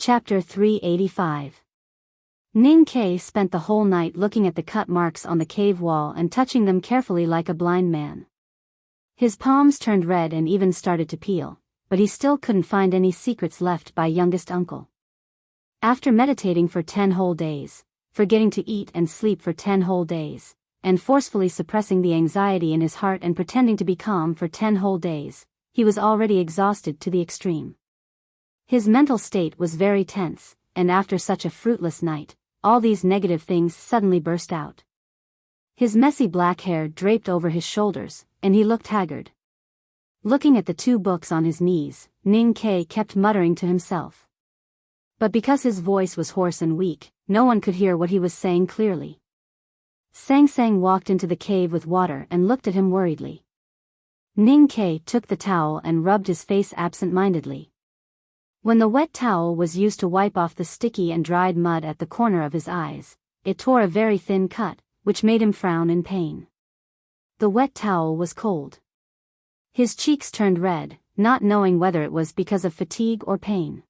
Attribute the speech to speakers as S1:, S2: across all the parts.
S1: Chapter 385. Ning Ke spent the whole night looking at the cut marks on the cave wall and touching them carefully like a blind man. His palms turned red and even started to peel, but he still couldn't find any secrets left by youngest uncle. After meditating for 10 whole days, forgetting to eat and sleep for 10 whole days, and forcefully suppressing the anxiety in his heart and pretending to be calm for 10 whole days, he was already exhausted to the extreme. His mental state was very tense, and after such a fruitless night, all these negative things suddenly burst out. His messy black hair draped over his shoulders, and he looked haggard. Looking at the 2 books on his knees, Ning Ke kept muttering to himself. But because his voice was hoarse and weak, no one could hear what he was saying clearly. Sang Sang walked into the cave with water and looked at him worriedly. Ning Ke took the towel and rubbed his face absent-mindedly. When the wet towel was used to wipe off the sticky and dried mud at the corner of his eyes, it tore a very thin cut, which made him frown in pain. The wet towel was cold. His cheeks turned red, not knowing whether it was because of fatigue or pain.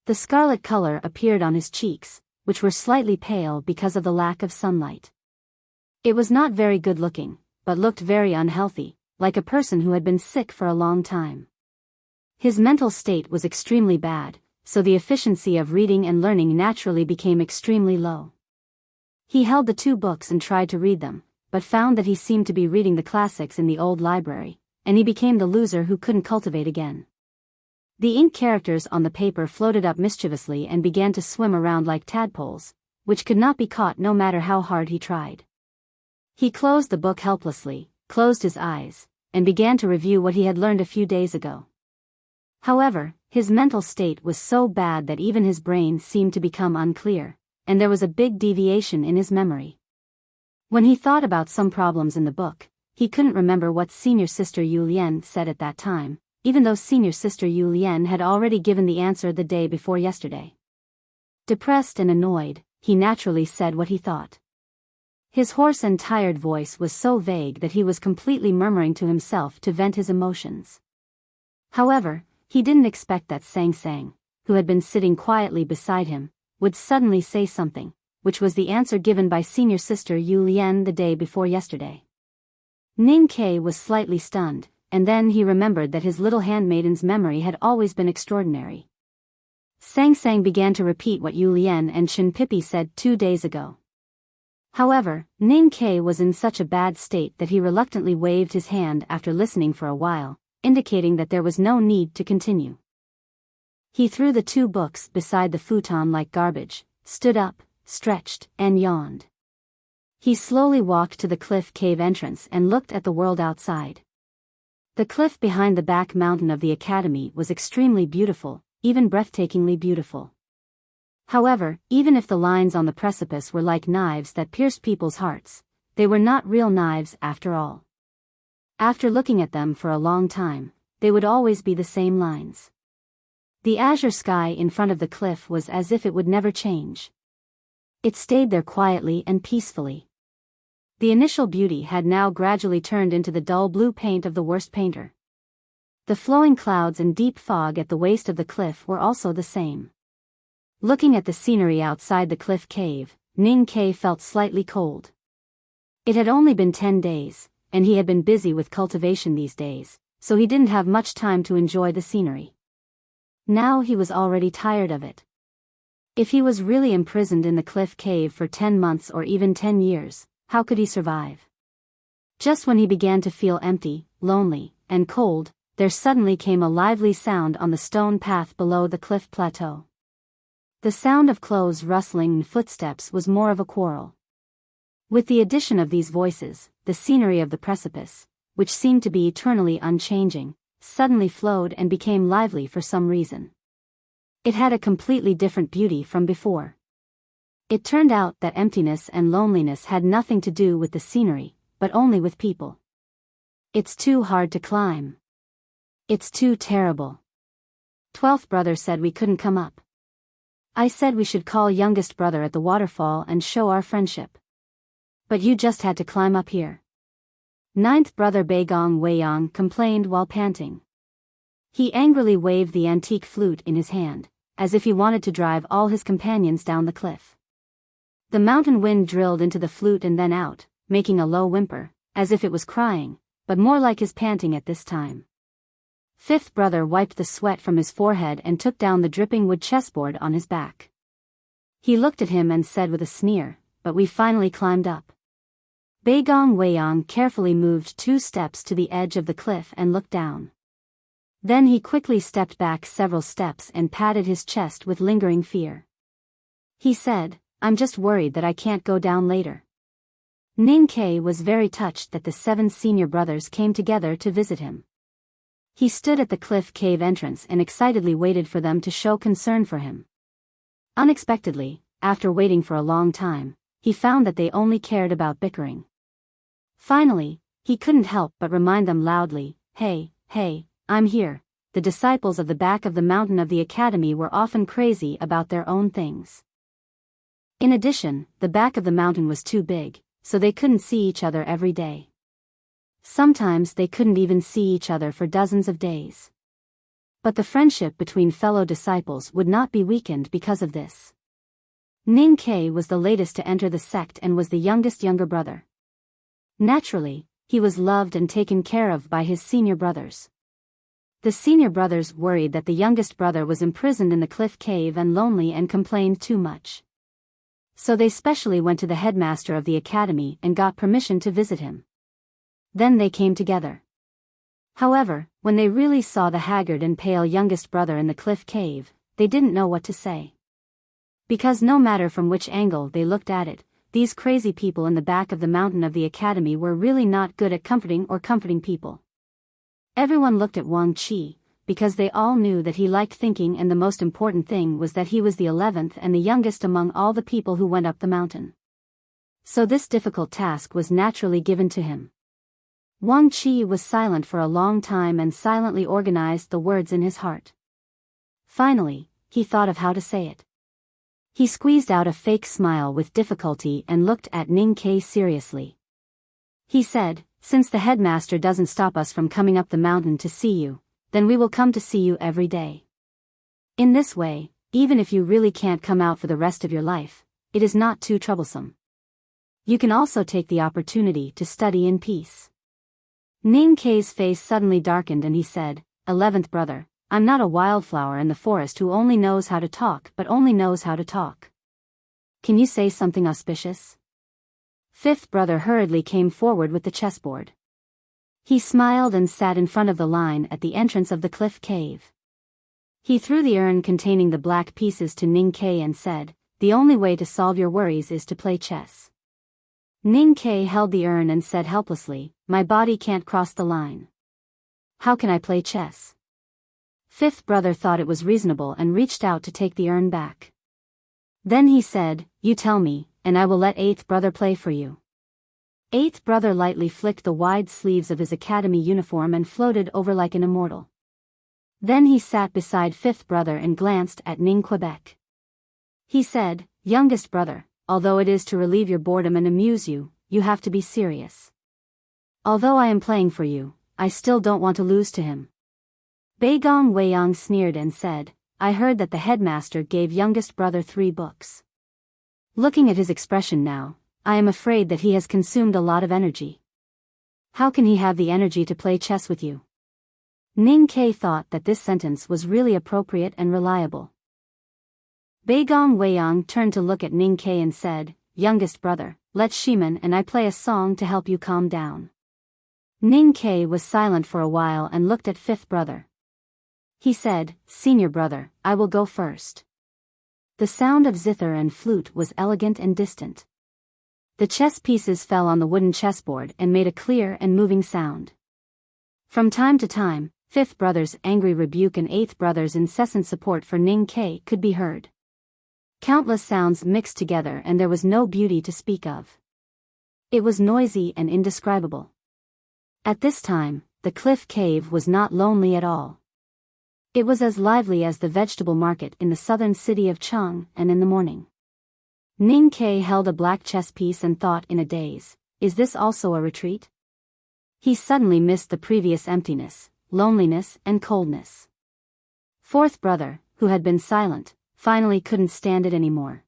S1: The scarlet color appeared on his cheeks, which were slightly pale because of the lack of sunlight. It was not very good looking, but looked very unhealthy, like a person who had been sick for a long time. His mental state was extremely bad, so the efficiency of reading and learning naturally became extremely low. He held the 2 books and tried to read them, but found that he seemed to be reading the classics in the old library, and he became the loser who couldn't cultivate again. The ink characters on the paper floated up mischievously and began to swim around like tadpoles, which could not be caught no matter how hard he tried. He closed the book helplessly, closed his eyes, and began to review what he had learned a few days ago. However, his mental state was so bad that even his brain seemed to become unclear, and there was a big deviation in his memory. When he thought about some problems in the book, he couldn't remember what senior sister Yu Lian said at that time, even though senior sister Yu Lian had already given the answer the day before yesterday. Depressed and annoyed, he naturally said what he thought. His hoarse and tired voice was so vague that he was completely murmuring to himself to vent his emotions. However, he didn't expect that Sang Sang, who had been sitting quietly beside him, would suddenly say something, which was the answer given by senior sister Yu Lian the day before yesterday. Ning Ke was slightly stunned, and then he remembered that his little handmaiden's memory had always been extraordinary. Sang Sang began to repeat what Yu Lian and Shin Pippi said 2 days ago. However, Ning Ke was in such a bad state that he reluctantly waved his hand after listening for a while, indicating that there was no need to continue. He threw the 2 books beside the futon like garbage, stood up, stretched, and yawned. He slowly walked to the cliff cave entrance and looked at the world outside. The cliff behind the back mountain of the academy was extremely beautiful, even breathtakingly beautiful. However, even if the lines on the precipice were like knives that pierced people's hearts, they were not real knives after all. After looking at them for a long time, they would always be the same lines. The azure sky in front of the cliff was as if it would never change. It stayed there quietly and peacefully. The initial beauty had now gradually turned into the dull blue paint of the worst painter. The flowing clouds and deep fog at the waist of the cliff were also the same. Looking at the scenery outside the cliff cave, Ning Ke felt slightly cold. It had only been 10 days, and he had been busy with cultivation these days, so he didn't have much time to enjoy the scenery. Now he was already tired of it. If he was really imprisoned in the cliff cave for 10 months or even 10 years, how could he survive? Just when he began to feel empty, lonely, and cold, there suddenly came a lively sound on the stone path below the cliff plateau. The sound of clothes rustling and footsteps was more of a quarrel. With the addition of these voices, the scenery of the precipice, which seemed to be eternally unchanging, suddenly flowed and became lively for some reason. It had a completely different beauty from before. It turned out that emptiness and loneliness had nothing to do with the scenery, but only with people. It's too hard to climb. It's too terrible. 12th brother said we couldn't come up. I said we should call youngest brother at the waterfall and show our friendship. But you just had to climb up here. 9th brother Beigong Weiyang complained while panting. He angrily waved the antique flute in his hand, as if he wanted to drive all his companions down the cliff. The mountain wind drilled into the flute and then out, making a low whimper, as if it was crying, but more like his panting at this time. Fifth brother wiped the sweat from his forehead and took down the dripping wood chessboard on his back. He looked at him and said with a sneer, "But we finally climbed up." Beigong Weiyang carefully moved 2 steps to the edge of the cliff and looked down. Then he quickly stepped back several steps and patted his chest with lingering fear. He said, "I'm just worried that I can't go down later." Ning Ke was very touched that the 7 senior brothers came together to visit him. He stood at the cliff cave entrance and excitedly waited for them to show concern for him. Unexpectedly, after waiting for a long time, he found that they only cared about bickering. Finally, he couldn't help but remind them loudly, Hey, I'm here." The disciples of the back of the mountain of the academy were often crazy about their own things. In addition, the back of the mountain was too big, so they couldn't see each other every day. Sometimes they couldn't even see each other for dozens of days. But the friendship between fellow disciples would not be weakened because of this. Ning Ke was the latest to enter the sect and was the younger brother. Naturally, he was loved and taken care of by his senior brothers. The senior brothers worried that the youngest brother was imprisoned in the cliff cave and lonely and complained too much. So they specially went to the headmaster of the academy and got permission to visit him. Then they came together. However, when they really saw the haggard and pale youngest brother in the cliff cave, they didn't know what to say. Because no matter from which angle they looked at it, these crazy people in the back of the mountain of the academy were really not good at comforting people. Everyone looked at Wang Qi, because they all knew that he liked thinking, and the most important thing was that he was the 11th and the youngest among all the people who went up the mountain. So this difficult task was naturally given to him. Wang Qi was silent for a long time and silently organized the words in his heart. Finally, he thought of how to say it. He squeezed out a fake smile with difficulty and looked at Ning Ke seriously. He said, "Since the headmaster doesn't stop us from coming up the mountain to see you, then we will come to see you every day. In this way, even if you really can't come out for the rest of your life, it is not too troublesome. You can also take the opportunity to study in peace." Ning Ke's face suddenly darkened and he said, "11th brother, I'm not a wildflower in the forest who only knows how to talk but only knows how to talk. Can you say something auspicious?" Fifth brother hurriedly came forward with the chessboard. He smiled and sat in front of the line at the entrance of the cliff cave. He threw the urn containing the black pieces to Ning Ke and said, "The only way to solve your worries is to play chess." Ning Ke held the urn and said helplessly, "My body can't cross the line. How can I play chess?" Fifth brother thought it was reasonable and reached out to take the urn back. Then he said, "You tell me, and I will let 8th brother play for you." 8th brother lightly flicked the wide sleeves of his academy uniform and floated over like an immortal. Then he sat beside 5th brother and glanced at Ning Quebec. He said, "Youngest brother, although it is to relieve your boredom and amuse you, you have to be serious. Although I am playing for you, I still don't want to lose to him." Beigong Weiyang sneered and said, "I heard that the headmaster gave youngest brother 3 books. Looking at his expression now, I am afraid that he has consumed a lot of energy. How can he have the energy to play chess with you?" Ning Ke thought that this sentence was really appropriate and reliable. Beigong Weiyang turned to look at Ning Ke and said, "Youngest brother, let Shiman and I play a song to help you calm down." Ning Ke was silent for a while and looked at 5th brother. He said, "Senior brother, I will go first." The sound of zither and flute was elegant and distant. The chess pieces fell on the wooden chessboard and made a clear and moving sound. From time to time, 5th brother's angry rebuke and 8th brother's incessant support for Ning Ke could be heard. Countless sounds mixed together and there was no beauty to speak of. It was noisy and indescribable. At this time, the cliff cave was not lonely at all. It was as lively as the vegetable market in the southern city of Cheng, and in the morning. Ning Ke held a black chess piece and thought in a daze, "Is this also a retreat?" He suddenly missed the previous emptiness, loneliness and coldness. 4th brother, who had been silent, finally couldn't stand it anymore.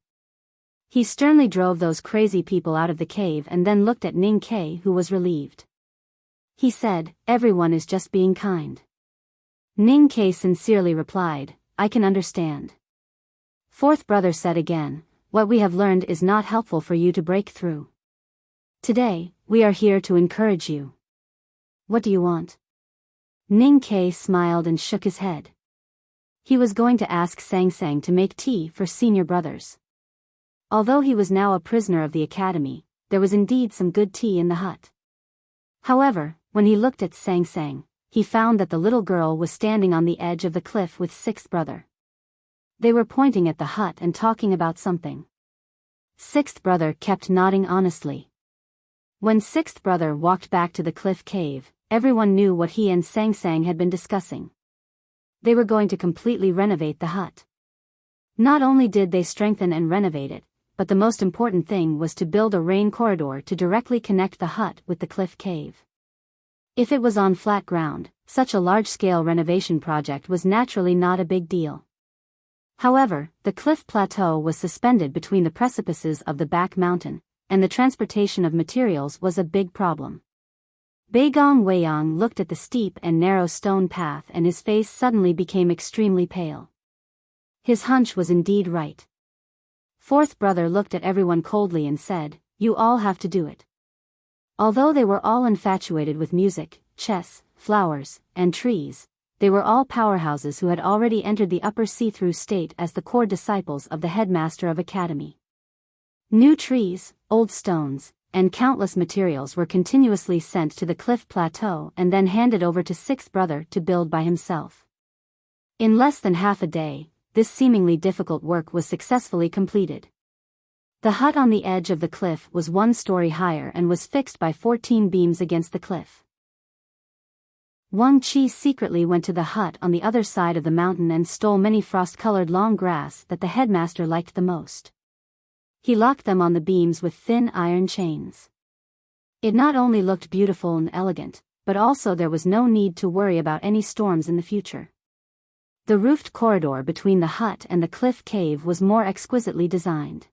S1: He sternly drove those crazy people out of the cave and then looked at Ning Ke, who was relieved. He said, "Everyone is just being kind." Ning Ke sincerely replied, "I can understand." Fourth brother said again, "What we have learned is not helpful for you to break through. Today, we are here to encourage you. What do you want?" Ning Ke smiled and shook his head. He was going to ask Sang Sang to make tea for senior brothers. Although he was now a prisoner of the academy, there was indeed some good tea in the hut. However, when he looked at Sang Sang, he found that the little girl was standing on the edge of the cliff with sixth brother. They were pointing at the hut and talking about something. Sixth brother kept nodding honestly. When sixth brother walked back to the cliff cave, everyone knew what he and Sang Sang had been discussing. They were going to completely renovate the hut. Not only did they strengthen and renovate it, but the most important thing was to build a rain corridor to directly connect the hut with the cliff cave. If it was on flat ground, such a large-scale renovation project was naturally not a big deal. However, the cliff plateau was suspended between the precipices of the back mountain, and the transportation of materials was a big problem. Beigong Weiyang looked at the steep and narrow stone path and his face suddenly became extremely pale. His hunch was indeed right. Fourth brother looked at everyone coldly and said, "You all have to do it." Although they were all infatuated with music, chess, flowers, and trees, they were all powerhouses who had already entered the upper see-through state as the core disciples of the headmaster of academy. New trees, old stones, and countless materials were continuously sent to the cliff plateau and then handed over to sixth brother to build by himself. In less than half a day, this seemingly difficult work was successfully completed. The hut on the edge of the cliff was 1 story higher and was fixed by 14 beams against the cliff. Wang Qi secretly went to the hut on the other side of the mountain and stole many frost-colored long grass that the headmaster liked the most. He locked them on the beams with thin iron chains. It not only looked beautiful and elegant, but also there was no need to worry about any storms in the future. The roofed corridor between the hut and the cliff cave was more exquisitely designed.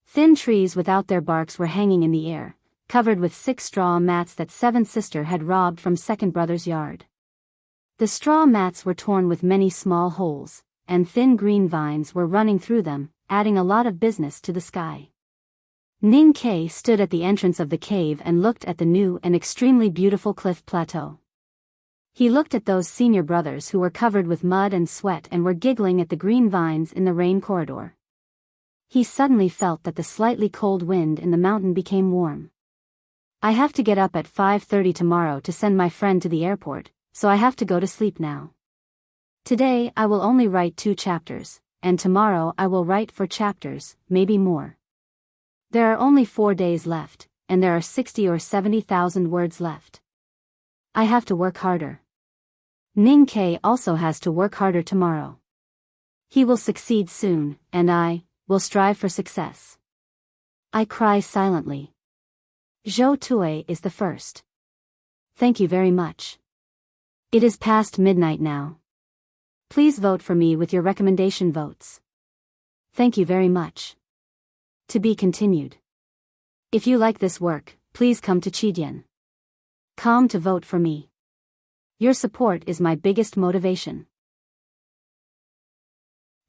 S1: Thin trees without their barks were hanging in the air, covered with 6 straw mats that seventh sister had robbed from second brother's yard. The straw mats were torn with many small holes, and thin green vines were running through them, adding a lot of business to the sky. Ning Ke stood at the entrance of the cave and looked at the new and extremely beautiful cliff plateau. He looked at those senior brothers who were covered with mud and sweat and were giggling at the green vines in the rain corridor. He suddenly felt that the slightly cold wind in the mountain became warm. "I have to get up at 5:30 tomorrow to send my friend to the airport, so I have to go to sleep now. Today I will only write 2 chapters, and tomorrow I will write 4 chapters, maybe more. There are only 4 days left, and there are 60 or 70,000 words left. I have to work harder." Ning Ke also has to work harder tomorrow. He will succeed soon, and I will strive for success. I cry silently. Zhou Tui is the first. Thank you very much. It is past midnight now. Please vote for me with your recommendation votes. Thank you very much. To be continued. If you like this work, please come to Chidian. Come to vote for me. Your support is my biggest motivation.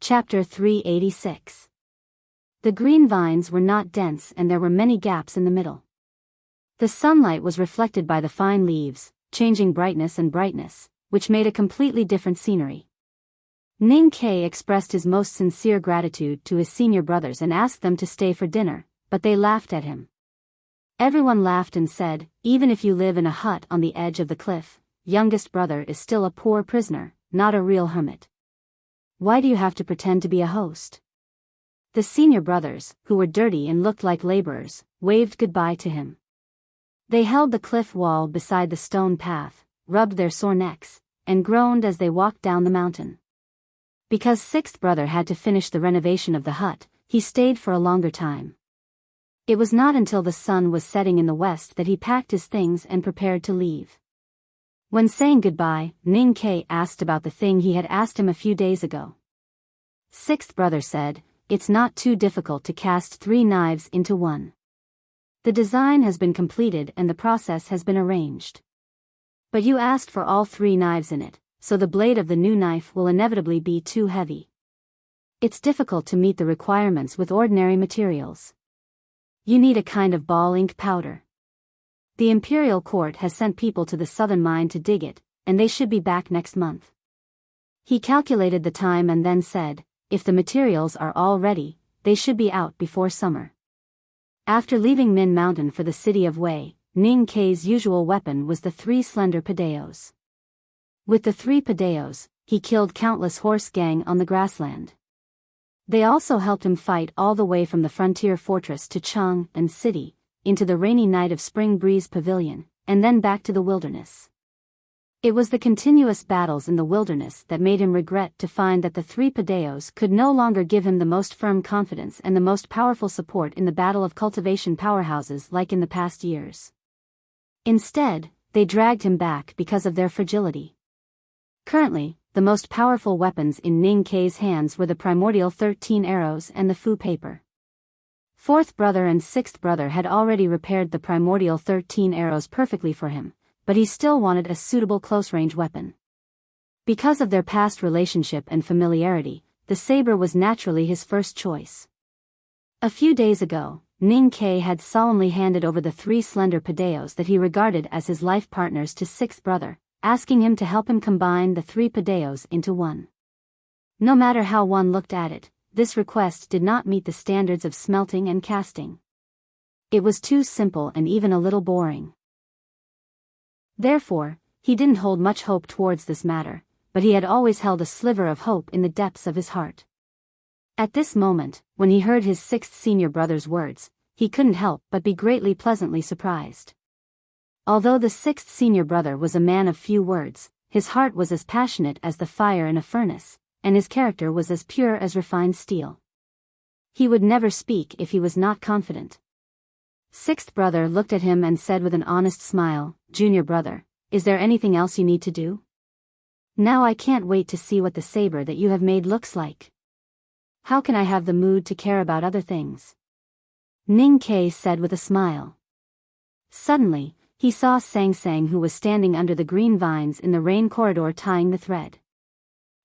S1: Chapter 386. The green vines were not dense and there were many gaps in the middle. The sunlight was reflected by the fine leaves, changing brightness and brightness, which made a completely different scenery. Ning Ke expressed his most sincere gratitude to his senior brothers and asked them to stay for dinner, but they laughed at him. Everyone laughed and said, "Even if you live in a hut on the edge of the cliff, youngest brother is still a poor prisoner, not a real hermit. Why do you have to pretend to be a host?" The senior brothers, who were dirty and looked like laborers, waved goodbye to him. They held the cliff wall beside the stone path, rubbed their sore necks, and groaned as they walked down the mountain. Because sixth brother had to finish the renovation of the hut, he stayed for a longer time. It was not until the sun was setting in the west that he packed his things and prepared to leave. When saying goodbye, Ning Ke asked about the thing he had asked him a few days ago. Sixth brother said, "It's not too difficult to cast 3 knives into one. The design has been completed and the process has been arranged. But you asked for all 3 knives in it, so the blade of the new knife will inevitably be too heavy. It's difficult to meet the requirements with ordinary materials. You need a kind of ball ink powder. The Imperial Court has sent people to the southern mine to dig it, and they should be back next month." He calculated the time and then said, "If the materials are all ready, they should be out before summer." After leaving Min Mountain for the city of Wei, Ning Kei's usual weapon was the 3 slender Pideos. With the 3 Pideos, he killed countless horse gang on the grassland. They also helped him fight all the way from the frontier fortress to Chang and city, into the rainy night of Spring Breeze Pavilion, and then back to the wilderness. It was the continuous battles in the wilderness that made him regret to find that the 3 Pideos could no longer give him the most firm confidence and the most powerful support in the battle of cultivation powerhouses like in the past years. Instead, they dragged him back because of their fragility. Currently, the most powerful weapons in Ning Kei's hands were the primordial 13 arrows and the Fu paper. Fourth brother and sixth brother had already repaired the primordial 13 arrows perfectly for him, but he still wanted a suitable close-range weapon. Because of their past relationship and familiarity, the saber was naturally his first choice. A few days ago, Ning Kei had solemnly handed over the 3 slender Pideos that he regarded as his life partners to sixth brother, asking him to help him combine the 3 Pideos into one. No matter how one looked at it, this request did not meet the standards of smelting and casting. It was too simple and even a little boring. Therefore, he didn't hold much hope towards this matter, but he had always held a sliver of hope in the depths of his heart. At this moment, when he heard his 6th senior brother's words, he couldn't help but be greatly pleasantly surprised. Although the 6th senior brother was a man of few words, his heart was as passionate as the fire in a furnace, and his character was as pure as refined steel. He would never speak if he was not confident. Sixth brother looked at him and said with an honest smile, "Junior brother, is there anything else you need to do? Now I can't wait to see what the saber that you have made looks like. How can I have the mood to care about other things?" Ning Kei said with a smile. Suddenly, he saw Sang Sang, who was standing under the green vines in the rain corridor tying the thread.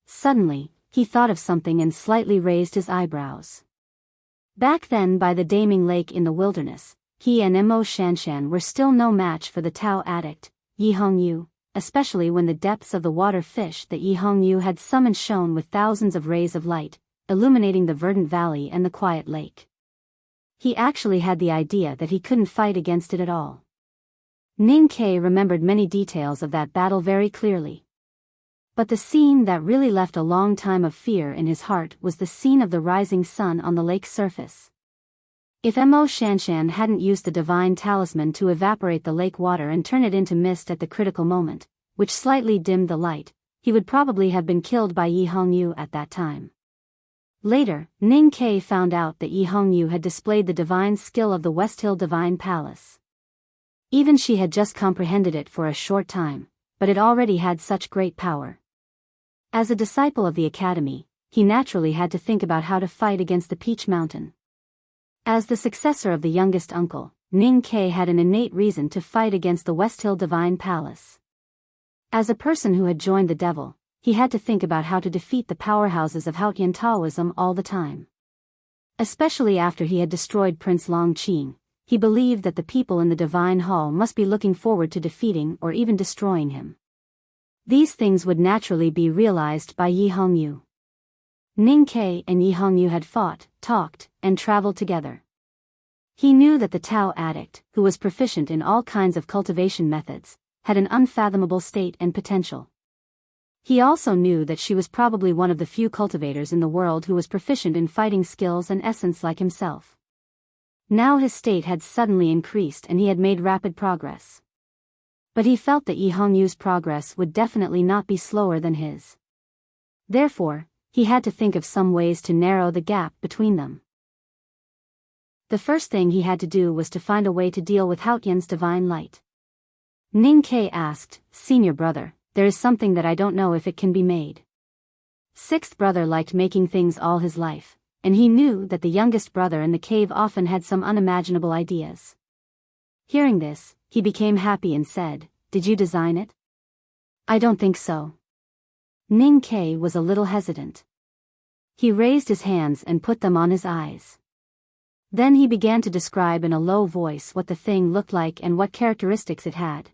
S1: Suddenly, he thought of something and slightly raised his eyebrows. Back then by the Daming Lake in the wilderness, he and Mo Shanshan were still no match for the Tao addict, Yi Hongyu, especially when the depths of the water fish that Yi Hongyu had summoned shone with thousands of rays of light, illuminating the verdant valley and the quiet lake. He actually had the idea that he couldn't fight against it at all. Ning Kei remembered many details of that battle very clearly. But the scene that really left a long time of fear in his heart was the scene of the rising sun on the lake's surface. If Mo Shanshan hadn't used the divine talisman to evaporate the lake water and turn it into mist at the critical moment, which slightly dimmed the light, he would probably have been killed by Yi Hongyu at that time. Later, Ning Kei found out that Yi Hongyu had displayed the divine skill of the West Hill Divine Palace. Even she had just comprehended it for a short time, but it already had such great power. As a disciple of the academy, he naturally had to think about how to fight against the Peach Mountain. As the successor of the youngest uncle, Ning Kei had an innate reason to fight against the West Hill Divine Palace. As a person who had joined the devil, he had to think about how to defeat the powerhouses of Haotian Taoism all the time. Especially after he had destroyed Prince Longqing, he believed that the people in the Divine Hall must be looking forward to defeating or even destroying him. These things would naturally be realized by Yi Hongyu. Ning Kei and Yi Hongyu had fought, talked, and traveled together. He knew that the Tao addict, who was proficient in all kinds of cultivation methods, had an unfathomable state and potential. He also knew that she was probably one of the few cultivators in the world who was proficient in fighting skills and essence like himself. Now his state had suddenly increased and he had made rapid progress. But he felt that Yi Hongyu's progress would definitely not be slower than his. Therefore, he had to think of some ways to narrow the gap between them. The first thing he had to do was to find a way to deal with Haotian's divine light. Ning Kei asked, "Senior brother, there is something that I don't know if it can be made." Sixth brother liked making things all his life, and he knew that the youngest brother in the cave often had some unimaginable ideas. Hearing this, he became happy and said, "Did you design it?" "I don't think so." Ning Ke was a little hesitant. He raised his hands and put them on his eyes. Then he began to describe in a low voice what the thing looked like and what characteristics it had.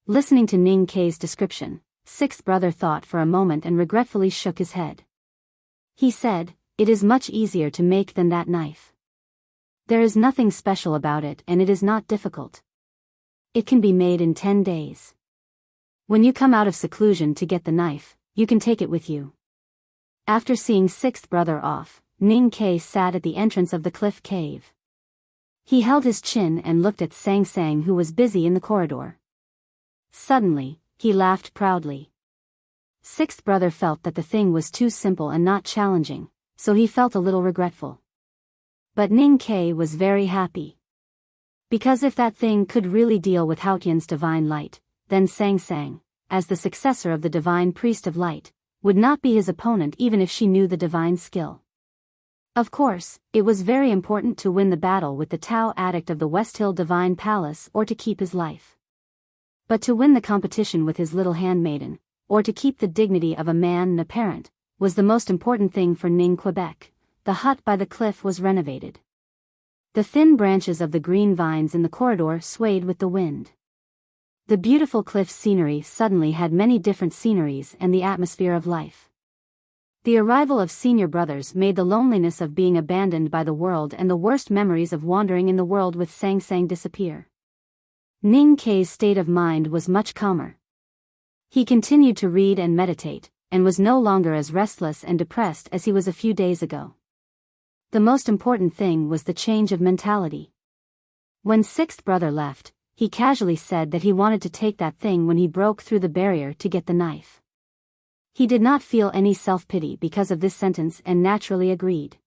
S1: Listening to Ning Ke's description, sixth brother thought for a moment and regretfully shook his head. He said, "It is much easier to make than that knife. There is nothing special about it and it is not difficult. It can be made in 10 days. When you come out of seclusion to get the knife, you can take it with you." After seeing sixth brother off, Ning Ke sat at the entrance of the cliff cave. He held his chin and looked at Sang Sang, who was busy in the corridor. Suddenly, he laughed proudly. Sixth brother felt that the thing was too simple and not challenging, so he felt a little regretful. But Ning Ke was very happy. Because if that thing could really deal with Haotian's divine light, then Sang Sang, as the successor of the divine priest of light, would not be his opponent even if she knew the divine skill. Of course, it was very important to win the battle with the Tao addict of the West Hill Divine Palace or to keep his life. But to win the competition with his little handmaiden, or to keep the dignity of a man and a parent, was the most important thing for Ning Quebec. The hut by the cliff was renovated. The thin branches of the green vines in the corridor swayed with the wind. The beautiful cliff scenery suddenly had many different sceneries and the atmosphere of life. The arrival of senior brothers made the loneliness of being abandoned by the world and the worst memories of wandering in the world with Sang Sang disappear. Ning Ke's state of mind was much calmer. He continued to read and meditate, and was no longer as restless and depressed as he was a few days ago. The most important thing was the change of mentality. When sixth brother left, he casually said that he wanted to take that thing when he broke through the barrier to get the knife. He did not feel any self-pity because of this sentence and naturally agreed.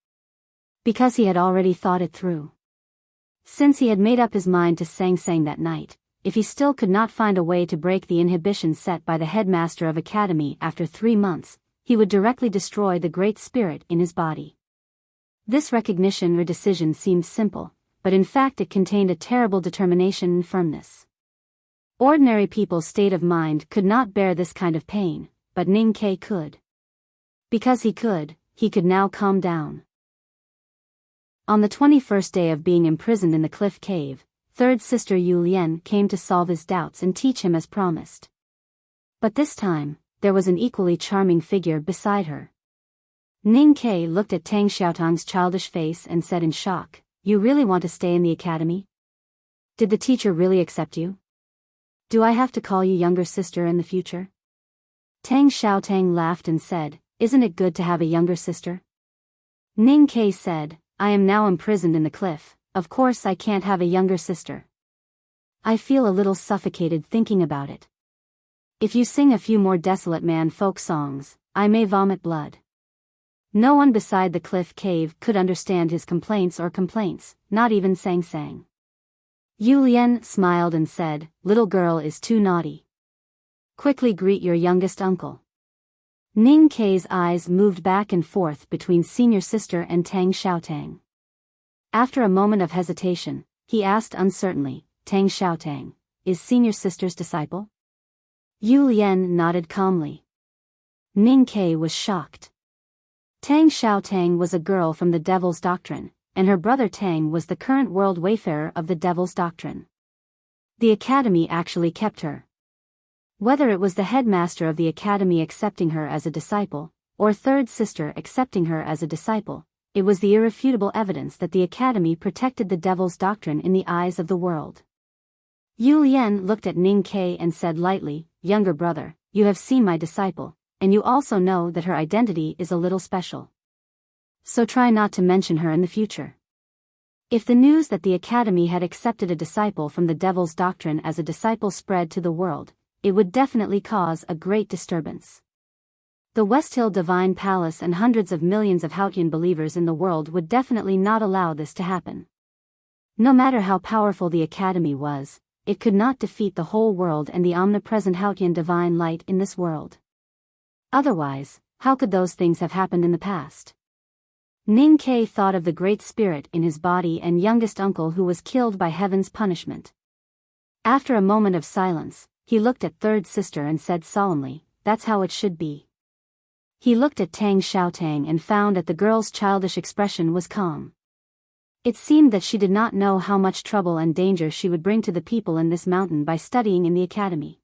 S1: Because he had already thought it through. Since he had made up his mind to Sang Sang that night, if he still could not find a way to break the inhibition set by the headmaster of academy after 3 months, he would directly destroy the great spirit in his body. This recognition or decision seemed simple, but in fact it contained a terrible determination and firmness. Ordinary people's state of mind could not bear this kind of pain, but Ning Ke could. Because he could now calm down. On the 21st day of being imprisoned in the cliff cave, third sister Yu Lian came to solve his doubts and teach him as promised. But this time, there was an equally charming figure beside her. Ning Ke looked at Tang Xiaotang's childish face and said in shock, "You really want to stay in the academy? Did the teacher really accept you? Do I have to call you younger sister in the future?" Tang Xiaotang laughed and said, "Isn't it good to have a younger sister?" Ning Ke said, "I am now imprisoned in the cliff, of course I can't have a younger sister. I feel a little suffocated thinking about it. If you sing a few more desolate man folk songs, I may vomit blood." No one beside the cliff cave could understand his complaints, not even Sang Sang. Yu Lian smiled and said, "Little girl is too naughty. Quickly greet your youngest uncle." Ning Ke's eyes moved back and forth between senior sister and Tang Xiaotang. After a moment of hesitation, he asked uncertainly, "Tang Xiaotang, is senior sister's disciple?" Yu Lian nodded calmly. Ning Ke was shocked. Tang Xiaotang was a girl from the Devil's Doctrine, and her brother Tang was the current world wayfarer of the Devil's Doctrine. The academy actually kept her. Whether it was the headmaster of the academy accepting her as a disciple, or third sister accepting her as a disciple, it was the irrefutable evidence that the academy protected the Devil's Doctrine in the eyes of the world. Yu Lian looked at Ning Ke and said lightly, "Younger brother, you have seen my disciple, and you also know that her identity is a little special. So try not to mention her in the future." If the news that the academy had accepted a disciple from the Devil's Doctrine as a disciple spread to the world, it would definitely cause a great disturbance. The West Hill Divine Palace and hundreds of millions of Haotian believers in the world would definitely not allow this to happen. No matter how powerful the academy was, it could not defeat the whole world and the omnipresent Haotian divine light in this world. Otherwise, How could those things have happened in the past? Ning Ke thought of the great spirit in his body and youngest uncle who was killed by heaven's punishment. After a moment of silence, he looked at third sister and said solemnly, "That's how it should be." He looked at Tang Xiaotang and found that the girl's childish expression was calm. It seemed that she did not know how much trouble and danger she would bring to the people in this mountain by studying in the academy.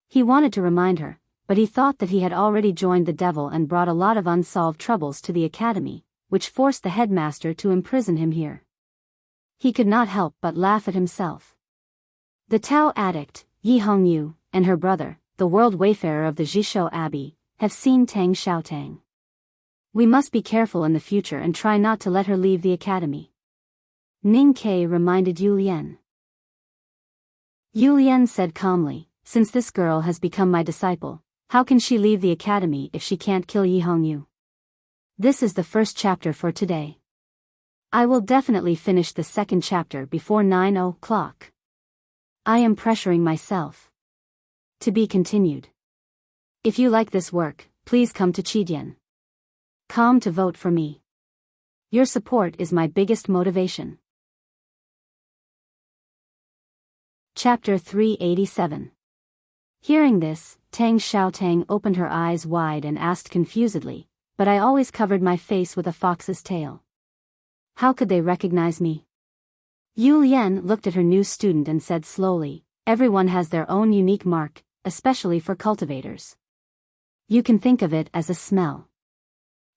S1: He wanted to remind her, but he thought that he had already joined the devil and brought a lot of unsolved troubles to the academy, which forced the headmaster to imprison him here. He could not help but laugh at himself. The Tao addict, Yi Hongyu, and her brother, the world wayfarer of the Jishou Abbey, have seen Tang Xiaotang. We must be careful in the future and try not to let her leave the academy. Ning Ke reminded Yu Lian. Yu Lian said calmly, "Since this girl has become my disciple, how can she leave the academy if she can't kill Yi Hongyu? This is the first chapter for today. I will definitely finish the second chapter before 9 o'clock. I am pressuring myself." To be continued. If you like this work, please come to Chidian.com to vote for me. Your support is my biggest motivation. Chapter 387. Hearing this, Tang Xiaotang opened her eyes wide and asked confusedly, "But I always covered my face with a fox's tail. How could they recognize me?" Yu Lian looked at her new student and said slowly, "Everyone has their own unique mark, especially for cultivators. You can think of it as a smell."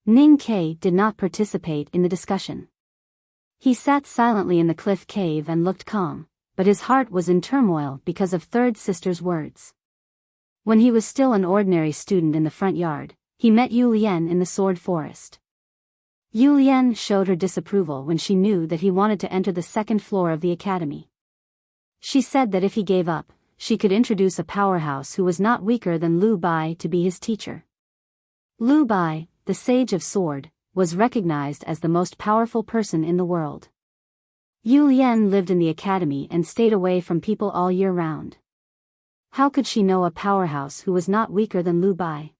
S1: Ning Ke did not participate in the discussion. He sat silently in the cliff cave and looked calm, but his heart was in turmoil because of third sister's words. When he was still an ordinary student in the front yard, he met Yu Lian in the sword forest. Yu Lian showed her disapproval when she knew that he wanted to enter the second floor of the academy. She said that if he gave up, she could introduce a powerhouse who was not weaker than Lu Bai to be his teacher. Lu Bai, the sage of sword, was recognized as the most powerful person in the world. Yu Lian lived in the academy and stayed away from people all year round. How could she know a powerhouse who was not weaker than Lu Bai?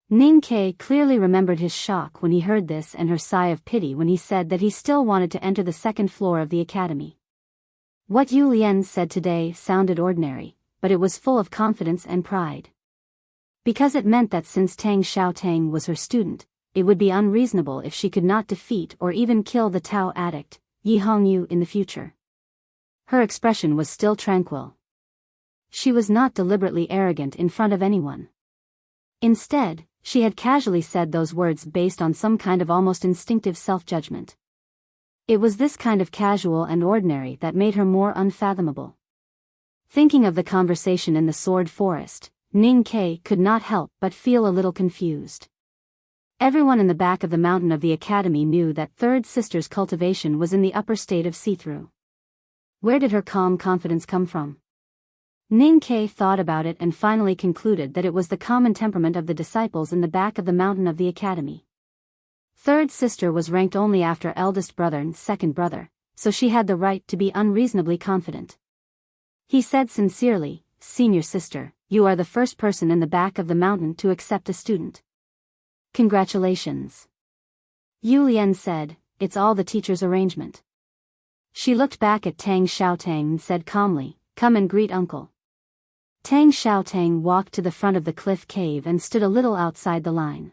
S1: Ning Ke clearly remembered his shock when he heard this and her sigh of pity when he said that he still wanted to enter the second floor of the academy. What Yu Lian said today sounded ordinary, but it was full of confidence and pride. Because it meant that since Tang Xiaotang was her student, it would be unreasonable if she could not defeat or even kill the Tao addict, Yi Hongyu, in the future. Her expression was still tranquil. She was not deliberately arrogant in front of anyone. Instead, she had casually said those words based on some kind of almost instinctive self-judgment. It was this kind of casual and ordinary that made her more unfathomable. Thinking of the conversation in the sword forest, Ning Ke could not help but feel a little confused. Everyone in the back of the mountain of the academy knew that third sister's cultivation was in the upper state of see-through. Where did her calm confidence come from? Ning Ke thought about it and finally concluded that it was the common temperament of the disciples in the back of the mountain of the academy. Third sister was ranked only after eldest brother and second brother, so she had the right to be unreasonably confident. He said sincerely, "Senior sister, you are the first person in the back of the mountain to accept a student. Congratulations." Yu Lian said, "It's all the teacher's arrangement." She looked back at Tang Xiaotang and said calmly, "Come and greet uncle." Tang Xiaotang walked to the front of the cliff cave and stood a little outside the line.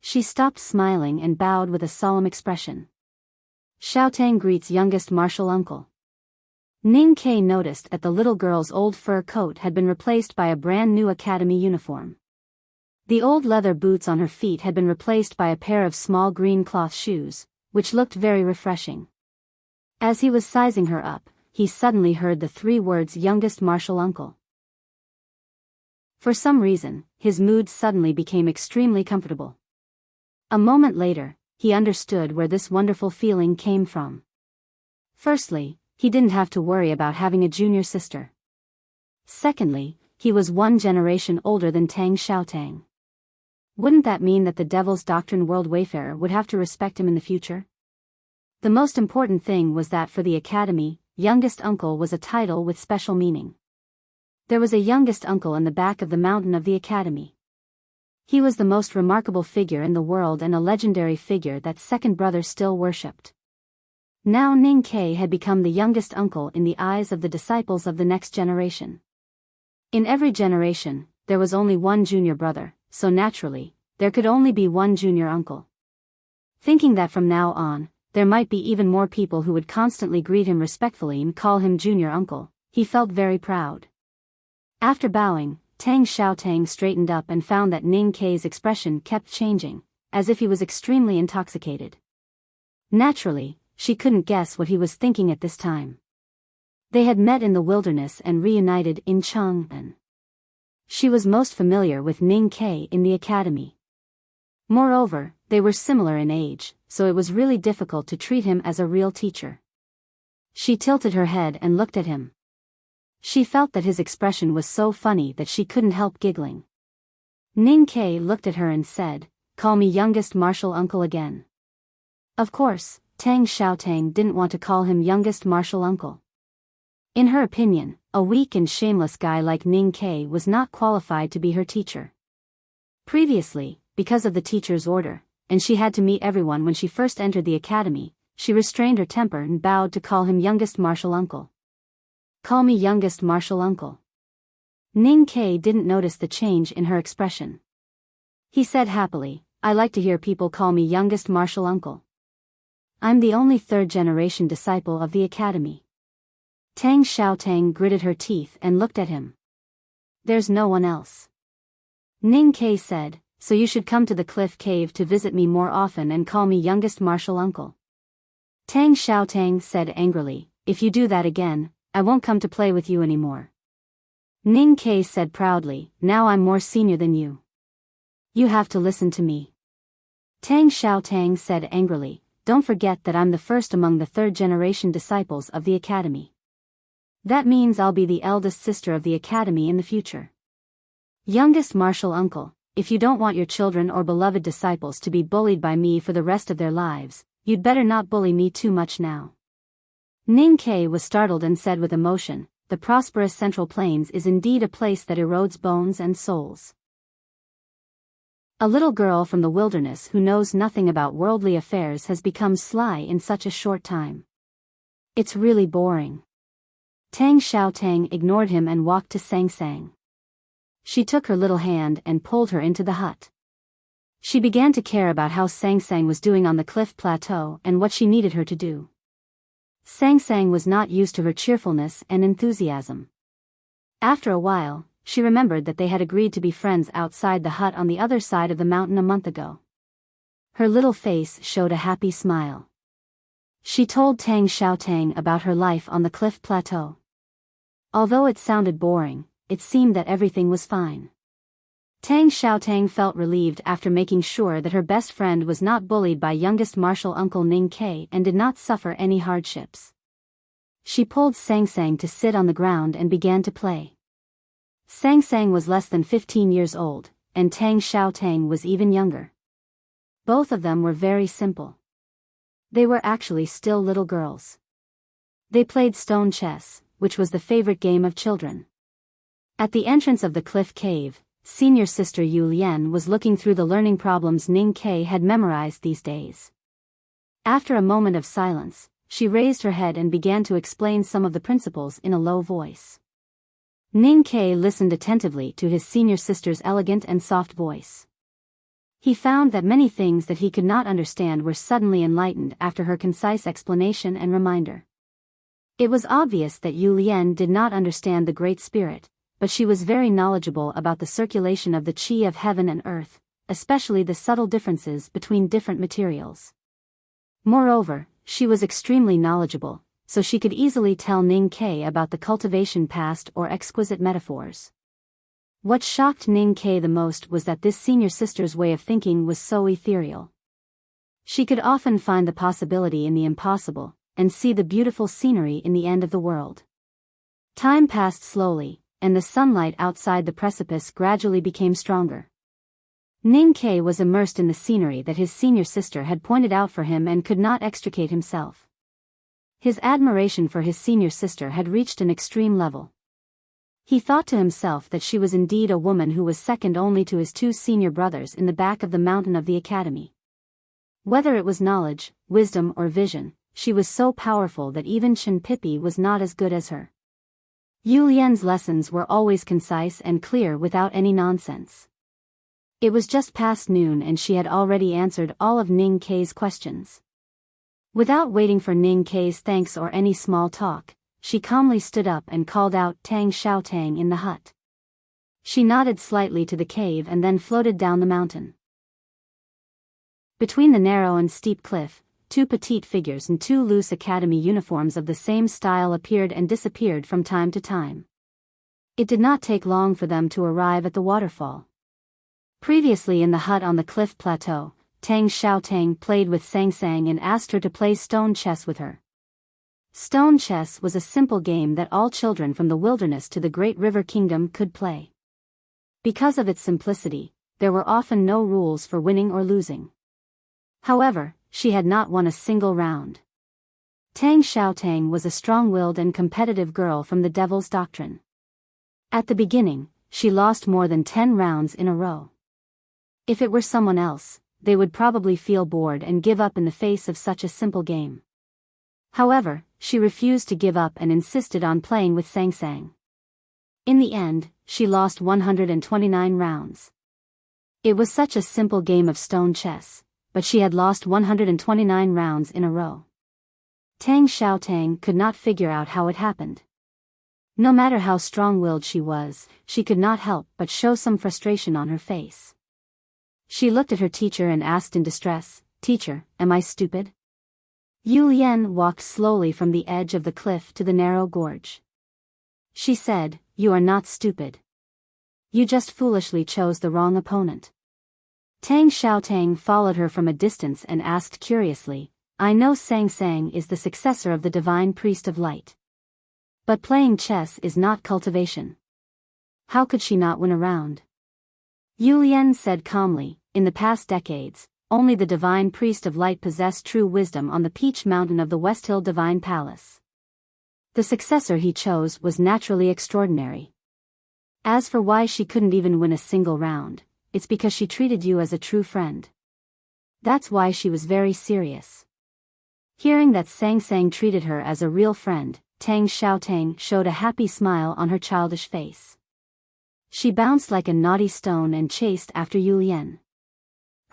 S1: She stopped smiling and bowed with a solemn expression. Xiaotang greets youngest martial uncle. Ning Ke noticed that the little girl's old fur coat had been replaced by a brand new academy uniform. The old leather boots on her feet had been replaced by a pair of small green cloth shoes, which looked very refreshing. As he was sizing her up, he suddenly heard the three words youngest martial uncle. For some reason, his mood suddenly became extremely comfortable. A moment later, he understood where this wonderful feeling came from. Firstly, he didn't have to worry about having a junior sister. Secondly, he was one generation older than Tang Xiaotang. Wouldn't that mean that the Devil's Doctrine World Wayfarer would have to respect him in the future? The most important thing was that for the academy, youngest uncle was a title with special meaning. There was a youngest uncle in the back of the mountain of the academy. He was the most remarkable figure in the world and a legendary figure that second brother still worshipped. Now Ning Ke had become the youngest uncle in the eyes of the disciples of the next generation. In every generation, there was only one junior brother, so naturally, there could only be one junior uncle. Thinking that from now on, there might be even more people who would constantly greet him respectfully and call him junior uncle, he felt very proud. After bowing, Tang Xiaotang straightened up and found that Ning Ke's expression kept changing, as if he was extremely intoxicated. Naturally, she couldn't guess what he was thinking at this time. They had met in the wilderness and reunited in Chang'an. She was most familiar with Ning Ke in the academy. Moreover, they were similar in age, so it was really difficult to treat him as a real teacher. She tilted her head and looked at him. She felt that his expression was so funny that she couldn't help giggling. Ning Ke looked at her and said, "Call me youngest martial uncle again." Of course, Tang Xiaotang didn't want to call him youngest martial uncle. In her opinion, a weak and shameless guy like Ning Ke was not qualified to be her teacher. Previously, because of the teacher's order, and she had to meet everyone when she first entered the academy, she restrained her temper and bowed to call him youngest martial uncle. "Call me youngest martial uncle." Ning Ke didn't notice the change in her expression. He said happily, "I like to hear people call me youngest martial uncle. I'm the only third-generation disciple of the academy." Tang Xiaotang gritted her teeth and looked at him. "There's no one else." Ning Ke said, "So you should come to the cliff cave to visit me more often and call me youngest martial uncle." Tang Xiaotang said angrily, "If you do that again, I won't come to play with you anymore." Ning Ke said proudly, "Now I'm more senior than you. You have to listen to me." Tang Xiaotang said angrily, "Don't forget that I'm the first among the third-generation disciples of the academy. That means I'll be the eldest sister of the academy in the future. Youngest martial uncle, if you don't want your children or beloved disciples to be bullied by me for the rest of their lives, you'd better not bully me too much now." Ning Ke was startled and said with emotion, "The prosperous Central Plains is indeed a place that erodes bones and souls." A little girl from the wilderness who knows nothing about worldly affairs has become sly in such a short time. It's really boring. Tang Xiaotang ignored him and walked to Sang Sang. She took her little hand and pulled her into the hut. She began to care about how Sang Sang was doing on the cliff plateau and what she needed her to do. Sang Sang was not used to her cheerfulness and enthusiasm. After a while, she remembered that they had agreed to be friends outside the hut on the other side of the mountain a month ago. Her little face showed a happy smile. She told Tang Xiaotang about her life on the cliff plateau. Although it sounded boring, it seemed that everything was fine. Tang Xiaotang felt relieved after making sure that her best friend was not bullied by youngest martial uncle Ning Ke and did not suffer any hardships. She pulled Sang Sang to sit on the ground and began to play. Sang Sang was less than 15 years old, and Tang Xiaotang was even younger. Both of them were very simple. They were actually still little girls. They played stone chess, which was the favorite game of children. At the entrance of the cliff cave, senior sister Yu Lian was looking through the learning problems Ning Ke had memorized these days. After a moment of silence, she raised her head and began to explain some of the principles in a low voice. Ning Ke listened attentively to his senior sister's elegant and soft voice. He found that many things that he could not understand were suddenly enlightened after her concise explanation and reminder. It was obvious that Yu Lian did not understand the Great Spirit, but she was very knowledgeable about the circulation of the qi of heaven and earth, especially the subtle differences between different materials. Moreover, she was extremely knowledgeable, so she could easily tell Ning Ke about the cultivation past or exquisite metaphors. What shocked Ning Ke the most was that this senior sister's way of thinking was so ethereal. She could often find the possibility in the impossible, and see the beautiful scenery in the end of the world. Time passed slowly, and the sunlight outside the precipice gradually became stronger. Ning Ke was immersed in the scenery that his senior sister had pointed out for him and could not extricate himself. His admiration for his senior sister had reached an extreme level. He thought to himself that she was indeed a woman who was second only to his two senior brothers in the back of the mountain of the academy. Whether it was knowledge, wisdom or vision, she was so powerful that even Chen Pippi was not as good as her. Yu Lian's lessons were always concise and clear without any nonsense. It was just past noon and she had already answered all of Ning Kei's questions. Without waiting for Ning Kei's thanks or any small talk, she calmly stood up and called out Tang Xiaotang in the hut. She nodded slightly to the cave and then floated down the mountain. Between the narrow and steep cliff, two petite figures in two loose academy uniforms of the same style appeared and disappeared from time to time. It did not take long for them to arrive at the waterfall. Previously in the hut on the cliff plateau, Tang Xiaotang played with Sang Sang and asked her to play stone chess with her. Stone chess was a simple game that all children from the wilderness to the Great River Kingdom could play. Because of its simplicity, there were often no rules for winning or losing. However, she had not won a single round. Tang Xiaotang was a strong-willed and competitive girl from the Devil's Doctrine. At the beginning, she lost more than 10 rounds in a row. If it were someone else, they would probably feel bored and give up in the face of such a simple game. However, she refused to give up and insisted on playing with Sang Sang. In the end, she lost 129 rounds. It was such a simple game of stone chess, but she had lost 129 rounds in a row. Tang Xiaotang could not figure out how it happened. No matter how strong-willed she was, she could not help but show some frustration on her face. She looked at her teacher and asked in distress, "Teacher, am I stupid?" Yu Lian walked slowly from the edge of the cliff to the narrow gorge. She said, "You are not stupid. You just foolishly chose the wrong opponent." Tang Xiaotang followed her from a distance and asked curiously, "I know Sang Sang is the successor of the divine priest of light. But playing chess is not cultivation. How could she not win a round?" Yu Lian said calmly, "In the past decades, only the divine priest of light possessed true wisdom on the Peach Mountain of the West Hill Divine Palace. The successor he chose was naturally extraordinary. As for why she couldn't even win a single round, it's because she treated you as a true friend. That's why she was very serious." Hearing that Sang Sang treated her as a real friend, Tang Xiaotang showed a happy smile on her childish face. She bounced like a naughty stone and chased after Yu Lian.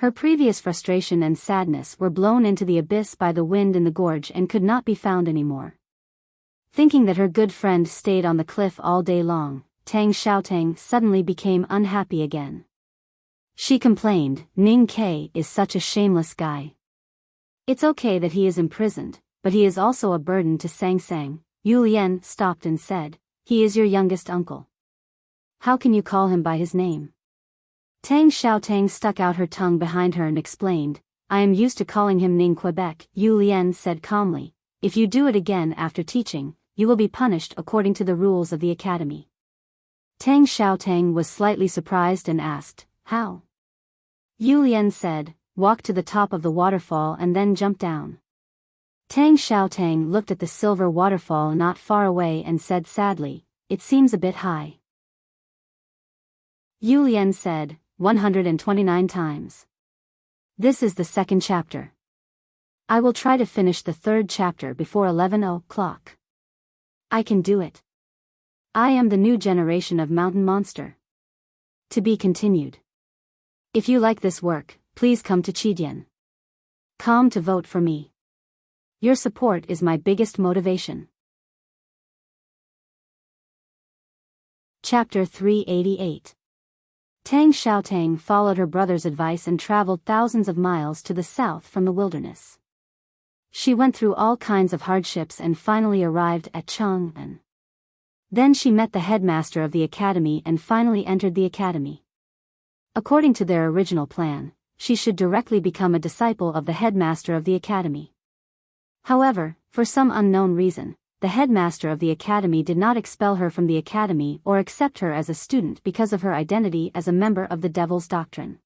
S1: Her previous frustration and sadness were blown into the abyss by the wind in the gorge and could not be found anymore. Thinking that her good friend stayed on the cliff all day long, Tang Xiaotang suddenly became unhappy again. She complained, "Ning Kei is such a shameless guy. It's okay that he is imprisoned, but he is also a burden to Sang Sang." Yu Lian stopped and said, "He is your youngest uncle. How can you call him by his name?" Tang Xiaotang stuck out her tongue behind her and explained, "I am used to calling him Ning Quebec." Yu Lian said calmly, "If you do it again after teaching, you will be punished according to the rules of the academy." Tang Xiaotang was slightly surprised and asked, "How?" Yu Lian said, "Walk to the top of the waterfall and then jump down." Tang Xiaotang looked at the silver waterfall not far away and said sadly, "It seems a bit high." Yu Lian said, 129 times. This is the second chapter. I will try to finish the third chapter before 11 o'clock. I can do it. I am the new generation of mountain monster. To be continued. If you like this work, please come to Chidian.com to vote for me. Your support is my biggest motivation. Chapter 388. Tang Xiaotang followed her brother's advice and traveled thousands of miles to the south from the wilderness. She went through all kinds of hardships and finally arrived at Chang'an. Then she met the headmaster of the academy and finally entered the academy. According to their original plan, she should directly become a disciple of the headmaster of the academy. However, for some unknown reason, the headmaster of the academy did not expel her from the academy or accept her as a student because of her identity as a member of the Devil's Doctrine.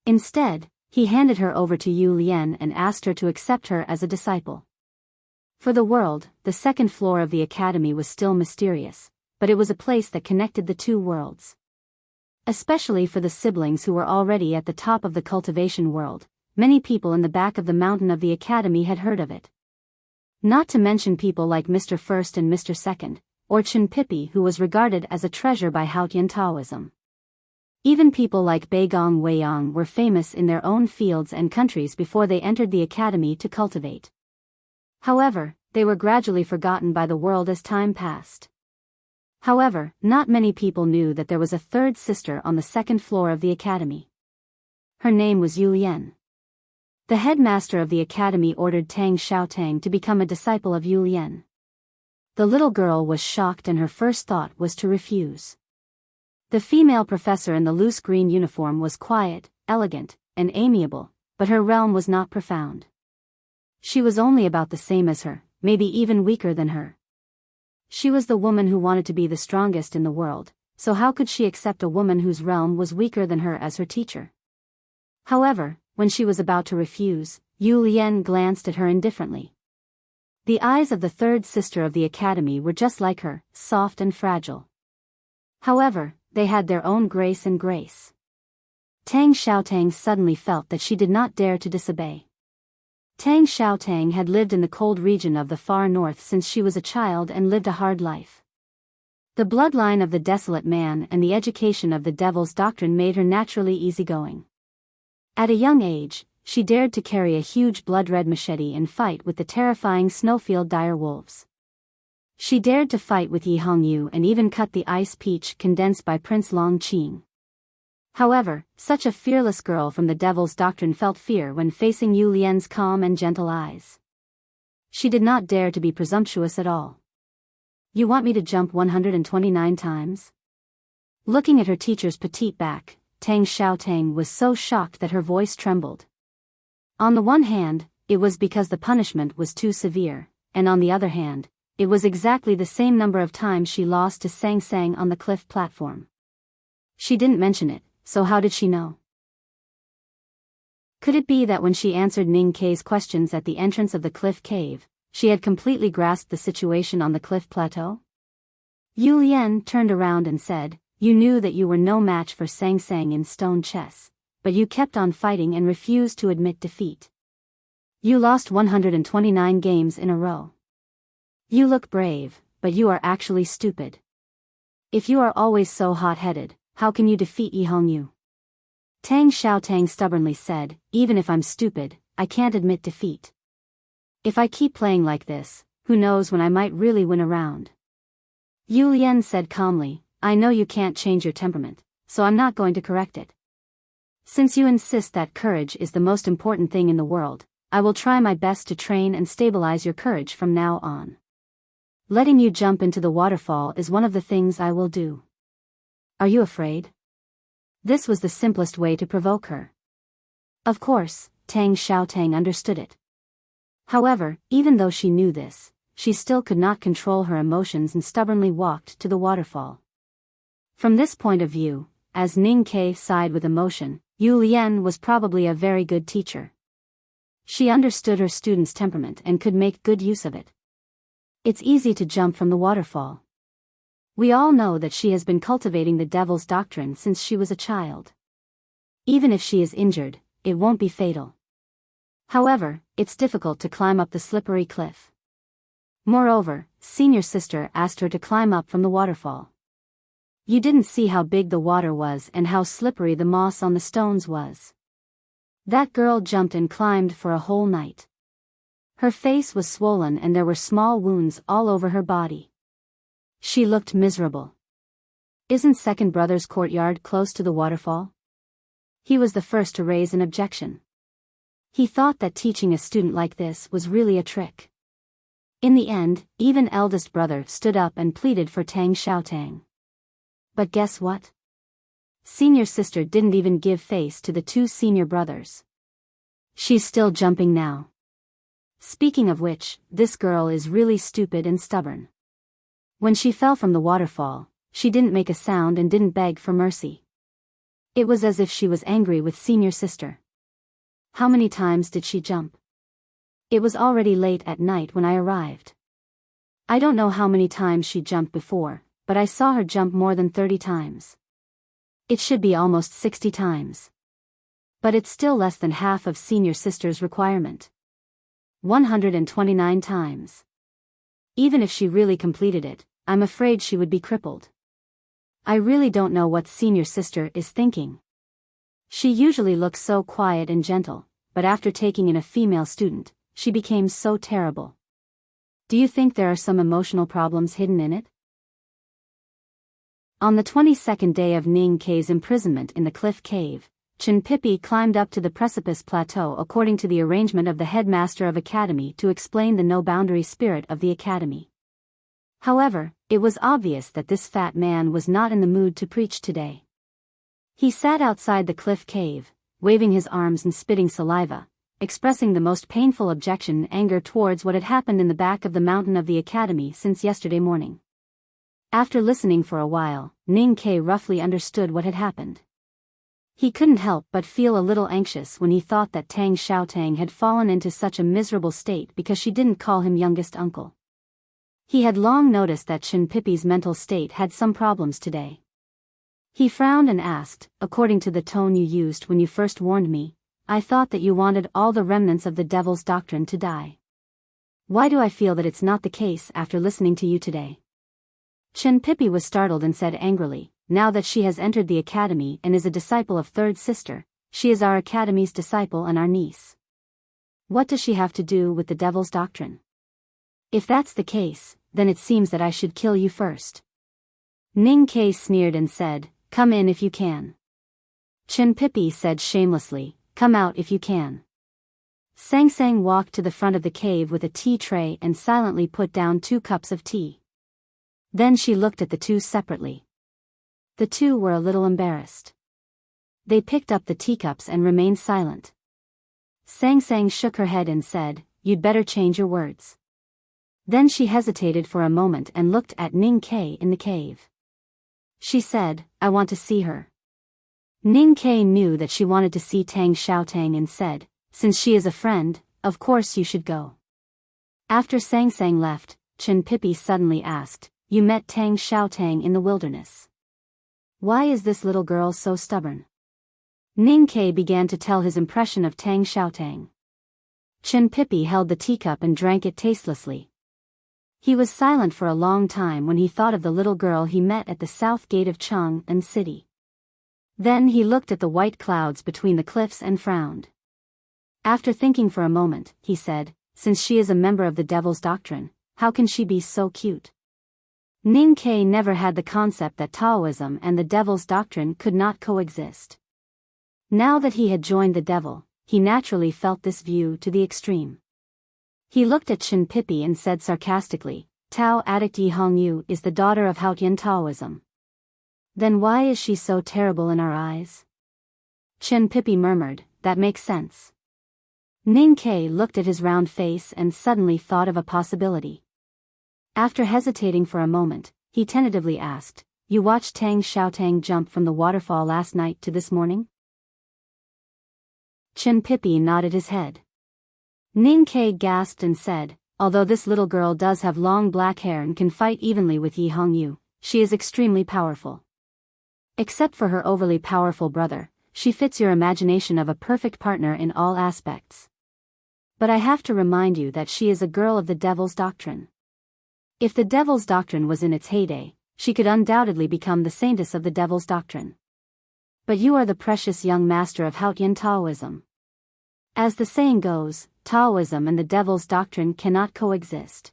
S1: Instead, he handed her over to Yu Lian and asked her to accept her as a disciple. For the world, the second floor of the academy was still mysterious, but it was a place that connected the two worlds. Especially for the siblings who were already at the top of the cultivation world, many people in the back of the mountain of the academy had heard of it. Not to mention people like Mr. First and Mr. Second, or Chen Pippi, who was regarded as a treasure by Haotian Taoism. Even people like Beigong Weiyang were famous in their own fields and countries before they entered the academy to cultivate. However, they were gradually forgotten by the world as time passed. However, not many people knew that there was a third sister on the second floor of the academy. Her name was Yu Lian. The headmaster of the academy ordered Tang Xiaotang to become a disciple of Yu Lian. The little girl was shocked and her first thought was to refuse. The female professor in the loose green uniform was quiet, elegant, and amiable, but her realm was not profound. She was only about the same as her, maybe even weaker than her. She was the woman who wanted to be the strongest in the world, so how could she accept a woman whose realm was weaker than her as her teacher? However, when she was about to refuse, Yu Lian glanced at her indifferently. The eyes of the third sister of the academy were just like her, soft and fragile. However, they had their own grace and grace. Tang Xiaotang suddenly felt that she did not dare to disobey. Tang Xiaotang had lived in the cold region of the far north since she was a child and lived a hard life. The bloodline of the desolate man and the education of the devil's doctrine made her naturally easygoing. At a young age, she dared to carry a huge blood-red machete and fight with the terrifying snowfield dire wolves. She dared to fight with Yi Hongyu and even cut the ice peach condensed by Prince Long Qing. However, such a fearless girl from the devil's doctrine felt fear when facing Yu Lian's calm and gentle eyes. She did not dare to be presumptuous at all. "You want me to jump 129 times?" Looking at her teacher's petite back, Tang Xiaotang was so shocked that her voice trembled. On the one hand, it was because the punishment was too severe, and on the other hand, it was exactly the same number of times she lost to Sang Sang on the cliff platform. She didn't mention it, so how did she know? Could it be that when she answered Ning Kei's questions at the entrance of the cliff cave, she had completely grasped the situation on the cliff plateau? Yu Lian turned around and said, "You knew that you were no match for Sang Sang in stone chess, but you kept on fighting and refused to admit defeat. You lost 129 games in a row. You look brave, but you are actually stupid. If you are always so hot-headed, how can you defeat Yi Hongyu?" Tang Xiaotang stubbornly said, "Even if I'm stupid, I can't admit defeat. If I keep playing like this, who knows when I might really win a round." Yu Lian said calmly, "I know you can't change your temperament, so I'm not going to correct it. Since you insist that courage is the most important thing in the world, I will try my best to train and stabilize your courage from now on. Letting you jump into the waterfall is one of the things I will do. Are you afraid?" This was the simplest way to provoke her. Of course, Tang Xiaotang understood it. However, even though she knew this, she still could not control her emotions and stubbornly walked to the waterfall. From this point of view, as Ning Kei sighed with emotion, Yu Lian was probably a very good teacher. She understood her student's temperament and could make good use of it. It's easy to jump from the waterfall. We all know that she has been cultivating the devil's doctrine since she was a child. Even if she is injured, it won't be fatal. However, it's difficult to climb up the slippery cliff. Moreover, senior sister asked her to climb up from the waterfall. You didn't see how big the water was and how slippery the moss on the stones was. That girl jumped and climbed for a whole night. Her face was swollen and there were small wounds all over her body. She looked miserable. Isn't second brother's courtyard close to the waterfall? He was the first to raise an objection. He thought that teaching a student like this was really a trick. In the end, even eldest brother stood up and pleaded for Tang Xiaotang. But guess what? Senior sister didn't even give face to the two senior brothers. She's still jumping now. Speaking of which, this girl is really stupid and stubborn. When she fell from the waterfall, she didn't make a sound and didn't beg for mercy. It was as if she was angry with senior sister. How many times did she jump? It was already late at night when I arrived. I don't know how many times she jumped before, but I saw her jump more than 30 times. It should be almost 60 times. But it's still less than half of senior sister's requirement. 129 times. Even if she really completed it, I'm afraid she would be crippled. I really don't know what senior sister is thinking. She usually looks so quiet and gentle, but after taking in a female student, she became so terrible. Do you think there are some emotional problems hidden in it? On the 22nd day of Ning Kei's imprisonment in the cliff cave, Chen Pipi climbed up to the precipice plateau according to the arrangement of the headmaster of academy to explain the no-boundary spirit of the academy. However, it was obvious that this fat man was not in the mood to preach today. He sat outside the cliff cave, waving his arms and spitting saliva, expressing the most painful objection and anger towards what had happened in the back of the mountain of the academy since yesterday morning. After listening for a while, Ning Kei roughly understood what had happened. He couldn't help but feel a little anxious when he thought that Tang Xiaotang had fallen into such a miserable state because she didn't call him youngest uncle. He had long noticed that Chen Pipi's mental state had some problems today. He frowned and asked, according to the tone you used when you first warned me, I thought that you wanted all the remnants of the devil's doctrine to die. Why do I feel that it's not the case after listening to you today? Chen Pipi was startled and said angrily, now that she has entered the academy and is a disciple of third sister, she is our academy's disciple and our niece. What does she have to do with the devil's doctrine? If that's the case, then it seems that I should kill you first. Ning Kei sneered and said, come in if you can. Chen Pipi said shamelessly, come out if you can. Sang Sang walked to the front of the cave with a tea tray and silently put down 2 cups of tea. Then she looked at the two separately. The two were a little embarrassed. They picked up the teacups and remained silent. Sang Sang shook her head and said, you'd better change your words. Then she hesitated for a moment and looked at Ning Kei in the cave. She said, I want to see her. Ning Kei knew that she wanted to see Tang Xiaotang and said, since she is a friend, of course you should go. After Sang Sang left, Chen Pipi suddenly asked, you met Tang Xiaotang in the wilderness. Why is this little girl so stubborn? Ning Kei began to tell his impression of Tang Xiaotang. Chen Pipi held the teacup and drank it tastelessly. He was silent for a long time when he thought of the little girl he met at the south gate of Chang'an City. Then he looked at the white clouds between the cliffs and frowned. After thinking for a moment, he said, since she is a member of the devil's doctrine, how can she be so cute? Ning Kei never had the concept that Taoism and the devil's doctrine could not coexist. Now that he had joined the devil, he naturally felt this view to the extreme. He looked at Chen Pipi and said sarcastically, Tao addict Yi Hongyu is the daughter of Haotian Taoism. Then why is she so terrible in our eyes? Chen Pipi murmured, that makes sense. Ning Kei looked at his round face and suddenly thought of a possibility. After hesitating for a moment, he tentatively asked, you watched Tang Xiaotang jump from the waterfall last night to this morning? Chen Pipi nodded his head. Ning Kei gasped and said, although this little girl does have long black hair and can fight evenly with Yi Hongyu, she is extremely powerful. Except for her overly powerful brother, she fits your imagination of a perfect partner in all aspects. But I have to remind you that she is a girl of the devil's doctrine. If the devil's doctrine was in its heyday, she could undoubtedly become the saintess of the devil's doctrine. But you are the precious young master of Haotian Taoism. As the saying goes, Taoism and the devil's doctrine cannot coexist.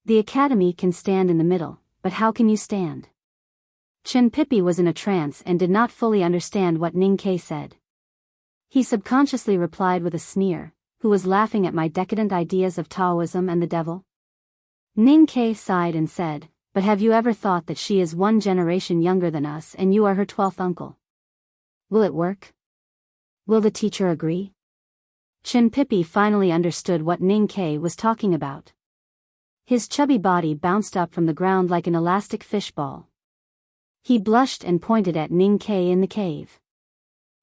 S1: The academy can stand in the middle, but how can you stand? Chen Pipi was in a trance and did not fully understand what Ning Kei said. He subconsciously replied with a sneer, who was laughing at my decadent ideas of Taoism and the devil? Ning Kei sighed and said, but have you ever thought that she is 1 generation younger than us and you are her 12th uncle? Will it work? Will the teacher agree? Chen Pipi finally understood what Ning Kei was talking about. His chubby body bounced up from the ground like an elastic fishball. He blushed and pointed at Ning Kei in the cave.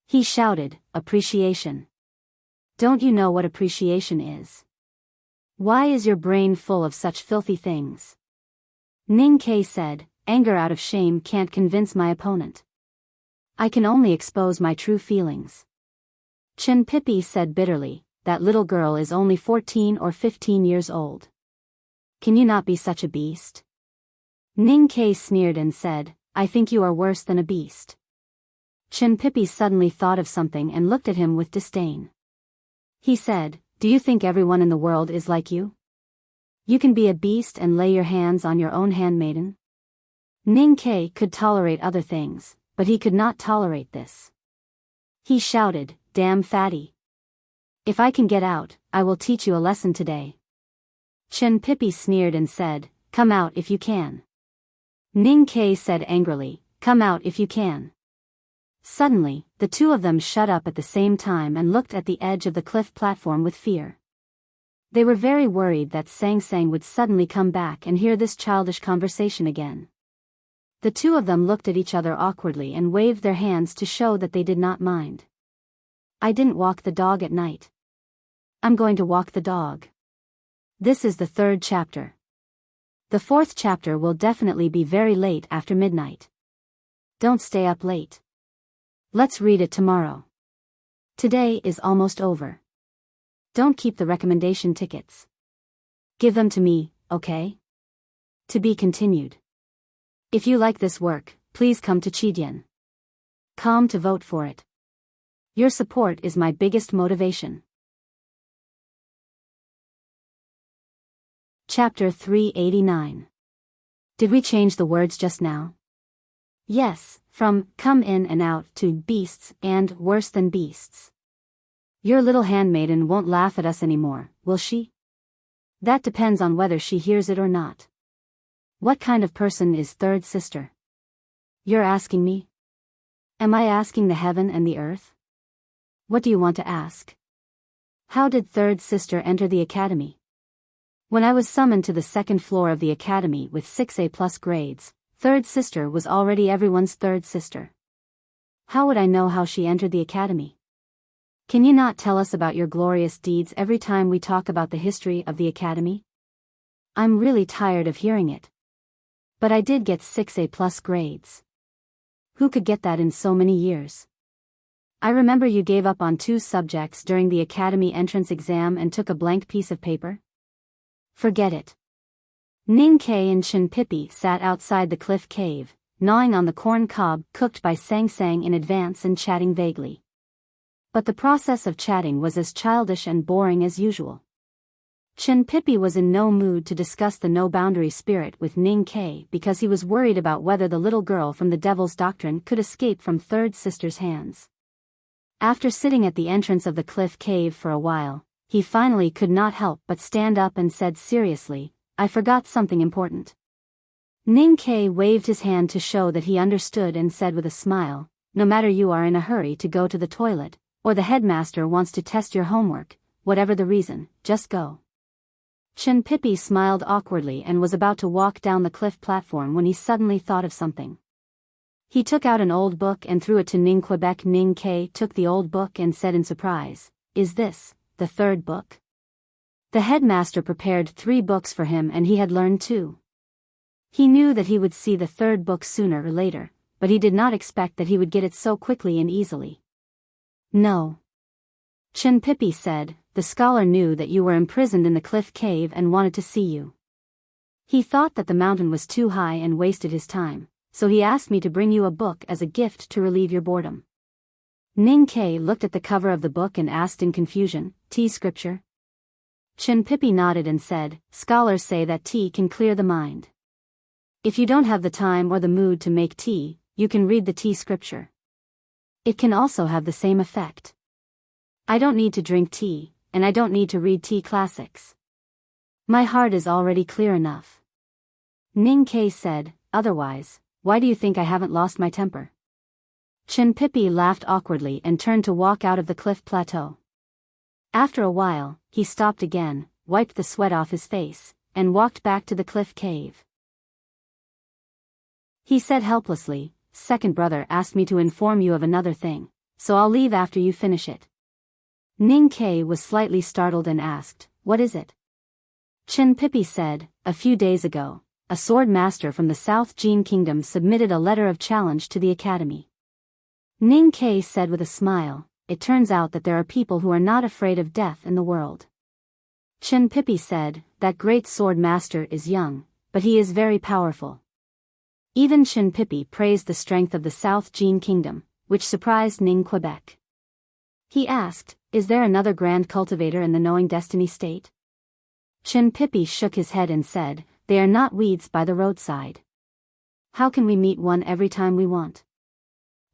S1: He shouted, appreciation. Don't you know what appreciation is? Why is your brain full of such filthy things? Ning Kei said, anger out of shame can't convince my opponent. I can only expose my true feelings. Chin Pippi said bitterly, that little girl is only 14 or 15 years old. Can you not be such a beast? Ning Ke sneered and said, I think you are worse than a beast. Chin Pippi suddenly thought of something and looked at him with disdain. He said, do you think everyone in the world is like you? You can be a beast and lay your hands on your own handmaiden? Ning Ke could tolerate other things, but he could not tolerate this. He shouted, damn fatty. If I can get out, I will teach you a lesson today. Chin Pippi sneered and said, come out if you can. Ning Ke said angrily, come out if you can. Suddenly, the two of them shut up at the same time and looked at the edge of the cliff platform with fear. They were very worried that Sang Sang would suddenly come back and hear this childish conversation again. The two of them looked at each other awkwardly and waved their hands to show that they did not mind. I didn't walk the dog at night. I'm going to walk the dog. This is the 3rd chapter. The 4th chapter will definitely be very late after midnight. Don't stay up late. Let's read it tomorrow. Today is almost over. Don't keep the recommendation tickets. Give them to me, okay? To be continued. If you like this work, please come to Chidian.com to vote for it. Your support is my biggest motivation. Chapter 389. Did we change the words just now? Yes, from come in and out to beasts and worse than beasts. Your little handmaiden won't laugh at us anymore, will she? That depends on whether she hears it or not. What kind of person is third sister? You're asking me? Am I asking the heaven and the earth? What do you want to ask? How did third sister enter the academy? When I was summoned to the 2nd floor of the academy with 6A+ grades, third sister was already everyone's third sister. How would I know how she entered the academy? Can you not tell us about your glorious deeds every time we talk about the history of the academy? I'm really tired of hearing it. But I did get 6A+ grades. Who could get that in so many years? I remember you gave up on 2 subjects during the academy entrance exam and took a blank piece of paper. Forget it. Ning Ke and Chin Pippi sat outside the cliff cave, gnawing on the corn cob cooked by Sang Sang in advance and chatting vaguely. But the process of chatting was as childish and boring as usual. Chin Pippi was in no mood to discuss the no-boundary spirit with Ning Ke because he was worried about whether the little girl from the Devil's Doctrine could escape from third sister's hands. After sitting at the entrance of the cliff cave for a while, he finally could not help but stand up and said seriously, I forgot something important. Ning Ke waved his hand to show that he understood and said with a smile, no matter you are in a hurry to go to the toilet, or the headmaster wants to test your homework, whatever the reason, just go. Chin Pippi smiled awkwardly and was about to walk down the cliff platform when he suddenly thought of something. He took out an old book and threw it to Ning Quebec. Ning Ke took the old book and said in surprise, is this the 3rd book? The headmaster prepared 3 books for him and he had learned 2. He knew that he would see the 3rd book sooner or later, but he did not expect that he would get it so quickly and easily. No. Chin Pippi said, the scholar knew that you were imprisoned in the cliff cave and wanted to see you. He thought that the mountain was too high and wasted his time, so he asked me to bring you a book as a gift to relieve your boredom. Ning Ke looked at the cover of the book and asked in confusion, tea scripture? Chin Pippi nodded and said, scholars say that tea can clear the mind. If you don't have the time or the mood to make tea, you can read the tea scripture. It can also have the same effect. I don't need to drink tea, and I don't need to read tea classics. My heart is already clear enough. Ning Ke said, otherwise, why do you think I haven't lost my temper? Chin Pippi laughed awkwardly and turned to walk out of the cliff plateau. After a while, he stopped again, wiped the sweat off his face, and walked back to the cliff cave. He said helplessly, second brother asked me to inform you of another thing, so I'll leave after you finish it. Ning Ke was slightly startled and asked, what is it? Chin Pippi said, a few days ago, a sword master from the South Jin Kingdom submitted a letter of challenge to the academy. Ning Ke said with a smile, "It turns out that there are people who are not afraid of death in the world." Chen Pipi said, "That great sword master is young, but he is very powerful." Even Chen Pipi praised the strength of the South Jin Kingdom, which surprised Ning Quebec. He asked, "Is there another grand cultivator in the Knowing Destiny state?" Chen Pipi shook his head and said, "They are not weeds by the roadside. How can we meet one every time we want?"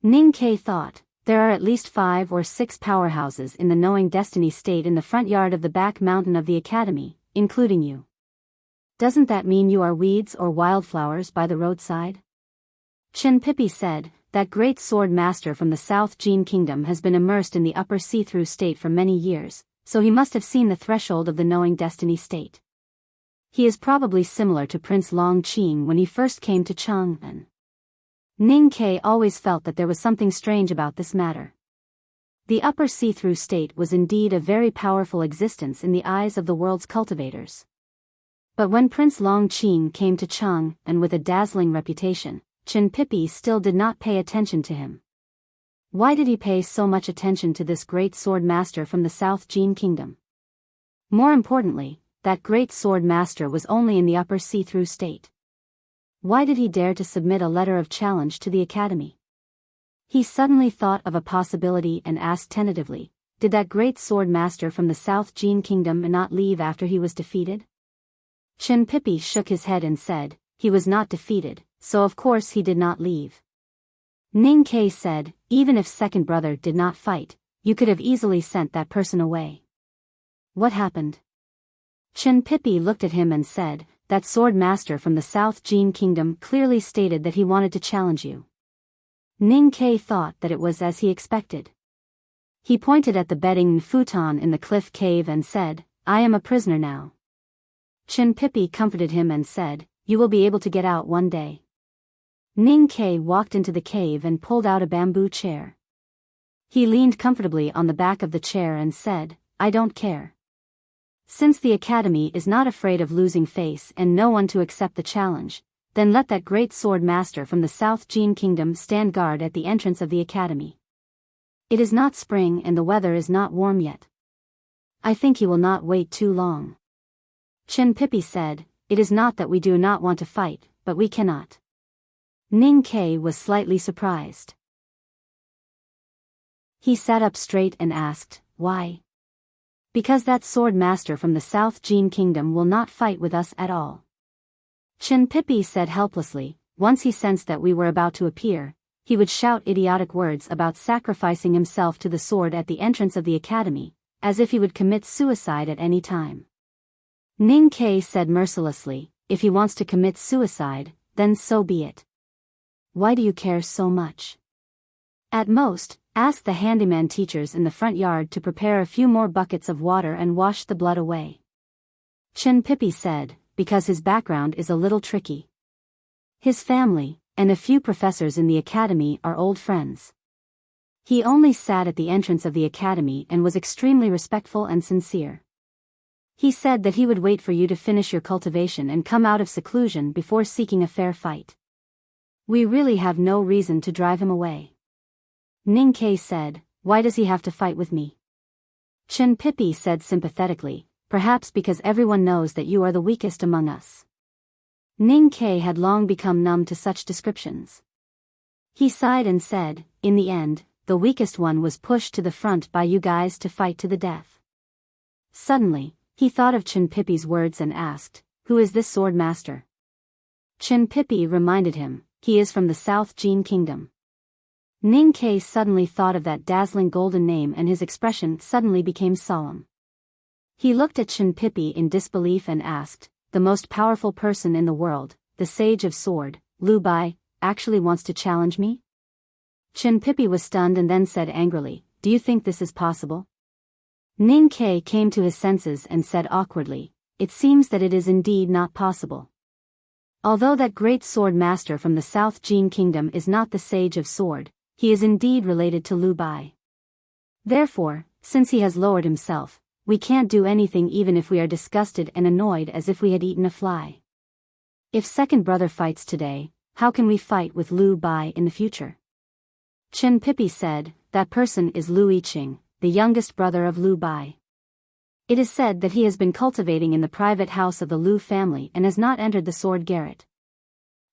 S1: Ning Ke thought, "There are at least 5 or 6 powerhouses in the Knowing Destiny state in the front yard of the back mountain of the academy, including you. Doesn't that mean you are weeds or wildflowers by the roadside?" Chen Pipi said, "That great sword master from the South Jin Kingdom has been immersed in the upper see-through state for many years, so he must have seen the threshold of the Knowing Destiny state. He is probably similar to Prince Long Qing when he first came to Chang'an." Ning Ke always felt that there was something strange about this matter. The upper see-through state was indeed a very powerful existence in the eyes of the world's cultivators. But when Prince Long Qing came to Chang'an with a dazzling reputation, Chen Pipi still did not pay attention to him. Why did he pay so much attention to this great sword master from the South Jin Kingdom? More importantly, that great sword master was only in the upper see-through state. Why did he dare to submit a letter of challenge to the academy? He suddenly thought of a possibility and asked tentatively, "Did that great sword master from the South Jin Kingdom not leave after he was defeated?" Chen Pipi shook his head and said, "He was not defeated, so of course he did not leave." Ning Ke said, "Even if second brother did not fight, you could have easily sent that person away. What happened?" Chen Pipi looked at him and said, "That sword master from the South Jin Kingdom clearly stated that he wanted to challenge you." Ning Ke thought that it was as he expected. He pointed at the bedding futon in the cliff cave and said, "I am a prisoner now." Chen Pipi comforted him and said, "You will be able to get out one day." Ning Ke walked into the cave and pulled out a bamboo chair. He leaned comfortably on the back of the chair and said, "I don't care. Since the academy is not afraid of losing face and no one to accept the challenge, then let that great sword master from the South Jin Kingdom stand guard at the entrance of the academy. It is not spring and the weather is not warm yet. I think he will not wait too long." Chen Pipi said, "It is not that we do not want to fight, but we cannot." Ning Ke was slightly surprised. He sat up straight and asked, "Why?" "Because that sword master from the South Jin Kingdom will not fight with us at all." Chen Pipi said helplessly, "Once he sensed that we were about to appear, he would shout idiotic words about sacrificing himself to the sword at the entrance of the academy, as if he would commit suicide at any time." Ning Ke said mercilessly, "If he wants to commit suicide, then so be it. Why do you care so much? At most, ask the handyman teachers in the front yard to prepare a few more buckets of water and wash the blood away." Chen Pipi said, "Because his background is a little tricky. His family, and a few professors in the academy are old friends. He only sat at the entrance of the academy and was extremely respectful and sincere. He said that he would wait for you to finish your cultivation and come out of seclusion before seeking a fair fight. We really have no reason to drive him away." Ning Ke said, "Why does he have to fight with me?" Chen Pipi said sympathetically, "Perhaps because everyone knows that you are the weakest among us." Ning Ke had long become numb to such descriptions. He sighed and said, "In the end, the weakest one was pushed to the front by you guys to fight to the death." Suddenly, he thought of Chen Pipi's words and asked, "Who is this sword master?" Chen Pipi reminded him, "He is from the South Jin Kingdom." Ning Ke suddenly thought of that dazzling golden name and his expression suddenly became solemn. He looked at Chen Pipi in disbelief and asked, "The most powerful person in the world, the Sage of Sword, Lu Bai, actually wants to challenge me?" Chen Pipi was stunned and then said angrily, "Do you think this is possible?" Ning Ke came to his senses and said awkwardly, "It seems that it is indeed not possible. Although that great sword master from the South Jin Kingdom is not the Sage of Sword, he is indeed related to Lu Bai. Therefore, since he has lowered himself, we can't do anything even if we are disgusted and annoyed as if we had eaten a fly. If second brother fights today, how can we fight with Lu Bai in the future? Chen Pipi said, that person is Lu Yiqing, the youngest brother of Lu Bai. It is said that he has been cultivating in the private house of the Lu family and has not entered the sword garret.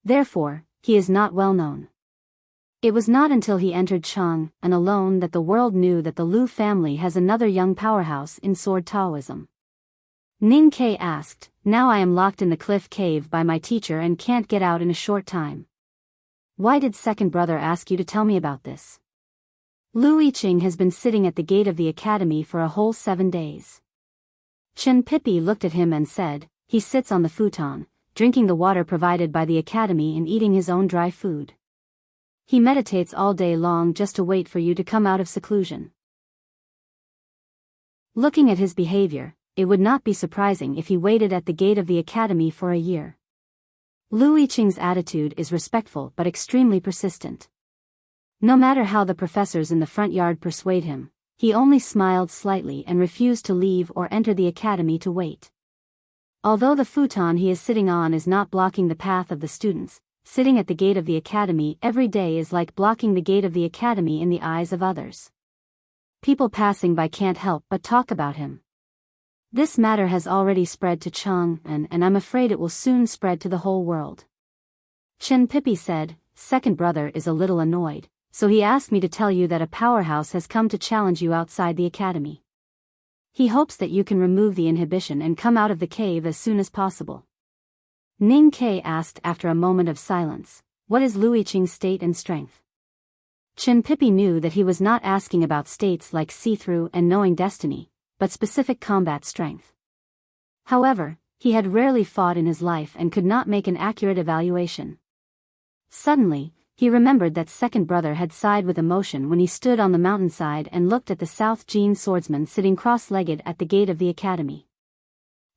S1: Therefore, he is not well known. It was not until he entered Chang and alone that the world knew that the Lu family has another young powerhouse in sword Taoism. Ning Ke asked, now I am locked in the cliff cave by my teacher and can't get out in a short time. Why did second brother ask you to tell me about this? Lu Yiqing has been sitting at the gate of the academy for a whole 7 days. Chen Pipi looked at him and said, he sits on the futon, drinking the water provided by the academy and eating his own dry food. He meditates all day long just to wait for you to come out of seclusion. Looking at his behavior, it would not be surprising if he waited at the gate of the academy for a year. Lu Yiqing's attitude is respectful but extremely persistent. No matter how the professors in the front yard persuade him, he only smiled slightly and refused to leave or enter the academy to wait. Although the futon he is sitting on is not blocking the path of the students, sitting at the gate of the academy every day is like blocking the gate of the academy in the eyes of others. People passing by can't help but talk about him. This matter has already spread to Chang and I'm afraid it will soon spread to the whole world. Chen Pipi said, second brother is a little annoyed, so he asked me to tell you that a powerhouse has come to challenge you outside the academy. He hopes that you can remove the inhibition and come out of the cave as soon as possible. Ning Ke asked after a moment of silence, what is Lu Yiqing's state and strength? Chen Pipi knew that he was not asking about states like see-through and knowing destiny, but specific combat strength. However, he had rarely fought in his life and could not make an accurate evaluation. Suddenly, he remembered that second brother had sighed with emotion when he stood on the mountainside and looked at the South Jin swordsman sitting cross-legged at the gate of the academy.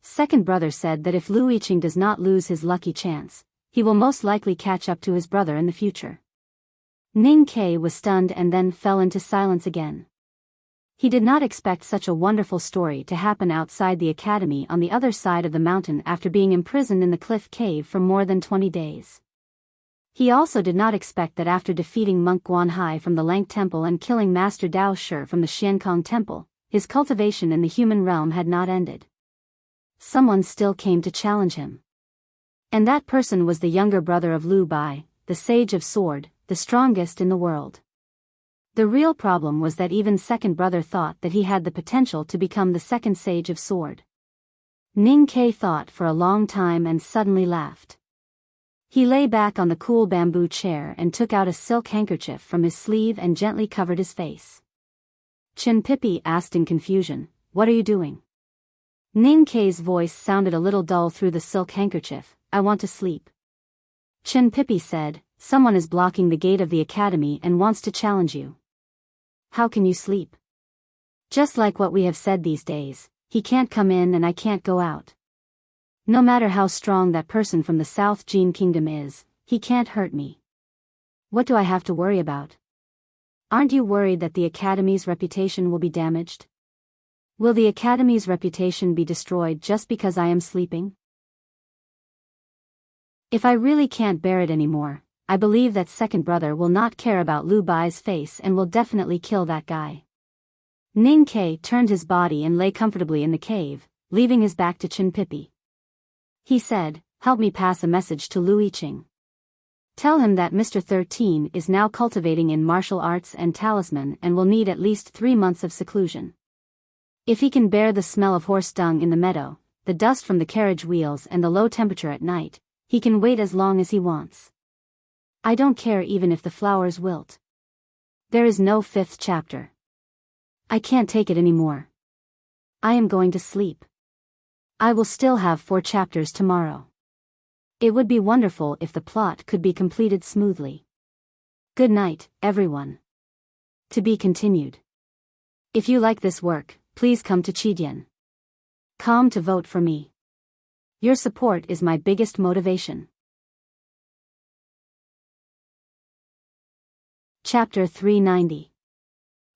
S1: Second brother said that if Lu Yiqing does not lose his lucky chance, he will most likely catch up to his brother in the future. Ning Ke was stunned and then fell into silence again. He did not expect such a wonderful story to happen outside the academy on the other side of the mountain after being imprisoned in the cliff cave for more than 20 days. He also did not expect that after defeating Monk Guanhai from the Lank Temple and killing Master Dao Shi from the Xiankong Temple, his cultivation in the human realm had not ended. Someone still came to challenge him. And that person was the younger brother of Lu Bai, the Sage of Sword, the strongest in the world. The real problem was that even second brother thought that he had the potential to become the second Sage of Sword. Ning Ke thought for a long time and suddenly laughed. He lay back on the cool bamboo chair and took out a silk handkerchief from his sleeve and gently covered his face. Chen Pipi asked in confusion, what are you doing? Ning Ke's voice sounded a little dull through the silk handkerchief, I want to sleep. Chen Pipi said, someone is blocking the gate of the academy and wants to challenge you. How can you sleep? Just like what we have said these days, he can't come in and I can't go out. No matter how strong that person from the South Jin Kingdom is, he can't hurt me. What do I have to worry about? Aren't you worried that the academy's reputation will be damaged? Will the academy's reputation be destroyed just because I am sleeping? If I really can't bear it anymore, I believe that second brother will not care about Lu Bai's face and will definitely kill that guy. Ning Ke turned his body and lay comfortably in the cave, leaving his back to Chen Pipi. He said, help me pass a message to Lu Yiqing. Tell him that Mr. 13 is now cultivating in martial arts and talisman and will need at least 3 months of seclusion. If he can bear the smell of horse dung in the meadow, the dust from the carriage wheels and the low temperature at night, he can wait as long as he wants. I don't care even if the flowers wilt. There is no 5th chapter. I can't take it anymore. I am going to sleep. I will still have 4 chapters tomorrow. It would be wonderful if the plot could be completed smoothly. Good night, everyone. To be continued. If you like this work, please come to Chidian.com to vote for me. Your support is my biggest motivation. Chapter 390.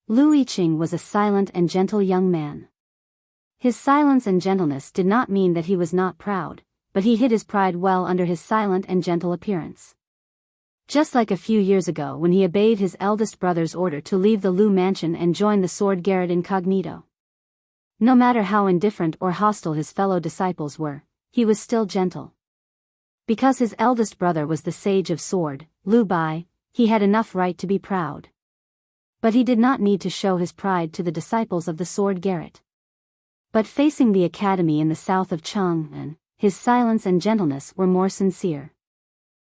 S1: Lu Yiqing was a silent and gentle young man. His silence and gentleness did not mean that he was not proud, but he hid his pride well under his silent and gentle appearance. Just like a few years ago when he obeyed his eldest brother's order to leave the Lu mansion and join the Sword Garret incognito. No matter how indifferent or hostile his fellow disciples were, he was still gentle. Because his eldest brother was the sage of sword, Lu Bai, he had enough right to be proud. But he did not need to show his pride to the disciples of the Sword Garret. But facing the academy in the south of Chang'an, his silence and gentleness were more sincere.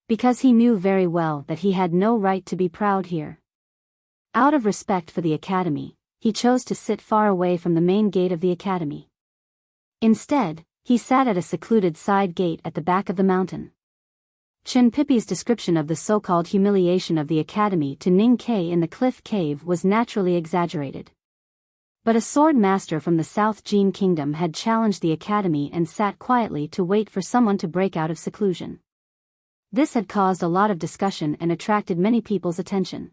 S1: Because he knew very well that he had no right to be proud here. Out of respect for the academy, he chose to sit far away from the main gate of the academy. Instead, he sat at a secluded side gate at the back of the mountain. Chen Pipi's description of the so-called humiliation of the academy to Ning Ke in the cliff cave was naturally exaggerated. But a sword master from the South Jin Kingdom had challenged the academy and sat quietly to wait for someone to break out of seclusion. This had caused a lot of discussion and attracted many people's attention.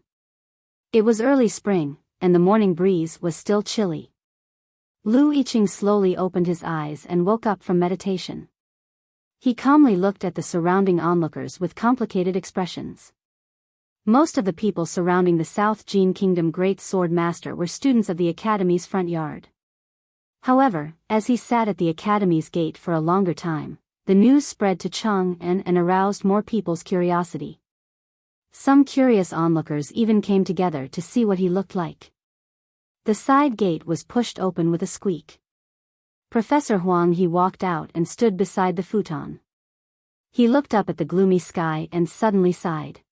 S1: It was early spring, and the morning breeze was still chilly. Lu Yiqing slowly opened his eyes and woke up from meditation. He calmly looked at the surrounding onlookers with complicated expressions. Most of the people surrounding the South Jin Kingdom Great Sword Master were students of the academy's front yard. However, as he sat at the academy's gate for a longer time, the news spread to Chang'an and aroused more people's curiosity. Some curious onlookers even came together to see what he looked like. The side gate was pushed open with a squeak. Professor Huang He walked out and stood beside the futon. He looked up at the gloomy sky and suddenly sighed.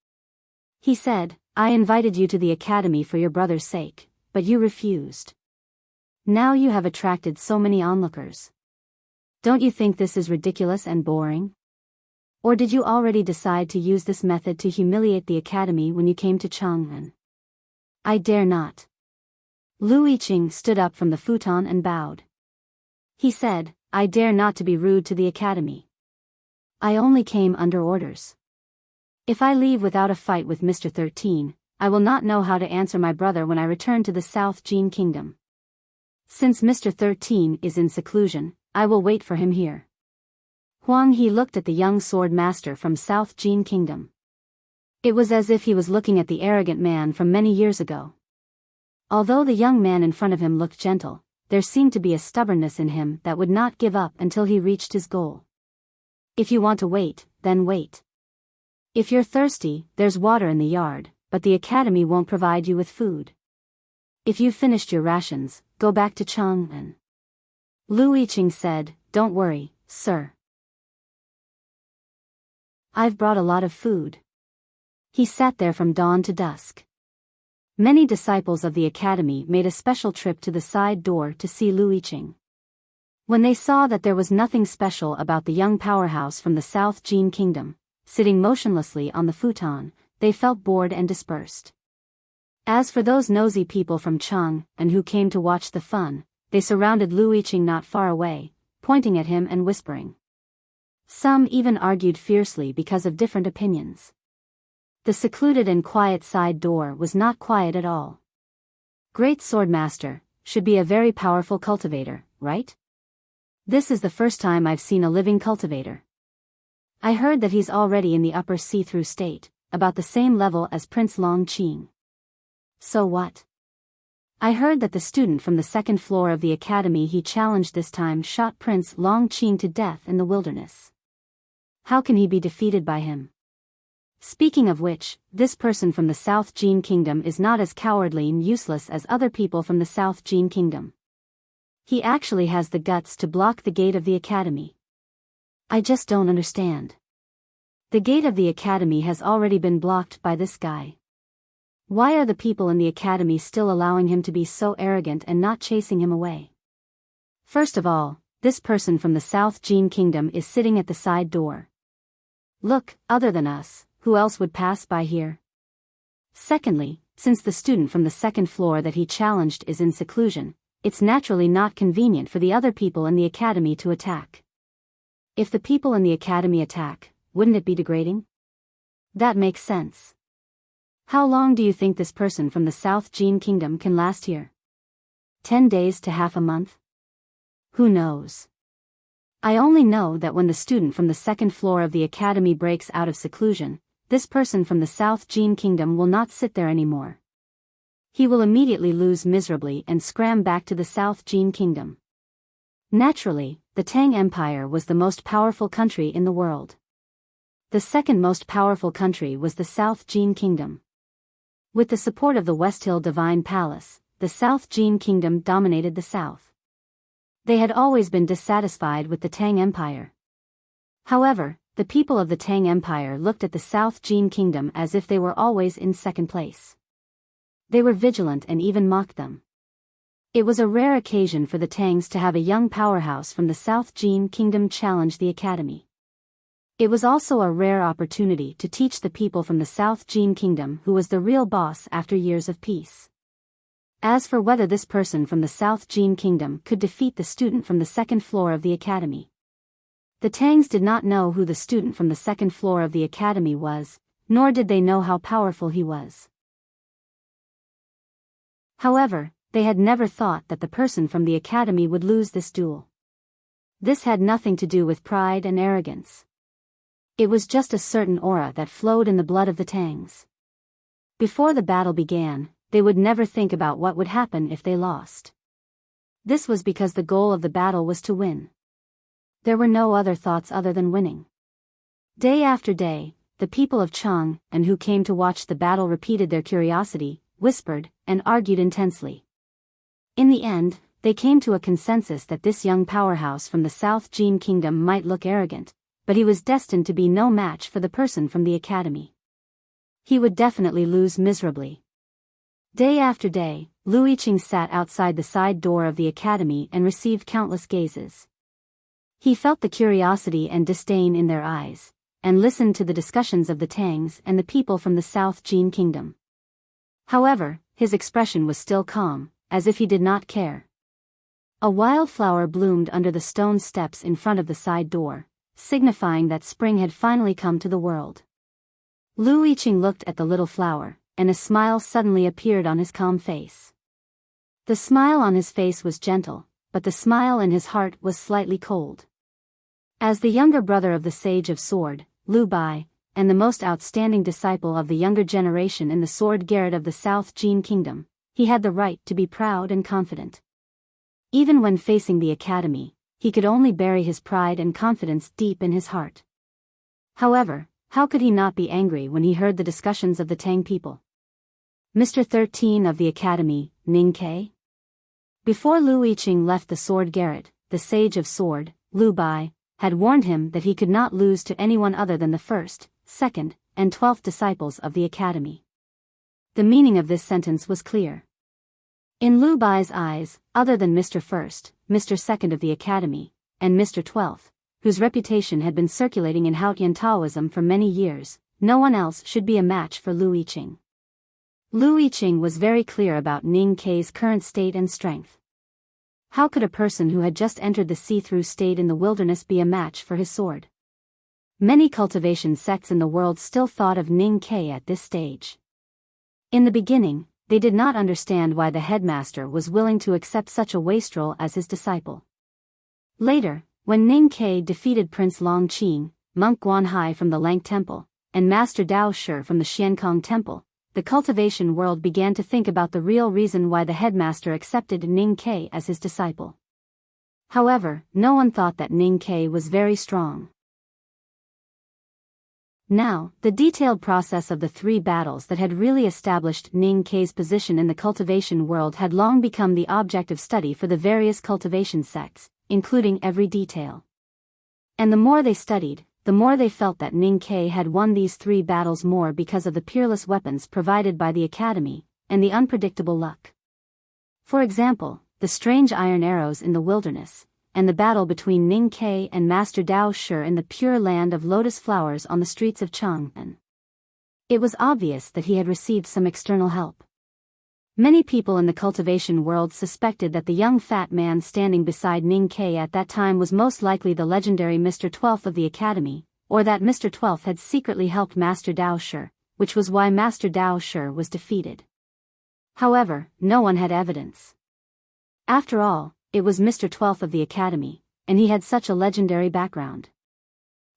S1: He said, "I invited you to the academy for your brother's sake, but you refused. Now you have attracted so many onlookers. Don't you think this is ridiculous and boring? Or did you already decide to use this method to humiliate the academy when you came to Chang'an?" "I dare not." Lu Yiqing stood up from the futon and bowed. He said, "I dare not to be rude to the academy. I only came under orders. If I leave without a fight with Mr. 13, I will not know how to answer my brother when I return to the South Jin Kingdom. Since Mr. 13 is in seclusion, I will wait for him here." Huang He looked at the young sword master from South Jin Kingdom. It was as if he was looking at the arrogant man from many years ago. Although the young man in front of him looked gentle, there seemed to be a stubbornness in him that would not give up until he reached his goal. If you want to wait, then wait. If you're thirsty, there's water in the yard, but the academy won't provide you with food. If you've finished your rations, go back to Chang'an. Lu Yiqing said, "Don't worry, sir. I've brought a lot of food." He sat there from dawn to dusk. Many disciples of the academy made a special trip to the side door to see Lu Yiqing. When they saw that there was nothing special about the young powerhouse from the South Jin Kingdom, sitting motionlessly on the futon, they felt bored and dispersed. As for those nosy people from Chang'an who came to watch the fun, they surrounded Lu Yiqing not far away, pointing at him and whispering. Some even argued fiercely because of different opinions. The secluded and quiet side door was not quiet at all. Great Swordmaster should be a very powerful cultivator, right? This is the first time I've seen a living cultivator. I heard that he's already in the upper see-through state, about the same level as Prince Long Qing. So what? I heard that the student from the second floor of the academy he challenged this time shot Prince Long Qing to death in the wilderness. How can he be defeated by him? Speaking of which, this person from the South Jin Kingdom is not as cowardly and useless as other people from the South Jin Kingdom. He actually has the guts to block the gate of the academy. I just don't understand. The gate of the academy has already been blocked by this guy. Why are the people in the academy still allowing him to be so arrogant and not chasing him away? First of all, this person from the South Jin Kingdom is sitting at the side door. Look, other than us, who else would pass by here? Secondly, since the student from the second floor that he challenged is in seclusion, it's naturally not convenient for the other people in the academy to attack. If the people in the academy attack, wouldn't it be degrading? That makes sense. How long do you think this person from the South Jin Kingdom can last here? 10 days to half a month? Who knows? I only know that when the student from the second floor of the academy breaks out of seclusion, this person from the South Jin Kingdom will not sit there anymore. He will immediately lose miserably and scram back to the South Jin Kingdom. Naturally, the Tang Empire was the most powerful country in the world. The second most powerful country was the South Jin Kingdom. With the support of the West Hill Divine Palace, the South Jin Kingdom dominated the south. They had always been dissatisfied with the Tang Empire. However, the people of the Tang Empire looked at the South Jin Kingdom as if they were always in second place. They were vigilant and even mocked them. It was a rare occasion for the Tangs to have a young powerhouse from the South Jin Kingdom challenge the academy. It was also a rare opportunity to teach the people from the South Jin Kingdom who was the real boss after years of peace. As for whether this person from the South Jin Kingdom could defeat the student from the second floor of the academy, the Tangs did not know who the student from the second floor of the academy was, nor did they know how powerful he was. However, they had never thought that the person from the academy would lose this duel. This had nothing to do with pride and arrogance. It was just a certain aura that flowed in the blood of the Tangs. Before the battle began, they would never think about what would happen if they lost. This was because the goal of the battle was to win. There were no other thoughts other than winning. Day after day, the people of Chang and who came to watch the battle repeated their curiosity, whispered, and argued intensely. In the end, they came to a consensus that this young powerhouse from the South Jin Kingdom might look arrogant, but he was destined to be no match for the person from the academy. He would definitely lose miserably. Day after day, Lu Yiqing sat outside the side door of the academy and received countless gazes. He felt the curiosity and disdain in their eyes, and listened to the discussions of the Tangs and the people from the South Jin Kingdom. However, his expression was still calm, as if he did not care. A wildflower bloomed under the stone steps in front of the side door, signifying that spring had finally come to the world. Lu Yiqing looked at the little flower, and a smile suddenly appeared on his calm face. The smile on his face was gentle, but the smile in his heart was slightly cold. As the younger brother of the Sage of Sword, Lu Bai, and the most outstanding disciple of the younger generation in the Sword Garret of the South Jin Kingdom, he had the right to be proud and confident. Even when facing the academy, he could only bury his pride and confidence deep in his heart. However, how could he not be angry when he heard the discussions of the Tang people? Mr. 13 of the academy, Ning Ke? Before Lu Yiqing left the Sword Garret, the Sage of Sword, Lu Bai, had warned him that he could not lose to anyone other than the first, second, and 12th disciples of the academy. The meaning of this sentence was clear. In Lu Bai's eyes, other than Mr. First, Mr. Second of the academy, and Mr. 12th, whose reputation had been circulating in Haotian Taoism for many years, no one else should be a match for Lu Yiqing. Lu Yiqing was very clear about Ning Ke's current state and strength. How could a person who had just entered the see-through state in the wilderness be a match for his sword? Many cultivation sects in the world still thought of Ning Ke at this stage. In the beginning, they did not understand why the headmaster was willing to accept such a wastrel as his disciple. Later, when Ning Ke defeated Prince Long Qing, Monk Guan Hai from the Lang Temple, and Master Dao Shi from the Xiankong Temple, the cultivation world began to think about the real reason why the headmaster accepted Ning Ke as his disciple. However, no one thought that Ning Ke was very strong. Now, the detailed process of the 3 battles that had really established Ning Ke's position in the cultivation world had long become the object of study for the various cultivation sects, including every detail. And the more they studied, the more they felt that Ning Ke had won these 3 battles more because of the peerless weapons provided by the academy, and the unpredictable luck. For example, the strange iron arrows in the wilderness, and the battle between Ning Ke and Master Dao Shi in the pure land of lotus flowers on the streets of Chang'an. It was obvious that he had received some external help. Many people in the cultivation world suspected that the young fat man standing beside Ning Ke at that time was most likely the legendary Mr. 12th of the academy, or that Mr. 12th had secretly helped Master Dao Shi, which was why Master Dao Shi was defeated. However, no one had evidence. After all, it was Mr. 12th of the academy, and he had such a legendary background.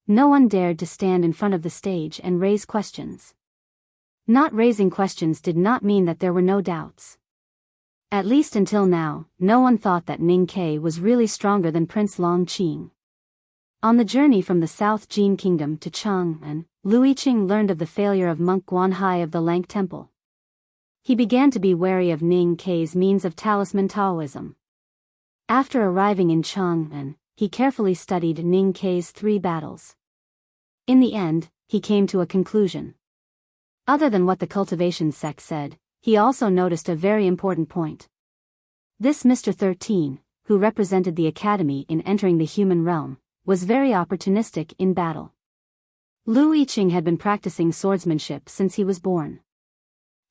S1: No one dared to stand in front of the stage and raise questions. Not raising questions did not mean that there were no doubts. At least until now, no one thought that Ning Ke was really stronger than Prince Long Qing. On the journey from the South Jin Kingdom to Chang'an, Lu Yiqing learned of the failure of monk Guanhai of the Lank Temple. He began to be wary of Ning Ke's means of talisman Taoism. After arriving in Chang'an, he carefully studied Ning Ke's 3 battles. In the end, he came to a conclusion. Other than what the cultivation sect said, he also noticed a very important point. This Mr. 13, who represented the academy in entering the human realm, was very opportunistic in battle. Lu Yiqing had been practicing swordsmanship since he was born.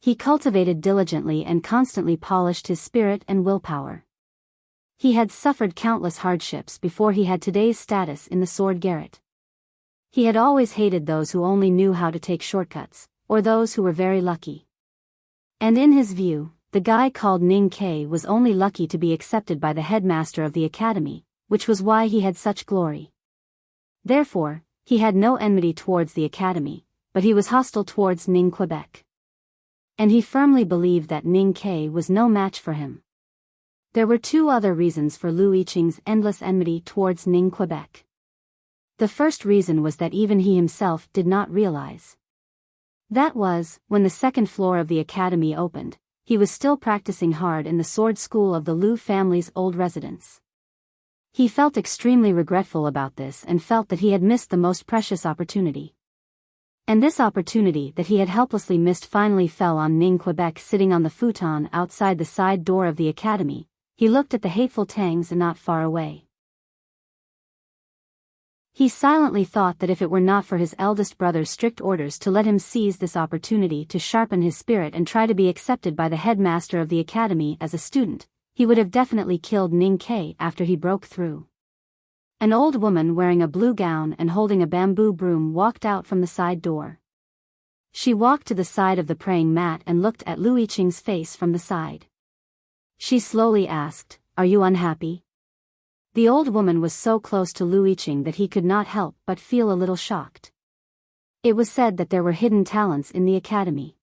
S1: He cultivated diligently and constantly polished his spirit and willpower. He had suffered countless hardships before he had today's status in the sword garret. He had always hated those who only knew how to take shortcuts, or those who were very lucky. And in his view, the guy called Ning Ke was only lucky to be accepted by the headmaster of the academy, which was why he had such glory. Therefore, he had no enmity towards the academy, but he was hostile towards Ning Quebec. And he firmly believed that Ning Ke was no match for him. There were 2 other reasons for Lu Yiqing's endless enmity towards Ning Quebec. The first reason was that even he himself did not realize. That was, when the 2nd floor of the academy opened, he was still practicing hard in the sword school of the Lu family's old residence. He felt extremely regretful about this and felt that he had missed the most precious opportunity. And this opportunity that he had helplessly missed finally fell on Ning Quebec sitting on the futon outside the side door of the academy. He looked at the hateful Tangs not far away. He silently thought that if it were not for his eldest brother's strict orders to let him seize this opportunity to sharpen his spirit and try to be accepted by the headmaster of the academy as a student, he would have definitely killed Ning Ke after he broke through. An old woman wearing a blue gown and holding a bamboo broom walked out from the side door. She walked to the side of the praying mat and looked at Lu Yiqing's face from the side. She slowly asked, "Are you unhappy?" The old woman was so close to Lu Yiqing that he could not help but feel a little shocked. It was said that there were hidden talents in the academy.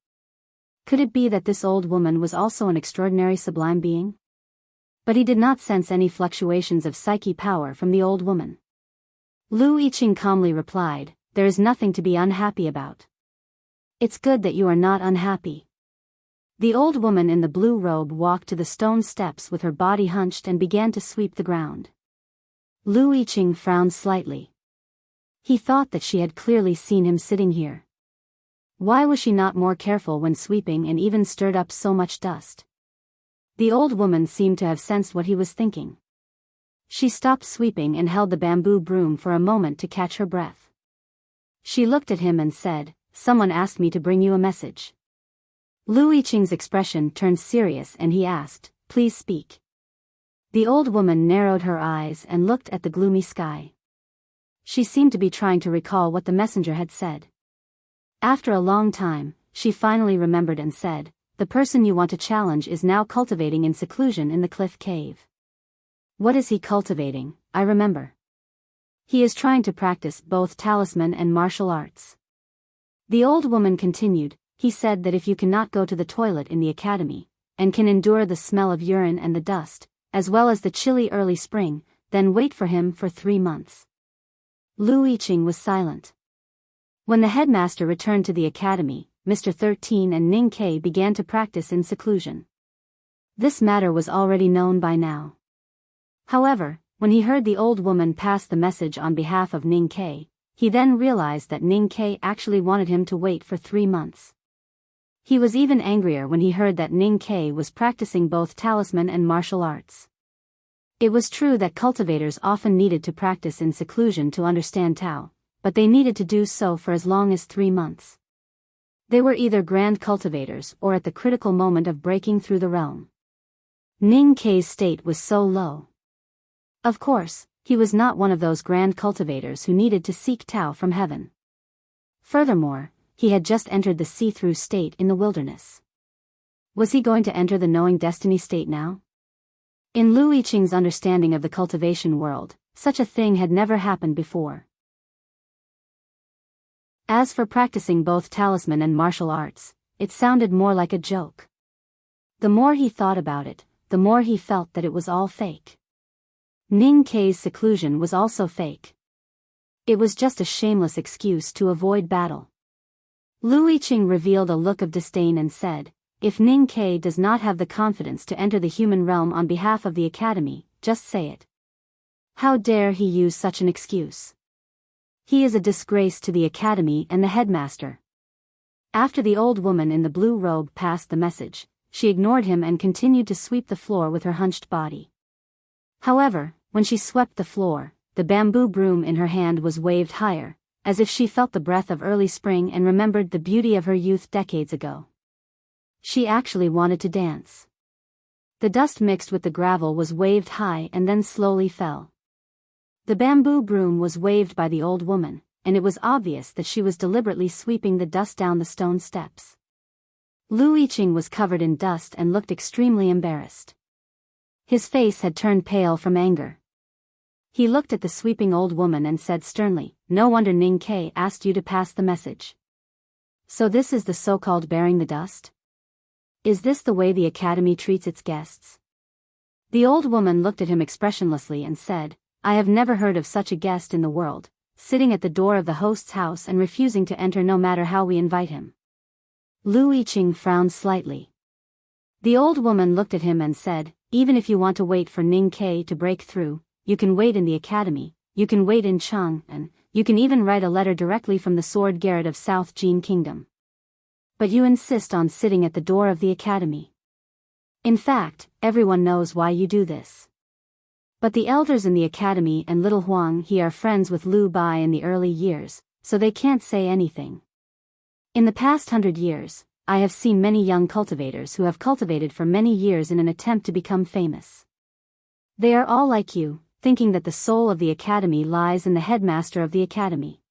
S1: Could it be that this old woman was also an extraordinary sublime being? But he did not sense any fluctuations of psyche power from the old woman. Lu Yiqing calmly replied, "There is nothing to be unhappy about. It's good that you are not unhappy." The old woman in the blue robe walked to the stone steps with her body hunched and began to sweep the ground. Lu Yiqing frowned slightly. He thought that she had clearly seen him sitting here. Why was she not more careful when sweeping and even stirred up so much dust? The old woman seemed to have sensed what he was thinking. She stopped sweeping and held the bamboo broom for a moment to catch her breath. She looked at him and said, "Someone asked me to bring you a message." Lu Yiqing's expression turned serious and he asked, "Please speak." The old woman narrowed her eyes and looked at the gloomy sky. She seemed to be trying to recall what the messenger had said. After a long time, she finally remembered and said, "The person you want to challenge is now cultivating in seclusion in the cliff cave." "What is he cultivating?" "I remember. He is trying to practice both talisman and martial arts." The old woman continued, "He said that if you cannot go to the toilet in the academy, and can endure the smell of urine and the dust, as well as the chilly early spring, then wait for him for 3 months. Lu Yiqing was silent. When the headmaster returned to the academy, Mr. 13 and Ning Ke began to practice in seclusion. This matter was already known by now. However, when he heard the old woman pass the message on behalf of Ning Ke, he then realized that Ning Ke actually wanted him to wait for 3 months. He was even angrier when he heard that Ning Ke was practicing both talisman and martial arts. It was true that cultivators often needed to practice in seclusion to understand Tao, but they needed to do so for as long as 3 months. They were either grand cultivators or at the critical moment of breaking through the realm. Ning Ke's state was so low. Of course, he was not one of those grand cultivators who needed to seek Tao from heaven. Furthermore, he had just entered the see-through state in the wilderness. Was he going to enter the knowing destiny state now? In Lu Yiqing's understanding of the cultivation world, such a thing had never happened before. As for practicing both talisman and martial arts, it sounded more like a joke. The more he thought about it, the more he felt that it was all fake. Ning Kei's seclusion was also fake. It was just a shameless excuse to avoid battle. Lu Yiqing revealed a look of disdain and said, "If Ning Kei does not have the confidence to enter the human realm on behalf of the academy, just say it. How dare he use such an excuse? He is a disgrace to the academy and the headmaster." After the old woman in the blue robe passed the message, she ignored him and continued to sweep the floor with her hunched body. However, when she swept the floor, the bamboo broom in her hand was waved higher, as if she felt the breath of early spring and remembered the beauty of her youth decades ago. She actually wanted to dance. The dust mixed with the gravel was waved high and then slowly fell. The bamboo broom was waved by the old woman, and it was obvious that she was deliberately sweeping the dust down the stone steps. Lu Yiqing was covered in dust and looked extremely embarrassed. His face had turned pale from anger. He looked at the sweeping old woman and said sternly, "No wonder Ning Kei asked you to pass the message. So this is the so-called bearing the dust? Is this the way the academy treats its guests?" The old woman looked at him expressionlessly and said, "I have never heard of such a guest in the world, sitting at the door of the host's house and refusing to enter no matter how we invite him." Lu Yiqing frowned slightly. The old woman looked at him and said, "Even if you want to wait for Ning Kei to break through, you can wait in the academy, you can wait in Cheng, and you can even write a letter directly from the sword garret of South Jin Kingdom. But you insist on sitting at the door of the academy. In fact, everyone knows why you do this. But the elders in the academy and little Huang He are friends with Lu Bai in the early years, so they can't say anything. In the past 100 years, I have seen many young cultivators who have cultivated for many years in an attempt to become famous. They are all like you, thinking that the soul of the academy lies in the headmaster of the academy.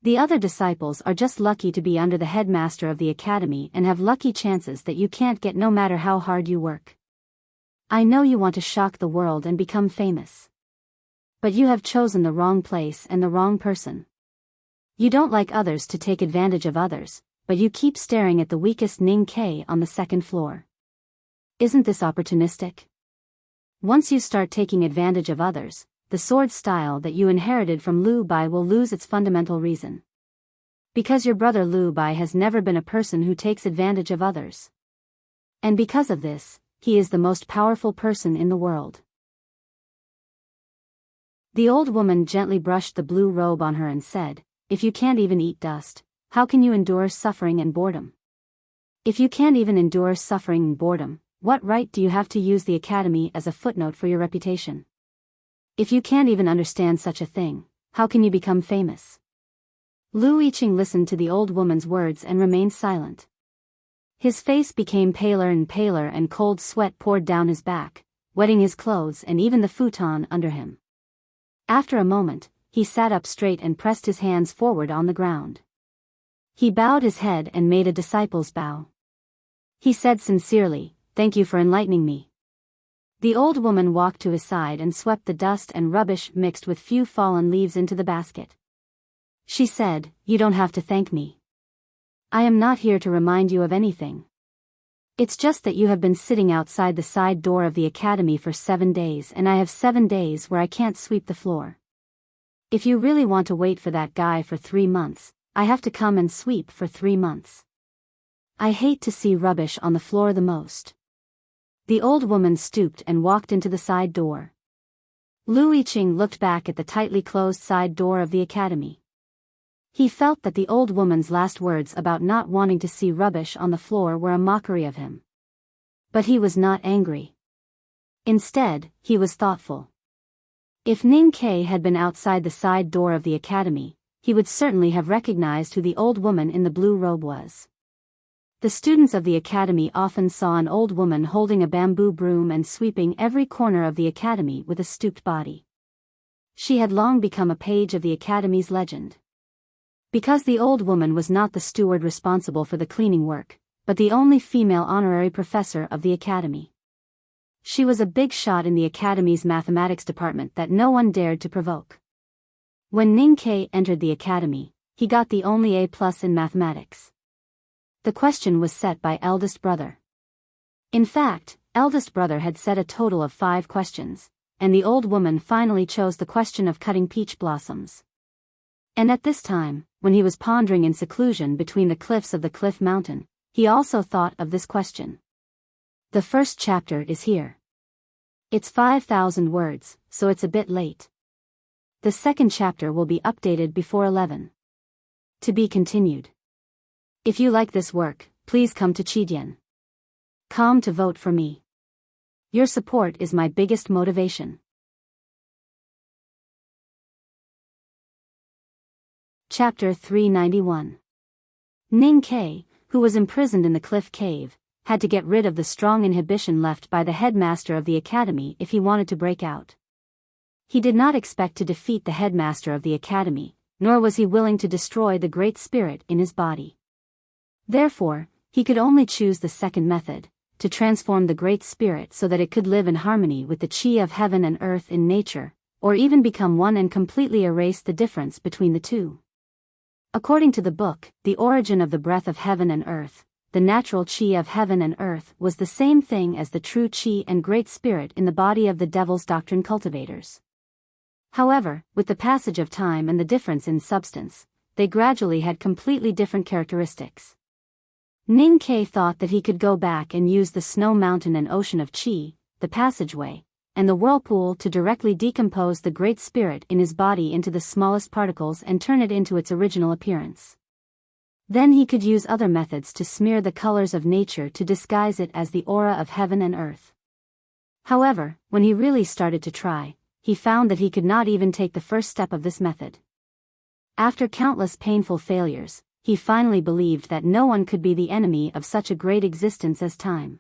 S1: The other disciples are just lucky to be under the headmaster of the academy and have lucky chances that you can't get no matter how hard you work. I know you want to shock the world and become famous. But you have chosen the wrong place and the wrong person. You don't like others to take advantage of others, but you keep staring at the weakest Ning Kei on the second floor. Isn't this opportunistic? Once you start taking advantage of others, the sword style that you inherited from Lu Bai will lose its fundamental reason. Because your brother Lu Bai has never been a person who takes advantage of others. And because of this, he is the most powerful person in the world." The old woman gently brushed the blue robe on her and said, "If you can't even eat dust, how can you endure suffering and boredom? If you can't even endure suffering and boredom, what right do you have to use the academy as a footnote for your reputation? If you can't even understand such a thing, how can you become famous?" Lu Yiqing listened to the old woman's words and remained silent. His face became paler and cold sweat poured down his back, wetting his clothes and even the futon under him. After a moment, he sat up straight and pressed his hands forward on the ground. He bowed his head and made a disciple's bow. He said sincerely, "Thank you for enlightening me." The old woman walked to his side and swept the dust and rubbish mixed with few fallen leaves into the basket. She said, "You don't have to thank me. I am not here to remind you of anything. It's just that you have been sitting outside the side door of the academy for 7 days and I have 7 days where I can't sweep the floor. If you really want to wait for that guy for 3 months, I have to come and sweep for 3 months. I hate to see rubbish on the floor the most." The old woman stooped and walked into the side door. Lu Yiqing looked back at the tightly closed side door of the academy. He felt that the old woman's last words about not wanting to see rubbish on the floor were a mockery of him. But he was not angry. Instead, he was thoughtful. If Ning Kei had been outside the side door of the academy, he would certainly have recognized who the old woman in the blue robe was. The students of the academy often saw an old woman holding a bamboo broom and sweeping every corner of the academy with a stooped body. She had long become a page of the academy's legend. Because the old woman was not the steward responsible for the cleaning work, but the only female honorary professor of the academy. She was a big shot in the academy's mathematics department that no one dared to provoke. When Ning Ke entered the academy, he got the only A+ in mathematics. The question was set by eldest brother. In fact, eldest brother had set a total of 5 questions, and the old woman finally chose the question of cutting peach blossoms. And at this time, when he was pondering in seclusion between the cliffs of the Cliff Mountain, he also thought of this question. The first chapter is here. It's 5,000 words, so it's a bit late. The second chapter will be updated before 11. To be continued. If you like this work, please come to Chidian.com to vote for me. Your support is my biggest motivation. Chapter 391. Ning Ke, who was imprisoned in the cliff cave, had to get rid of the strong inhibition left by the headmaster of the academy if he wanted to break out. He did not expect to defeat the headmaster of the academy, nor was he willing to destroy the great spirit in his body. Therefore, he could only choose the second method, to transform the great spirit so that it could live in harmony with the chi of heaven and earth in nature, or even become one and completely erase the difference between the two. According to the book, the origin of the breath of heaven and earth, the natural chi of heaven and earth was the same thing as the true chi and great spirit in the body of the devil's doctrine cultivators. However, with the passage of time and the difference in substance, they gradually had completely different characteristics. Ning Ke thought that he could go back and use the snow mountain and ocean of chi, the passageway, and the whirlpool to directly decompose the great spirit in his body into the smallest particles and turn it into its original appearance. Then he could use other methods to smear the colors of nature to disguise it as the aura of heaven and earth. However, when he really started to try, he found that he could not even take the first step of this method. After countless painful failures, he finally believed that no one could be the enemy of such a great existence as time.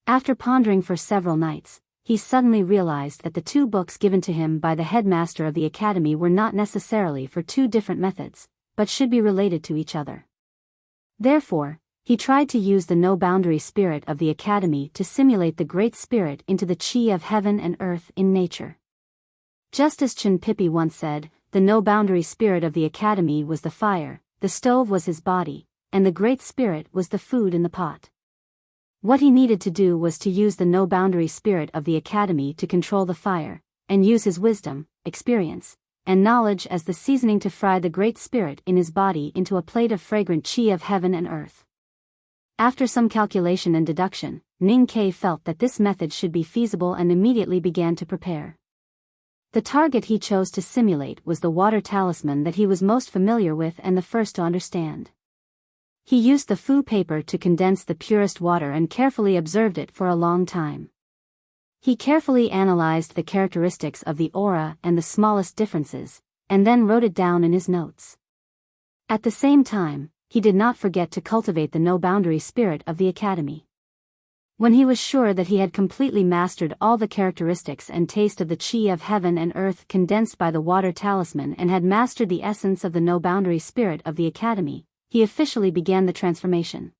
S1: After pondering for several nights, he suddenly realized that the 2 books given to him by the headmaster of the academy were not necessarily for 2 different methods, but should be related to each other. Therefore, he tried to use the no-boundary spirit of the academy to simulate the great spirit into the chi of heaven and earth in nature. Just as Chen Pippi once said, the no-boundary spirit of the academy was the fire, the stove was his body, and the great spirit was the food in the pot. What he needed to do was to use the no-boundary spirit of the academy to control the fire, and use his wisdom, experience, and knowledge as the seasoning to fry the great spirit in his body into a plate of fragrant chi of heaven and earth. After some calculation and deduction, Ning Ke felt that this method should be feasible and immediately began to prepare. The target he chose to simulate was the water talisman that he was most familiar with and the first to understand. He used the fu paper to condense the purest water and carefully observed it for a long time. He carefully analyzed the characteristics of the aura and the smallest differences, and then wrote it down in his notes. At the same time, he did not forget to cultivate the no-boundary spirit of the academy. When he was sure that he had completely mastered all the characteristics and taste of the chi of heaven and earth condensed by the water talisman and had mastered the essence of the no-boundary spirit of the academy, he officially began the transformation.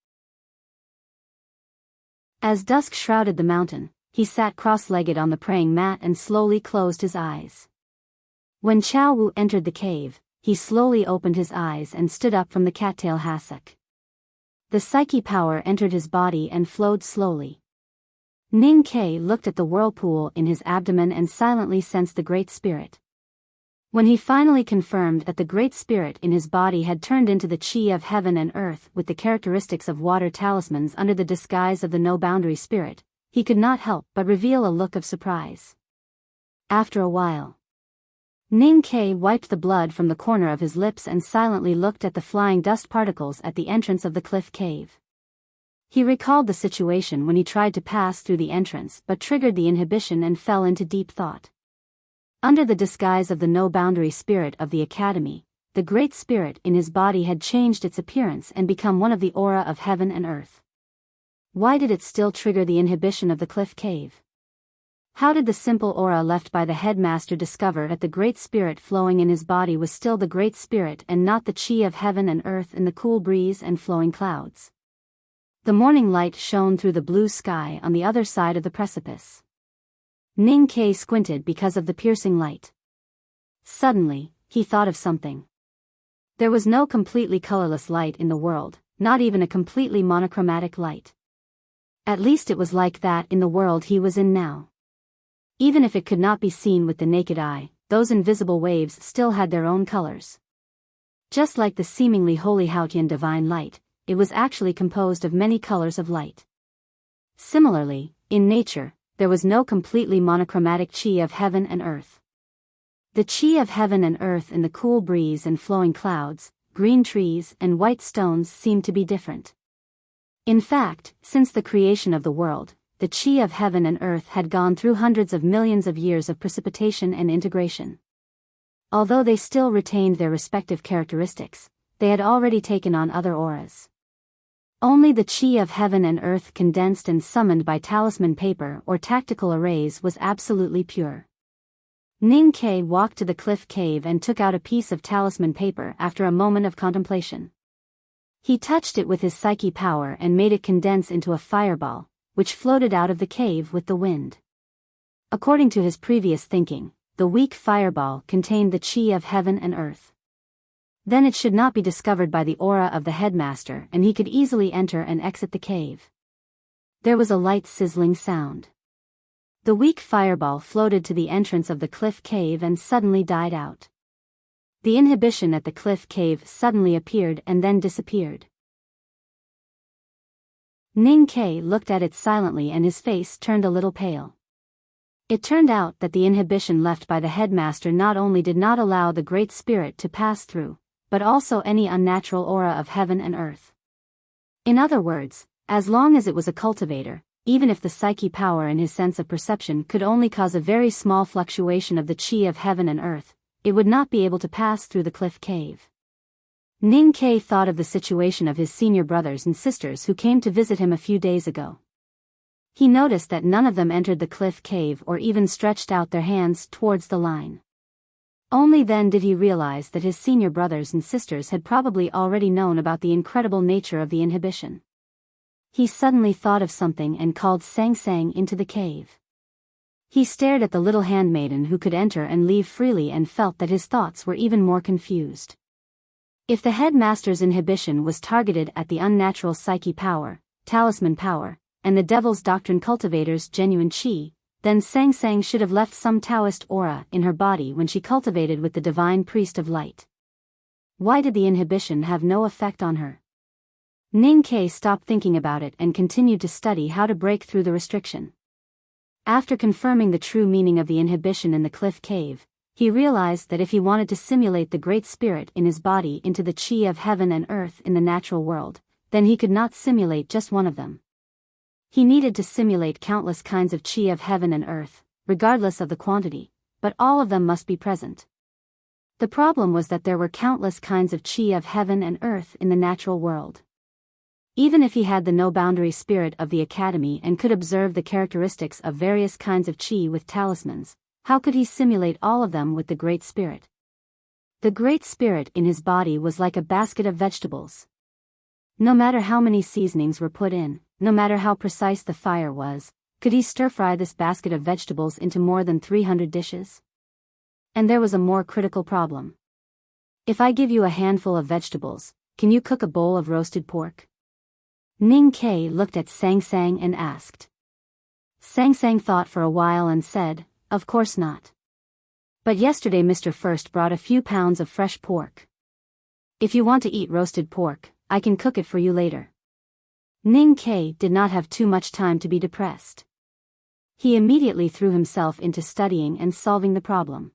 S1: As dusk shrouded the mountain, he sat cross-legged on the praying mat and slowly closed his eyes. When Chao Wu entered the cave, he slowly opened his eyes and stood up from the cattail hassock. The psyche power entered his body and flowed slowly. Ning Ke looked at the whirlpool in his abdomen and silently sensed the Great Spirit. When he finally confirmed that the Great Spirit in his body had turned into the chi of heaven and earth with the characteristics of water talismans under the disguise of the no-boundary spirit, he could not help but reveal a look of surprise. After a while, Ning Ke wiped the blood from the corner of his lips and silently looked at the flying dust particles at the entrance of the cliff cave. He recalled the situation when he tried to pass through the entrance but triggered the inhibition and fell into deep thought. Under the disguise of the no-boundary spirit of the academy, the Great Spirit in his body had changed its appearance and become one of the aura of heaven and earth. Why did it still trigger the inhibition of the cliff cave? How did the simple aura left by the headmaster discover that the Great Spirit flowing in his body was still the Great Spirit and not the chi of heaven and earth in the cool breeze and flowing clouds? The morning light shone through the blue sky on the other side of the precipice. Ning Ke squinted because of the piercing light. Suddenly, he thought of something. There was no completely colorless light in the world, not even a completely monochromatic light. At least it was like that in the world he was in now. Even if it could not be seen with the naked eye, those invisible waves still had their own colors. Just like the seemingly holy Haotian divine light, it was actually composed of many colors of light. Similarly, in nature, there was no completely monochromatic chi of heaven and earth. The chi of heaven and earth in the cool breeze and flowing clouds, green trees and white stones seemed to be different. In fact, since the creation of the world, the chi of heaven and earth had gone through hundreds of millions of years of precipitation and integration. Although they still retained their respective characteristics, they had already taken on other auras. Only the chi of heaven and earth condensed and summoned by talisman paper or tactical arrays was absolutely pure. Ning Ke walked to the cliff cave and took out a piece of talisman paper after a moment of contemplation. He touched it with his psyche power and made it condense into a fireball, which floated out of the cave with the wind. According to his previous thinking, the weak fireball contained the chi of heaven and earth. Then it should not be discovered by the aura of the headmaster and he could easily enter and exit the cave. There was a light sizzling sound. The weak fireball floated to the entrance of the cliff cave and suddenly died out. The inhibition at the cliff cave suddenly appeared and then disappeared. Ning Ke looked at it silently and his face turned a little pale. It turned out that the inhibition left by the headmaster not only did not allow the Great Spirit to pass through, but also any unnatural aura of heaven and earth. In other words, as long as it was a cultivator, even if the psyche power and his sense of perception could only cause a very small fluctuation of the chi of heaven and earth, it would not be able to pass through the cliff cave. Ning Ke thought of the situation of his senior brothers and sisters who came to visit him a few days ago. He noticed that none of them entered the cliff cave or even stretched out their hands towards the line. Only then did he realize that his senior brothers and sisters had probably already known about the incredible nature of the inhibition. He suddenly thought of something and called Sang Sang into the cave. He stared at the little handmaiden who could enter and leave freely and felt that his thoughts were even more confused. If the headmaster's inhibition was targeted at the unnatural psyche power, talisman power, and the devil's doctrine cultivator's genuine chi, then Sang Sang should have left some Taoist aura in her body when she cultivated with the divine priest of light. Why did the inhibition have no effect on her? Ning Ke stopped thinking about it and continued to study how to break through the restriction. After confirming the true meaning of the inhibition in the cliff cave, he realized that if he wanted to simulate the Great Spirit in his body into the chi of heaven and earth in the natural world, then he could not simulate just one of them. He needed to simulate countless kinds of chi of heaven and earth, regardless of the quantity, but all of them must be present. The problem was that there were countless kinds of chi of heaven and earth in the natural world. Even if he had the no-boundary spirit of the academy and could observe the characteristics of various kinds of chi with talismans, how could he simulate all of them with the Great Spirit? The Great Spirit in his body was like a basket of vegetables. No matter how many seasonings were put in, no matter how precise the fire was, could he stir-fry this basket of vegetables into more than 300 dishes? And there was a more critical problem. If I give you a handful of vegetables, can you cook a bowl of roasted pork? Ning Ke looked at Sang Sang and asked. Sang Sang thought for a while and said, "Of course not. But yesterday Mr. First brought a few pounds of fresh pork. If you want to eat roasted pork, I can cook it for you later." Ning Ke did not have too much time to be depressed. He immediately threw himself into studying and solving the problem.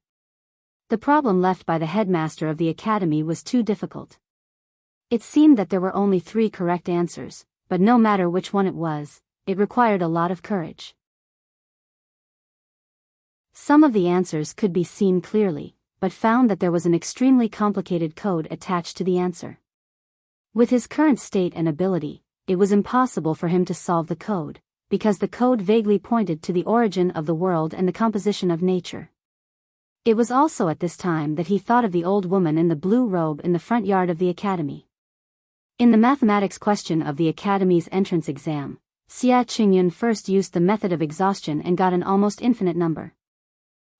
S1: The problem left by the headmaster of the academy was too difficult. It seemed that there were only 3 correct answers, but no matter which one it was, it required a lot of courage. Some of the answers could be seen clearly, but found that there was an extremely complicated code attached to the answer. With his current state and ability, it was impossible for him to solve the code, because the code vaguely pointed to the origin of the world and the composition of nature. It was also at this time that he thought of the old woman in the blue robe in the front yard of the academy. In the mathematics question of the Academy's entrance exam, Xia Qingyun first used the method of exhaustion and got an almost infinite number.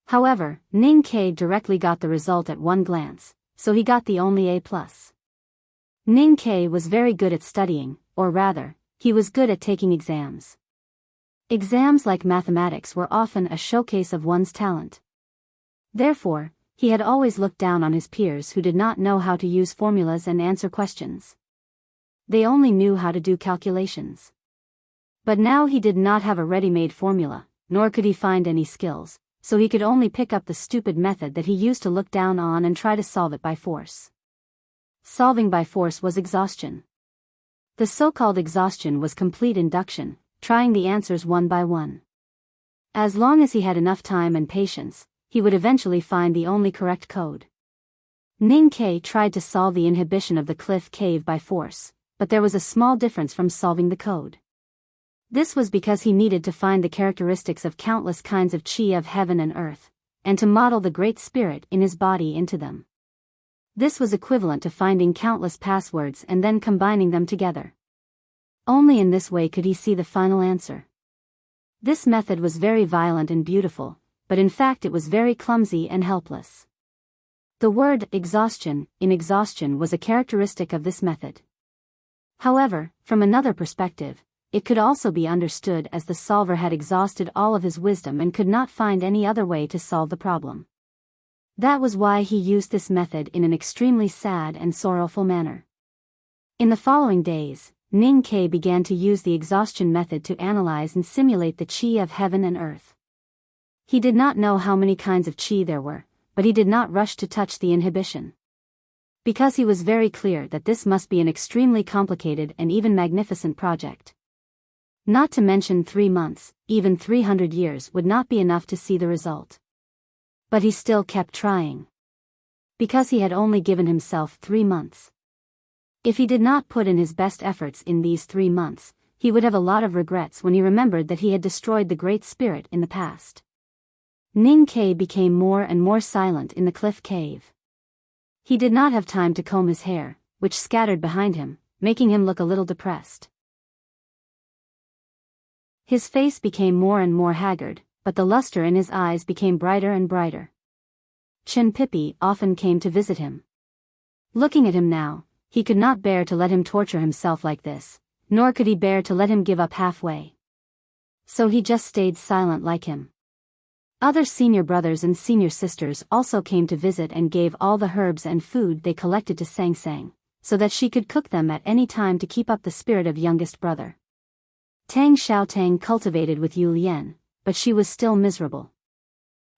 S1: However, Ning Ke directly got the result at one glance, so he got the only A+. Ning Ke was very good at studying, or rather, he was good at taking exams. Exams like mathematics were often a showcase of one's talent. Therefore, he had always looked down on his peers who did not know how to use formulas and answer questions. They only knew how to do calculations. But now he did not have a ready-made formula, nor could he find any skills, so he could only pick up the stupid method that he used to look down on and try to solve it by force. Solving by force was exhaustion. The so-called exhaustion was complete induction, trying the answers one by one. As long as he had enough time and patience, he would eventually find the only correct code. Ning Ke tried to solve the inhibition of the cliff cave by force, but there was a small difference from solving the code. This was because he needed to find the characteristics of countless kinds of qi of heaven and earth, and to model the Great Spirit in his body into them. This was equivalent to finding countless passwords and then combining them together. Only in this way could he see the final answer. This method was very violent and beautiful, but in fact it was very clumsy and helpless. The word exhaustion in exhaustion was a characteristic of this method. However, from another perspective, it could also be understood as the solver had exhausted all of his wisdom and could not find any other way to solve the problem. That was why he used this method in an extremely sad and sorrowful manner. In the following days, Ning Ke began to use the exhaustion method to analyze and simulate the qi of heaven and earth. He did not know how many kinds of qi there were, but he did not rush to touch the inhibition. Because he was very clear that this must be an extremely complicated and even magnificent project. Not to mention 3 months, even 300 years would not be enough to see the result. But he still kept trying. Because he had only given himself 3 months. If he did not put in his best efforts in these 3 months, he would have a lot of regrets when he remembered that he had destroyed the Great Spirit in the past. Ning Ke became more and more silent in the cliff cave. He did not have time to comb his hair, which scattered behind him, making him look a little depressed. His face became more and more haggard, but the luster in his eyes became brighter and brighter. Chen Pipi often came to visit him. Looking at him now, he could not bear to let him torture himself like this, nor could he bear to let him give up halfway. So he just stayed silent like him. Other senior brothers and senior sisters also came to visit and gave all the herbs and food they collected to Sang Sang, so that she could cook them at any time to keep up the spirit of youngest brother. Tang Xiaotang cultivated with Yu Lian, but she was still miserable.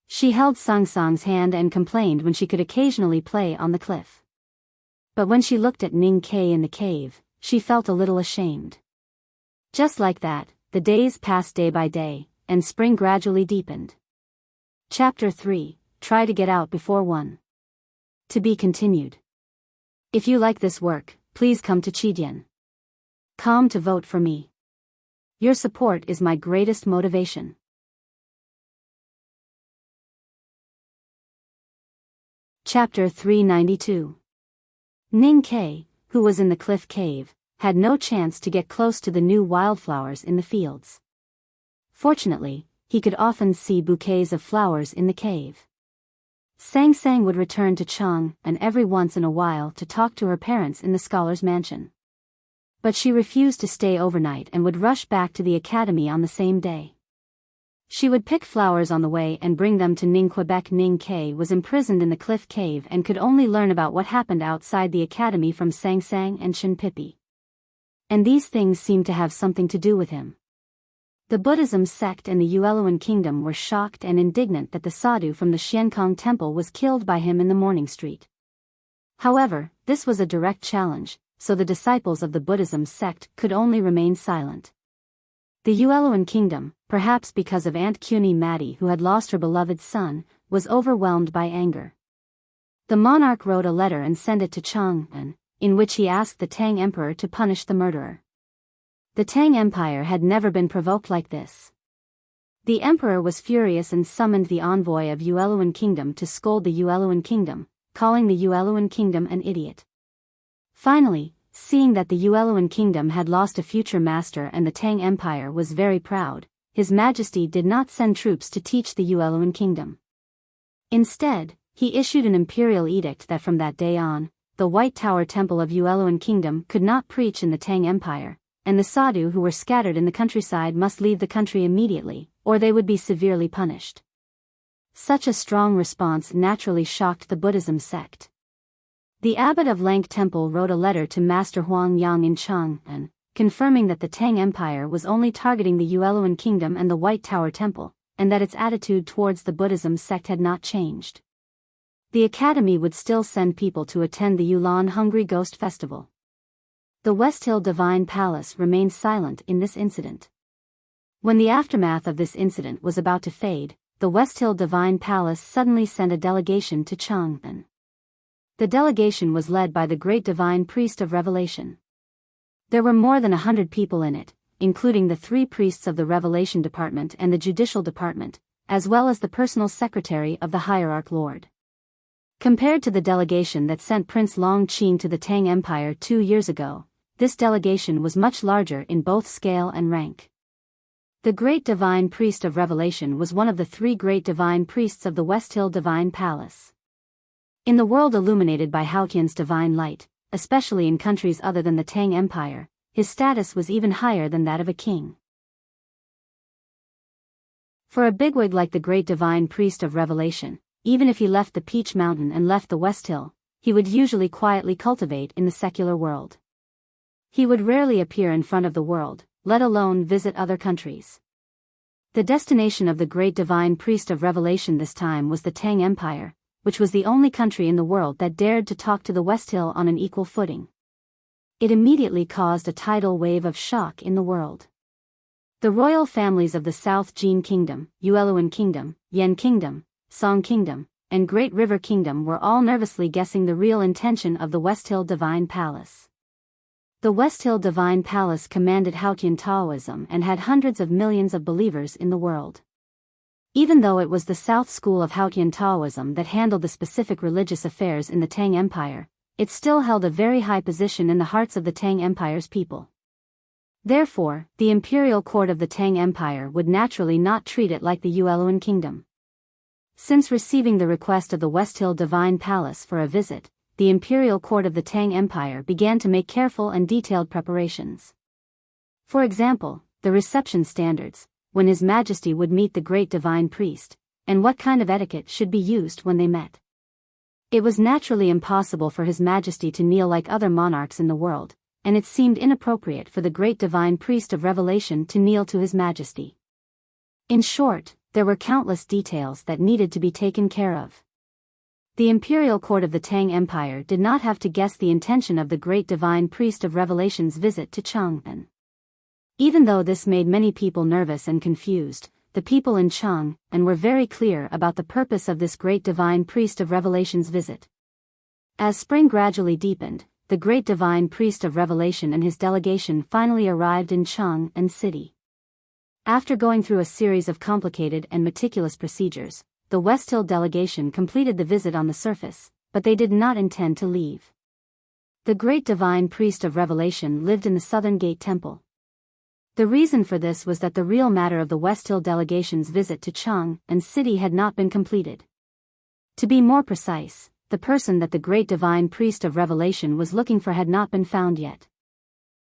S1: She held Sang Sang's hand and complained when she could occasionally play on the cliff. But when she looked at Ning Ke in the cave, she felt a little ashamed. Just like that, the days passed day by day, and spring gradually deepened. Chapter 3, Try to Get Out Before 1. To be continued. If you like this work, please come to Chidian.com to vote for me. Your support is my greatest motivation. Chapter 392. Ning Ke, who was in the cliff cave, had no chance to get close to the new wildflowers in the fields. Fortunately, he could often see bouquets of flowers in the cave. Sang Sang would return to Chang and every once in a while to talk to her parents in the scholar's mansion. But she refused to stay overnight and would rush back to the academy on the same day. She would pick flowers on the way and bring them to Ning Quebec. Ning Ke was imprisoned in the cliff cave and could only learn about what happened outside the academy from Sang Sang and Chen Pipi. And these things seemed to have something to do with him. The Buddhism sect and the Yueluan kingdom were shocked and indignant that the sadhu from the Xiankong temple was killed by him in the Morning Street. However, this was a direct challenge, so the disciples of the Buddhism sect could only remain silent. The Yueluan kingdom, perhaps because of Aunt Cuny Maddie who had lost her beloved son, was overwhelmed by anger. The monarch wrote a letter and sent it to Chang'an, in which he asked the Tang Emperor to punish the murderer. The Tang Empire had never been provoked like this. The emperor was furious and summoned the envoy of Yueluan kingdom to scold the Yueluan kingdom, calling the Yueluan kingdom an idiot. Finally, seeing that the Yueluan kingdom had lost a future master and the Tang Empire was very proud, His Majesty did not send troops to teach the Yueluan kingdom. Instead, he issued an imperial edict that from that day on, the White Tower Temple of Yueluan Kingdom could not preach in the Tang Empire, and the sadhu who were scattered in the countryside must leave the country immediately, or they would be severely punished. Such a strong response naturally shocked the Buddhism sect. The abbot of Lank Temple wrote a letter to Master Huang Yang in Chang'an, confirming that the Tang Empire was only targeting the Yueluan Kingdom and the White Tower Temple, and that its attitude towards the Buddhism sect had not changed. The academy would still send people to attend the Yulan Hungry Ghost Festival. The West Hill Divine Palace remained silent in this incident. When the aftermath of this incident was about to fade, the West Hill Divine Palace suddenly sent a delegation to Chang'an. The delegation was led by the great divine priest of Revelation. There were more than 100 people in it, including the 3 priests of the Revelation Department and the Judicial Department, as well as the personal secretary of the Hierarch Lord. Compared to the delegation that sent Prince Long Qing to the Tang Empire 2 years ago, this delegation was much larger in both scale and rank. The Great Divine Priest of Revelation was one of the 3 great divine priests of the West Hill Divine Palace. In the world illuminated by Haotian's divine light, especially in countries other than the Tang Empire, his status was even higher than that of a king. For a bigwig like the Great Divine Priest of Revelation, even if he left the Peach Mountain and left the West Hill, he would usually quietly cultivate in the secular world. He would rarely appear in front of the world, let alone visit other countries. The destination of the Great Divine Priest of Revelation this time was the Tang Empire, which was the only country in the world that dared to talk to the West Hill on an equal footing. It immediately caused a tidal wave of shock in the world. The royal families of the South Jin Kingdom, Yueluan Kingdom, Yen Kingdom, Song Kingdom, and Great River Kingdom were all nervously guessing the real intention of the West Hill Divine Palace. The West Hill Divine Palace commanded Haotian Taoism and had hundreds of millions of believers in the world. Even though it was the South School of Haotian Taoism that handled the specific religious affairs in the Tang Empire, it still held a very high position in the hearts of the Tang Empire's people. Therefore, the imperial court of the Tang Empire would naturally not treat it like the Yueluan Kingdom. Since receiving the request of the West Hill Divine Palace for a visit, the imperial court of the Tang Empire began to make careful and detailed preparations. For example, the reception standards, when His Majesty would meet the great divine priest, and what kind of etiquette should be used when they met. It was naturally impossible for His Majesty to kneel like other monarchs in the world, and it seemed inappropriate for the great divine priest of Revelation to kneel to His Majesty. In short, there were countless details that needed to be taken care of. The imperial court of the Tang Empire did not have to guess the intention of the great divine priest of Revelation's visit to Chang'an. Even though this made many people nervous and confused, the people in Chang'an were very clear about the purpose of this great divine priest of Revelation's visit. As spring gradually deepened, the great divine priest of Revelation and his delegation finally arrived in Chang'an City. After going through a series of complicated and meticulous procedures, the West Hill delegation completed the visit on the surface, but they did not intend to leave. The great divine priest of Revelation lived in the Southern Gate Temple. The reason for this was that the real matter of the West Hill delegation's visit to Chang'an City had not been completed. To be more precise, the person that the great divine priest of Revelation was looking for had not been found yet.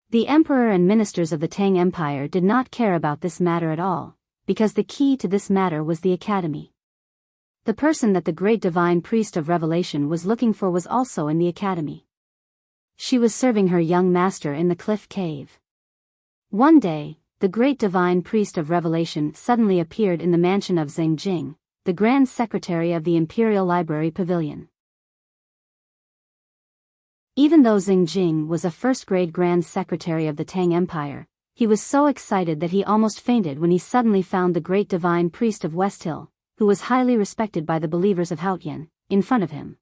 S1: The emperor and ministers of the Tang Empire did not care about this matter at all, because the key to this matter was the academy. The person that the great divine priest of Revelation was looking for was also in the academy. She was serving her young master in the cliff cave. One day, the great divine priest of Revelation suddenly appeared in the mansion of Zheng Jing, the grand secretary of the Imperial Library Pavilion. Even though Zheng Jing was a first-grade Grand Secretary of the Tang Empire, he was so excited that he almost fainted when he suddenly found the great divine priest of West Hill, who was highly respected by the believers of Haotian, in front of him.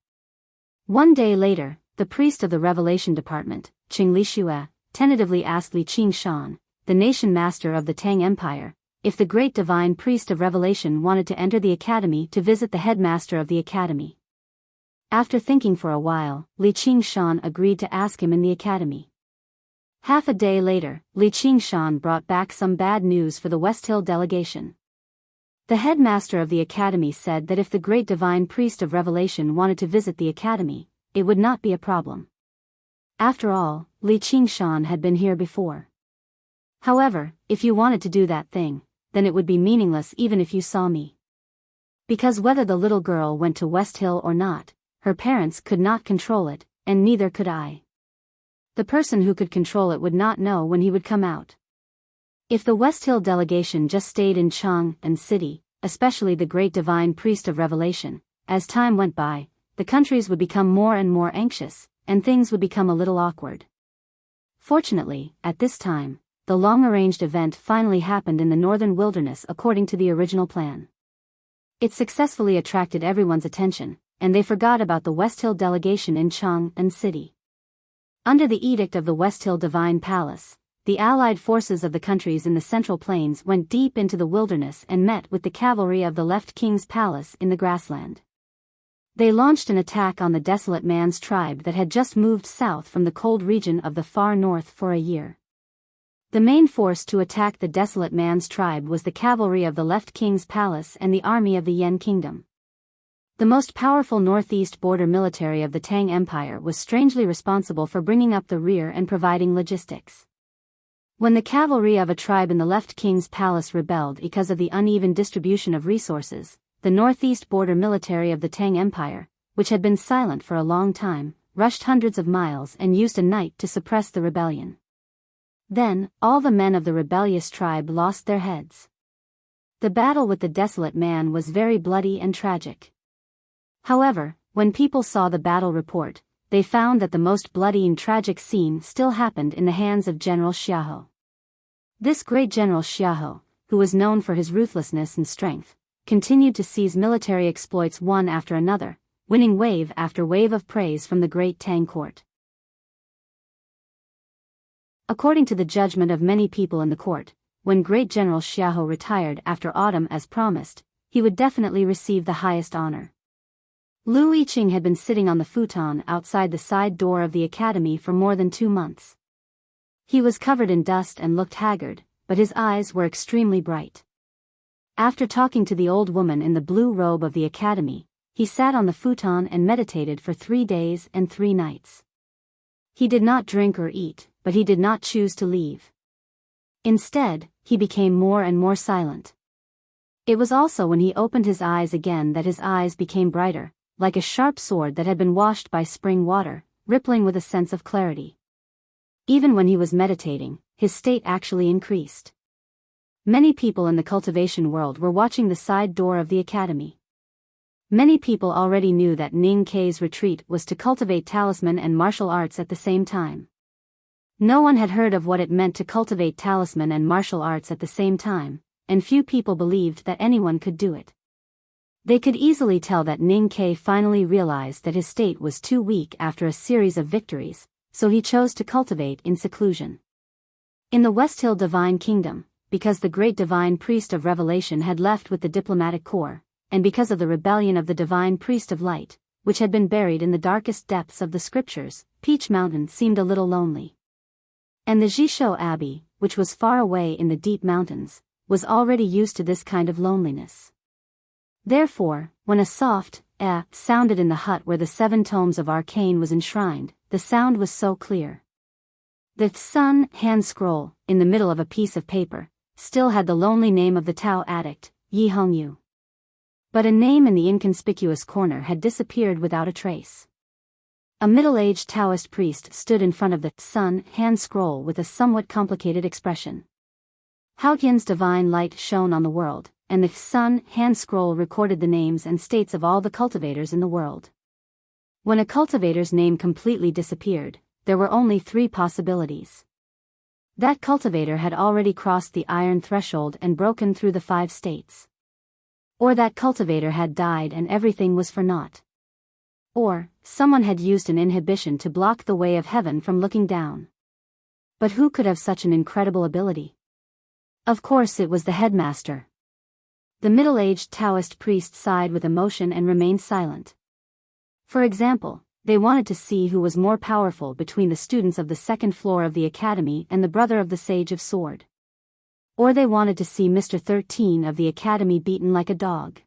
S1: One day later, the priest of the Revelation Department, Qing Lishue, tentatively asked Li Qingshan, the nation master of the Tang Empire, if the great divine priest of Revelation wanted to enter the academy to visit the headmaster of the academy. After thinking for a while, Li Qingshan agreed to ask him in the academy. Half a day later, Li Qingshan brought back some bad news for the West Hill delegation. The headmaster of the academy said that if the great divine priest of Revelation wanted to visit the academy, it would not be a problem. After all, Li Qingshan had been here before. However, if you wanted to do that thing, then it would be meaningless even if you saw me. Because whether the little girl went to West Hill or not, her parents could not control it, and neither could I. The person who could control it would not know when he would come out. If the West Hill delegation just stayed in Chang'an City, especially the great divine priest of Revelation, as time went by, the countries would become more and more anxious, and things would become a little awkward. Fortunately, at this time, the long-arranged event finally happened in the northern wilderness according to the original plan. It successfully attracted everyone's attention, and they forgot about the West Hill delegation in Chang'an City. Under the edict of the West Hill Divine Palace, the allied forces of the countries in the Central Plains went deep into the wilderness and met with the cavalry of the left king's palace in the grassland. They launched an attack on the desolate man's tribe that had just moved south from the cold region of the far north for a year. The main force to attack the desolate man's tribe was the cavalry of the left king's palace and the army of the Yan kingdom. The most powerful northeast border military of the Tang Empire was strangely responsible for bringing up the rear and providing logistics. When the cavalry of a tribe in the left king's palace rebelled because of the uneven distribution of resources, the northeast border military of the Tang Empire, which had been silent for a long time, rushed hundreds of miles and used a night to suppress the rebellion. Then, all the men of the rebellious tribe lost their heads. The battle with the desolate man was very bloody and tragic. However, when people saw the battle report, they found that the most bloody and tragic scene still happened in the hands of General Xiahou. This great General Xiahou, who was known for his ruthlessness and strength, continued to seize military exploits one after another, winning wave after wave of praise from the great Tang court. According to the judgment of many people in the court, when great General Xiahou retired after autumn as promised, he would definitely receive the highest honor. Lu Yiqing had been sitting on the futon outside the side door of the academy for more than 2 months. He was covered in dust and looked haggard, but his eyes were extremely bright. After talking to the old woman in the blue robe of the academy, he sat on the futon and meditated for 3 days and 3 nights. He did not drink or eat, but he did not choose to leave. Instead, he became more and more silent. It was also when he opened his eyes again that his eyes became brighter, like a sharp sword that had been washed by spring water, rippling with a sense of clarity. Even when he was meditating, his state actually increased. Many people in the cultivation world were watching the side door of the academy. Many people already knew that Ning Kei's retreat was to cultivate talisman and martial arts at the same time. No one had heard of what it meant to cultivate talisman and martial arts at the same time, and few people believed that anyone could do it. They could easily tell that Ning Kei finally realized that his state was too weak after a series of victories, so he chose to cultivate in seclusion. In the West Hill Divine Kingdom, because the great divine priest of Revelation had left with the diplomatic corps, and because of the rebellion of the divine priest of Light, which had been buried in the darkest depths of the scriptures, Peach Mountain seemed a little lonely. And the Jishou Abbey, which was far away in the deep mountains, was already used to this kind of loneliness. Therefore, when a soft sounded in the hut where the 7 tomes of arcane was enshrined, the sound was so clear. The Sun hand scroll, in the middle of a piece of paper, still had the lonely name of the Tao addict, Yi Hongyu. But a name in the inconspicuous corner had disappeared without a trace. A middle-aged Taoist priest stood in front of the Sun hand scroll with a somewhat complicated expression. Haotian's divine light shone on the world, and the Sun hand scroll recorded the names and states of all the cultivators in the world. When a cultivator's name completely disappeared, there were only 3 possibilities. That cultivator had already crossed the iron threshold and broken through the 5 states. Or that cultivator had died and everything was for naught. Or, someone had used an inhibition to block the way of heaven from looking down. But who could have such an incredible ability? Of course it was the headmaster. The middle-aged Taoist priest sighed with emotion and remained silent. For example, They wanted to see who was more powerful between the students of the second floor of the academy and the brother of the Sage of Sword. Or they wanted to see Mr. 13 of the academy beaten like a dog.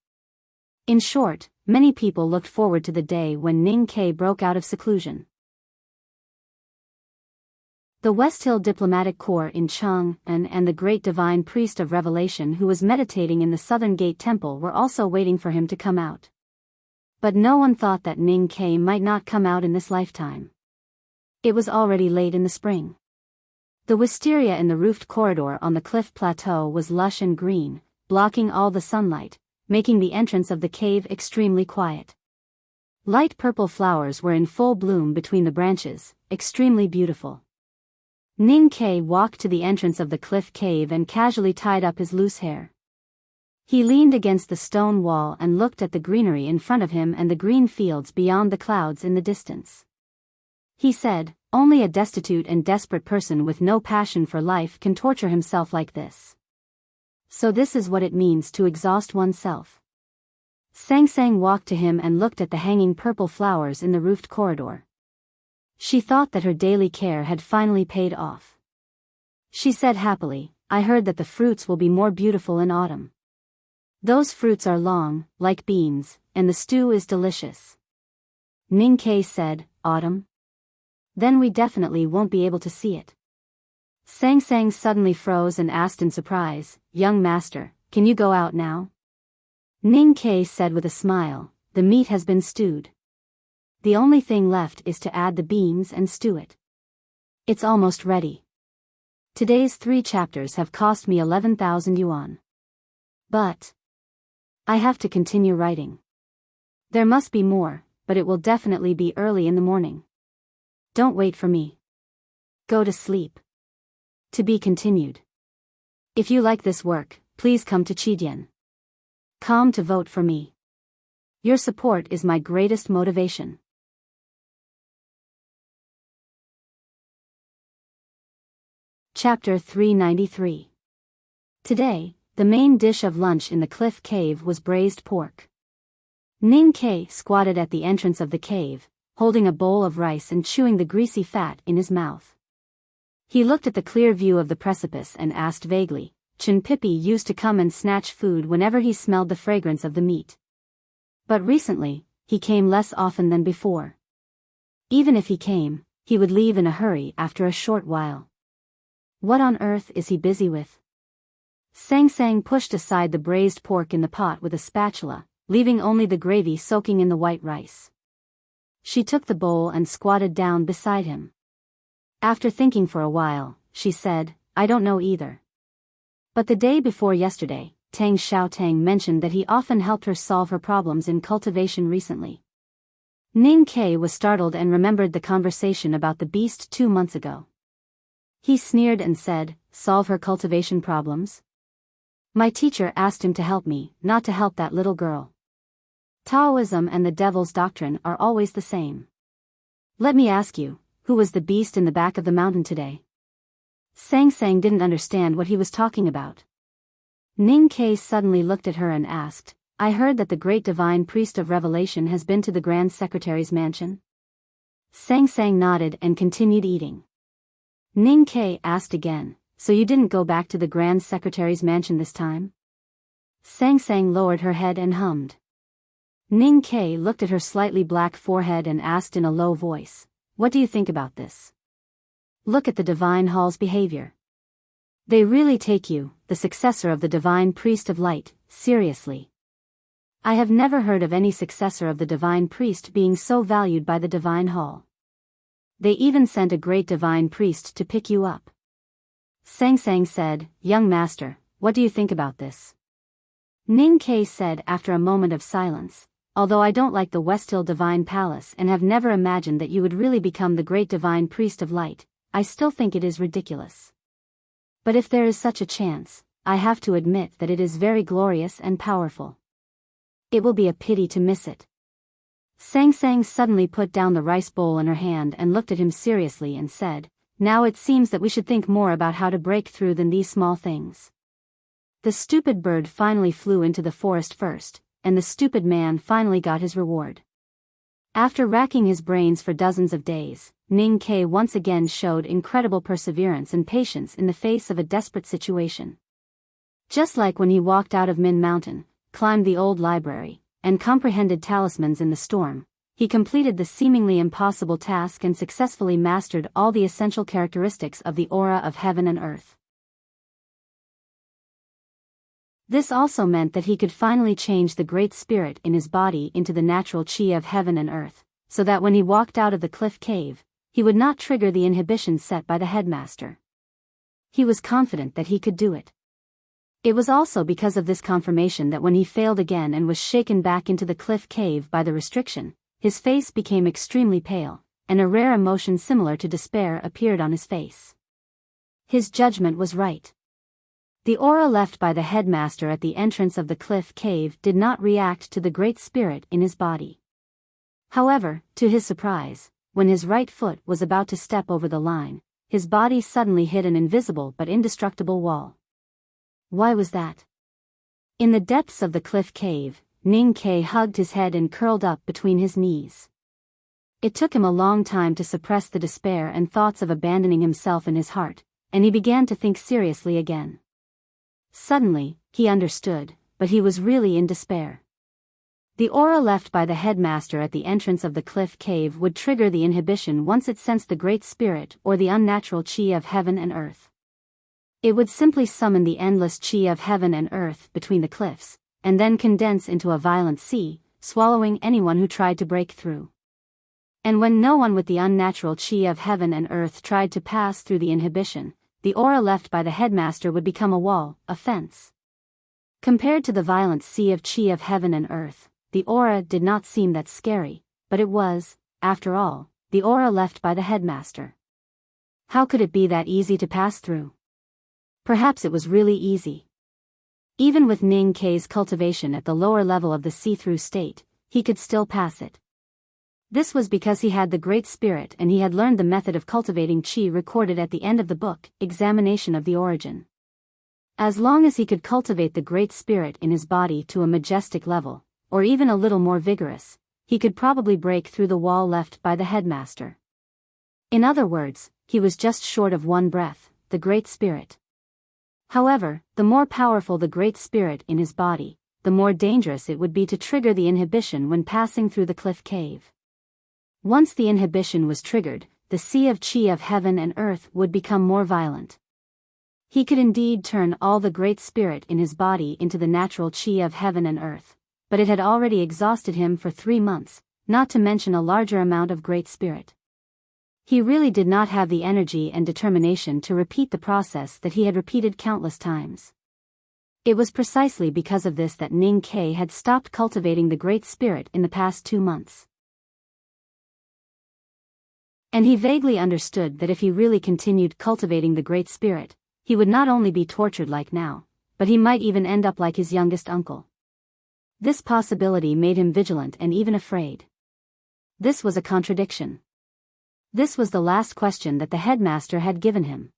S1: In short, many people looked forward to the day when Ning Ke broke out of seclusion. The West Hill Diplomatic Corps in Chang'an and the great divine priest of Revelation who was meditating in the Southern Gate Temple were also waiting for him to come out. But no one thought that Ning Ke might not come out in this lifetime. It was already late in the spring. The wisteria in the roofed corridor on the cliff plateau was lush and green, blocking all the sunlight, making the entrance of the cave extremely quiet. Light purple flowers were in full bloom between the branches, extremely beautiful. Ning Ke walked to the entrance of the cliff cave and casually tied up his loose hair. He leaned against the stone wall and looked at the greenery in front of him and the green fields beyond the clouds in the distance. He said, "Only a destitute and desperate person with no passion for life can torture himself like this. So this is what it means to exhaust oneself." Sang Sang walked to him and looked at the hanging purple flowers in the roofed corridor. She thought that her daily care had finally paid off. She said happily, "I heard that the fruits will be more beautiful in autumn. Those fruits are long, like beans, and the stew is delicious." Ning Ke said, "Autumn? Then we definitely won't be able to see it." Sang Sang suddenly froze and asked in surprise, "Young master, can you go out now?" Ning Ke said with a smile, "The meat has been stewed. The only thing left is to add the beans and stew it. It's almost ready. Today's 3 chapters have cost me 11,000 yuan. But I have to continue writing. There must be more, but it will definitely be early in the morning. Don't wait for me. Go to sleep. To be continued. If you like this work, please come to Chidian.com to vote for me. Your support is my greatest motivation." Chapter 393. Today, the main dish of lunch in the cliff cave was braised pork. Ning Ke squatted at the entrance of the cave, holding a bowl of rice and chewing the greasy fat in his mouth. He looked at the clear view of the precipice and asked vaguely, Chen Pippi used to come and snatch food whenever he smelled the fragrance of the meat. But recently, he came less often than before. Even if he came, he would leave in a hurry after a short while. What on earth is he busy with? Sang Sang pushed aside the braised pork in the pot with a spatula, leaving only the gravy soaking in the white rice. She took the bowl and squatted down beside him. After thinking for a while, she said, "I don't know either. But the day before yesterday, Tang Xiaotang mentioned that he often helped her solve her problems in cultivation recently." Ning Ke was startled and remembered the conversation about the beast 2 months ago. He sneered and said, "Solve her cultivation problems? My teacher asked him to help me, not to help that little girl. Taoism and the devil's doctrine are always the same. Let me ask you, who was the beast in the back of the mountain today?" Sang Sang didn't understand what he was talking about. Ning Ke suddenly looked at her and asked, "I heard that the great divine priest of Revelation has been to the Grand Secretary's mansion?" Sang Sang nodded and continued eating. Ning Ke asked again, "So you didn't go back to the Grand Secretary's mansion this time?" Sang Sang lowered her head and hummed. Ning Ke looked at her slightly black forehead and asked in a low voice, "What do you think about this? Look at the Divine Hall's behavior. They really take you, the successor of the Divine Priest of Light, seriously. I have never heard of any successor of the Divine Priest being so valued by the Divine Hall. They even sent a great Divine Priest to pick you up." Sang Sang said, "Young master, what do you think about this?" Ning Ke said after a moment of silence, "Although I don't like the Westhill Divine Palace and have never imagined that you would really become the great Divine Priest of Light, I still think it is ridiculous. But if there is such a chance, I have to admit that it is very glorious and powerful. It will be a pity to miss it." Sang Sang suddenly put down the rice bowl in her hand and looked at him seriously and said, "Now it seems that we should think more about how to break through than these small things. The stupid bird finally flew into the forest first, and the stupid man finally got his reward. After racking his brains for dozens of days, Ning Ke once again showed incredible perseverance and patience in the face of a desperate situation. Just like when he walked out of Min Mountain, climbed the old library, and comprehended talismans in the storm, he completed the seemingly impossible task and successfully mastered all the essential characteristics of the aura of heaven and earth. This also meant that he could finally change the Great Spirit in his body into the natural chi of heaven and earth, so that when he walked out of the cliff cave, he would not trigger the inhibitions set by the headmaster. He was confident that he could do it. It was also because of this confirmation that when he failed again and was shaken back into the cliff cave by the restriction, his face became extremely pale, and a rare emotion similar to despair appeared on his face. His judgment was right. The aura left by the headmaster at the entrance of the cliff cave did not react to the Great Spirit in his body. However, to his surprise, when his right foot was about to step over the line, his body suddenly hit an invisible but indestructible wall. Why was that? In the depths of the cliff cave, Ning Ke hugged his head and curled up between his knees. It took him a long time to suppress the despair and thoughts of abandoning himself in his heart, and he began to think seriously again. Suddenly, he understood, but he was really in despair. The aura left by the headmaster at the entrance of the cliff cave would trigger the inhibition once it sensed the Great Spirit or the unnatural chi of heaven and earth. It would simply summon the endless chi of heaven and earth between the cliffs, and then condense into a violent sea, swallowing anyone who tried to break through. And when no one with the unnatural chi of heaven and earth tried to pass through the inhibition, the aura left by the headmaster would become a wall, a fence. Compared to the violent sea of chi of heaven and earth, the aura did not seem that scary, but it was, after all, the aura left by the headmaster. How could it be that easy to pass through? Perhaps it was really easy. Even with Ning Ke's cultivation at the lower level of the see-through state, he could still pass it. This was because he had the Great Spirit and he had learned the method of cultivating qi recorded at the end of the book, Examination of the Origin. As long as he could cultivate the Great Spirit in his body to a majestic level, or even a little more vigorous, he could probably break through the wall left by the headmaster. In other words, he was just short of one breath, the Great Spirit. However, the more powerful the Great Spirit in his body, the more dangerous it would be to trigger the inhibition when passing through the cliff cave. Once the inhibition was triggered, the sea of qi of heaven and earth would become more violent. He could indeed turn all the Great Spirit in his body into the natural qi of heaven and earth, but it had already exhausted him for 3 months, not to mention a larger amount of Great Spirit. He really did not have the energy and determination to repeat the process that he had repeated countless times. It was precisely because of this that Ning Ke had stopped cultivating the Great Spirit in the past 2 months. And he vaguely understood that if he really continued cultivating the Great Spirit, he would not only be tortured like now, but he might even end up like his youngest uncle. This possibility made him vigilant and even afraid. This was a contradiction. This was the last question that the headmaster had given him.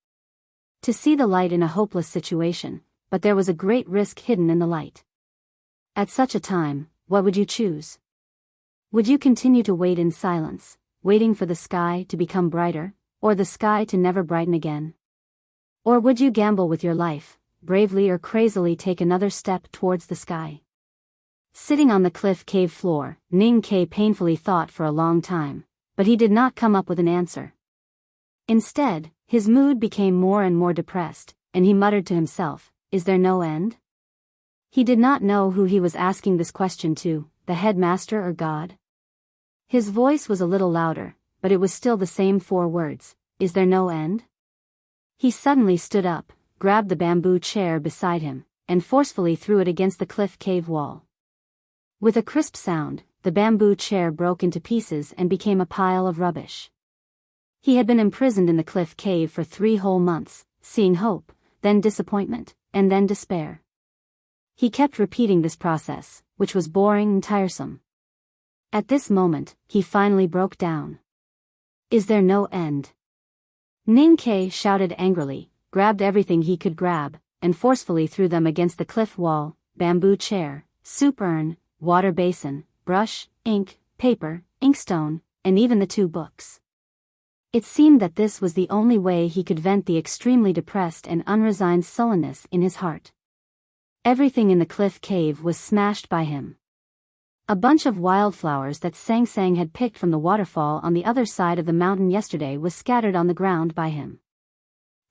S1: To see the light in a hopeless situation, but there was a great risk hidden in the light. At such a time, what would you choose? Would you continue to wait in silence, waiting for the sky to become brighter, or the sky to never brighten again? Or would you gamble with your life, bravely or crazily take another step towards the sky? Sitting on the cliff cave floor, Ning Ke painfully thought for a long time, but he did not come up with an answer. Instead, his mood became more and more depressed, and he muttered to himself, "Is there no end?" He did not know who he was asking this question to, the headmaster or God. His voice was a little louder, but it was still the same 4 words, "Is there no end?" He suddenly stood up, grabbed the bamboo chair beside him, and forcefully threw it against the cliff cave wall. With a crisp sound, the bamboo chair broke into pieces and became a pile of rubbish. He had been imprisoned in the cliff cave for 3 whole months, seeing hope, then disappointment, and then despair. He kept repeating this process, which was boring and tiresome. At this moment, he finally broke down. "Is there no end?" Ning Ke shouted angrily, grabbed everything he could grab, and forcefully threw them against the cliff wall, bamboo chair, soup urn, water basin, brush, ink, paper, inkstone, and even the 2 books. It seemed that this was the only way he could vent the extremely depressed and unresigned sullenness in his heart. Everything in the cliff cave was smashed by him. A bunch of wildflowers that Sang Sang had picked from the waterfall on the other side of the mountain yesterday was scattered on the ground by him.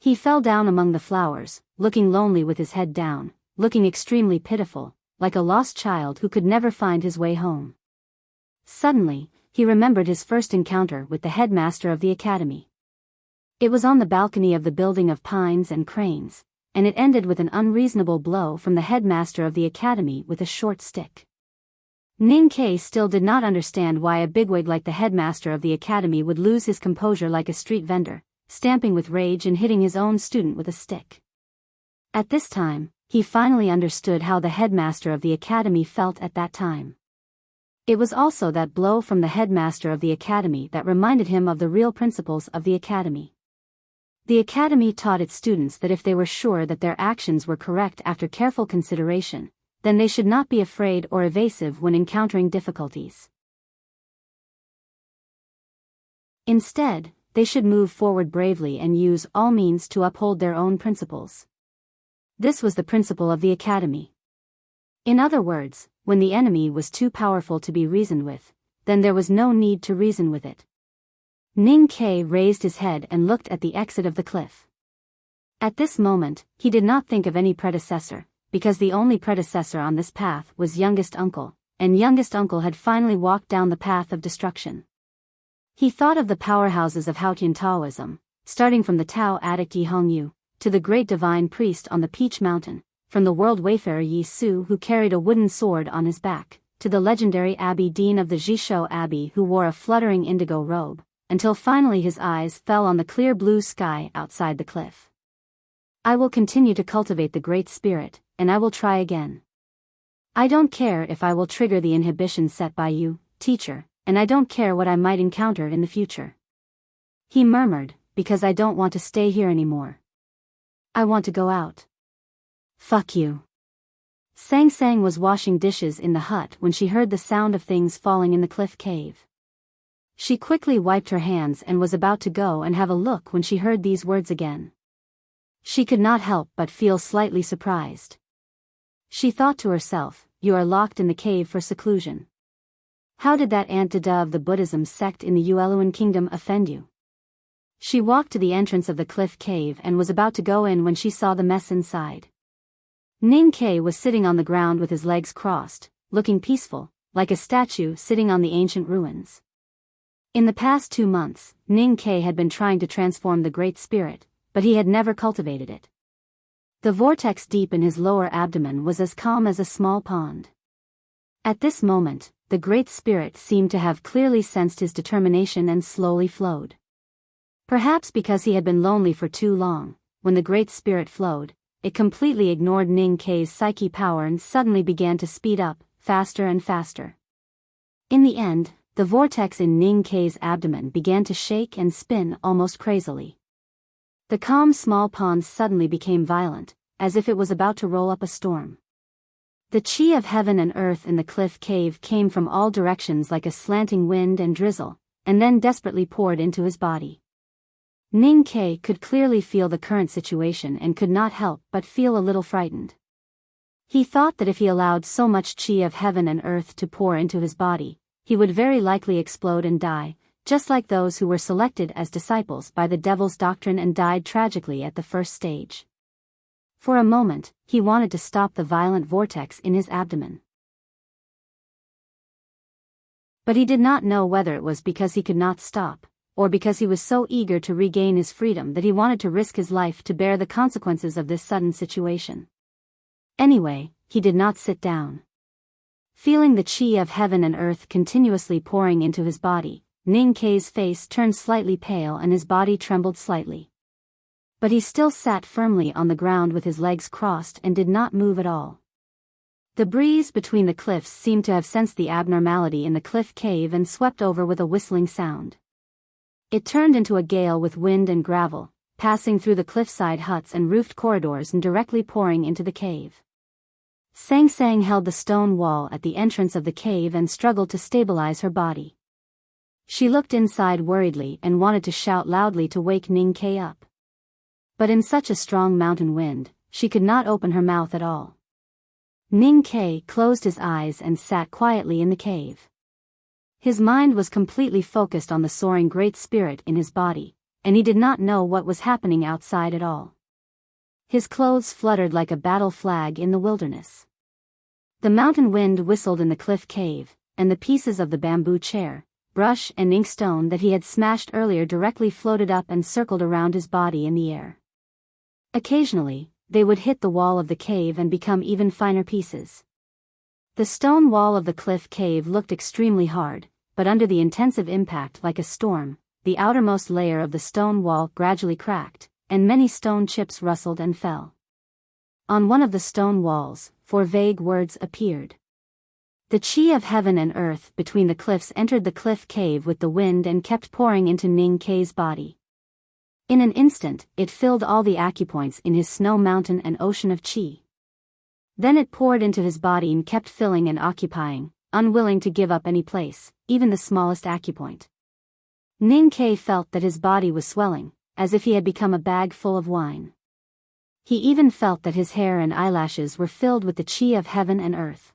S1: He fell down among the flowers, looking lonely with his head down, looking extremely pitiful, like a lost child who could never find his way home. Suddenly, he remembered his first encounter with the headmaster of the academy. It was on the balcony of the building of pines and cranes, and it ended with an unreasonable blow from the headmaster of the academy with a short stick. Ning Ke still did not understand why a bigwig like the headmaster of the academy would lose his composure like a street vendor, stamping with rage and hitting his own student with a stick. At this time, he finally understood how the headmaster of the academy felt at that time. It was also that blow from the headmaster of the academy that reminded him of the real principles of the academy. The academy taught its students that if they were sure that their actions were correct after careful consideration, then they should not be afraid or evasive when encountering difficulties. Instead, they should move forward bravely and use all means to uphold their own principles. This was the principle of the academy. In other words, when the enemy was too powerful to be reasoned with, then there was no need to reason with it. Ning Ke raised his head and looked at the exit of the cliff. At this moment, he did not think of any predecessor, because the only predecessor on this path was youngest uncle, and youngest uncle had finally walked down the path of destruction. He thought of the powerhouses of Haotian Taoism, starting from the Tao addict Yi Hongyu, to the great divine priest on the Peach Mountain, from the world wayfarer Yi Su who carried a wooden sword on his back, to the legendary Abbey Dean of the Jishou Abbey who wore a fluttering indigo robe, until finally his eyes fell on the clear blue sky outside the cliff. I will continue to cultivate the Great Spirit, and I will try again. I don't care if I will trigger the inhibitions set by you, teacher, and I don't care what I might encounter in the future. He murmured, because I don't want to stay here anymore. I want to go out. Fuck you. Sang Sang was washing dishes in the hut when she heard the sound of things falling in the cliff cave. She quickly wiped her hands and was about to go and have a look when she heard these words again. She could not help but feel slightly surprised. She thought to herself, you are locked in the cave for seclusion. How did that Aunt Dada of the Buddhism sect in the Yueluan kingdom offend you? She walked to the entrance of the cliff cave and was about to go in when she saw the mess inside. Ning Ke was sitting on the ground with his legs crossed, looking peaceful, like a statue sitting on the ancient ruins. In the past 2 months, Ning Ke had been trying to transform the Great Spirit, but he had never cultivated it. The vortex deep in his lower abdomen was as calm as a small pond. At this moment, the Great Spirit seemed to have clearly sensed his determination and slowly flowed. Perhaps because he had been lonely for too long, when the Great Spirit flowed, it completely ignored Ning Ke's psyche power and suddenly began to speed up, faster and faster. In the end, the vortex in Ning Ke's abdomen began to shake and spin almost crazily. The calm small pond suddenly became violent, as if it was about to roll up a storm. The chi of heaven and earth in the cliff cave came from all directions like a slanting wind and drizzle, and then desperately poured into his body. Ning Ke could clearly feel the current situation and could not help but feel a little frightened. He thought that if he allowed so much chi of heaven and earth to pour into his body, he would very likely explode and die, just like those who were selected as disciples by the devil's doctrine and died tragically at the first stage. For a moment, he wanted to stop the violent vortex in his abdomen. But he did not know whether it was because he could not stop, or because he was so eager to regain his freedom that he wanted to risk his life to bear the consequences of this sudden situation. Anyway, he did not sit down. Feeling the chi of heaven and earth continuously pouring into his body, Ning Ke's face turned slightly pale and his body trembled slightly. But he still sat firmly on the ground with his legs crossed and did not move at all. The breeze between the cliffs seemed to have sensed the abnormality in the cliff cave and swept over with a whistling sound. It turned into a gale with wind and gravel, passing through the cliffside huts and roofed corridors and directly pouring into the cave. Sang Sang held the stone wall at the entrance of the cave and struggled to stabilize her body. She looked inside worriedly and wanted to shout loudly to wake Ning Ke up. But in such a strong mountain wind, she could not open her mouth at all. Ning Ke closed his eyes and sat quietly in the cave. His mind was completely focused on the soaring Great Spirit in his body, and he did not know what was happening outside at all. His clothes fluttered like a battle flag in the wilderness. The mountain wind whistled in the cliff cave, and the pieces of the bamboo chair, brush and inkstone that he had smashed earlier directly floated up and circled around his body in the air. Occasionally, they would hit the wall of the cave and become even finer pieces. The stone wall of the cliff cave looked extremely hard, but under the intensive impact like a storm, the outermost layer of the stone wall gradually cracked, and many stone chips rustled and fell. On one of the stone walls, 4 vague words appeared. The chi of heaven and earth between the cliffs entered the cliff cave with the wind and kept pouring into Ning Ke's body. In an instant, it filled all the acupoints in his snow mountain and ocean of chi. Then it poured into his body and kept filling and occupying, unwilling to give up any place, even the smallest acupoint. Ning Ke felt that his body was swelling, as if he had become a bag full of wine. He even felt that his hair and eyelashes were filled with the chi of heaven and earth.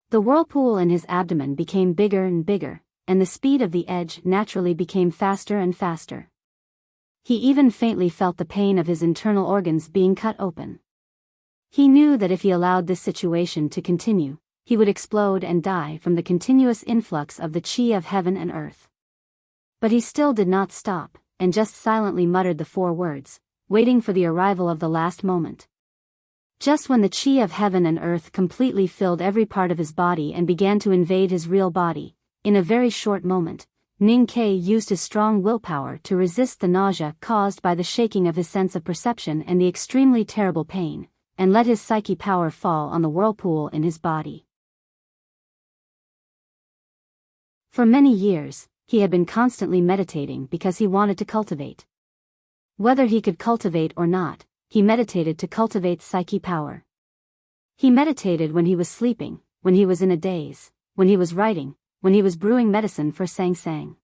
S1: The whirlpool in his abdomen became bigger and bigger, and the speed of the edge naturally became faster and faster. He even faintly felt the pain of his internal organs being cut open. He knew that if he allowed this situation to continue, he would explode and die from the continuous influx of the chi of heaven and earth. But he still did not stop, and just silently muttered the 4 words, waiting for the arrival of the last moment. Just when the chi of heaven and earth completely filled every part of his body and began to invade his real body, in a very short moment, Ning Ke used his strong willpower to resist the nausea caused by the shaking of his sense of perception and the extremely terrible pain, and let his psyche power fall on the whirlpool in his body. For many years, he had been constantly meditating because he wanted to cultivate. Whether he could cultivate or not, he meditated to cultivate psyche power. He meditated when he was sleeping, when he was in a daze, when he was writing, when he was brewing medicine for Sang Sang.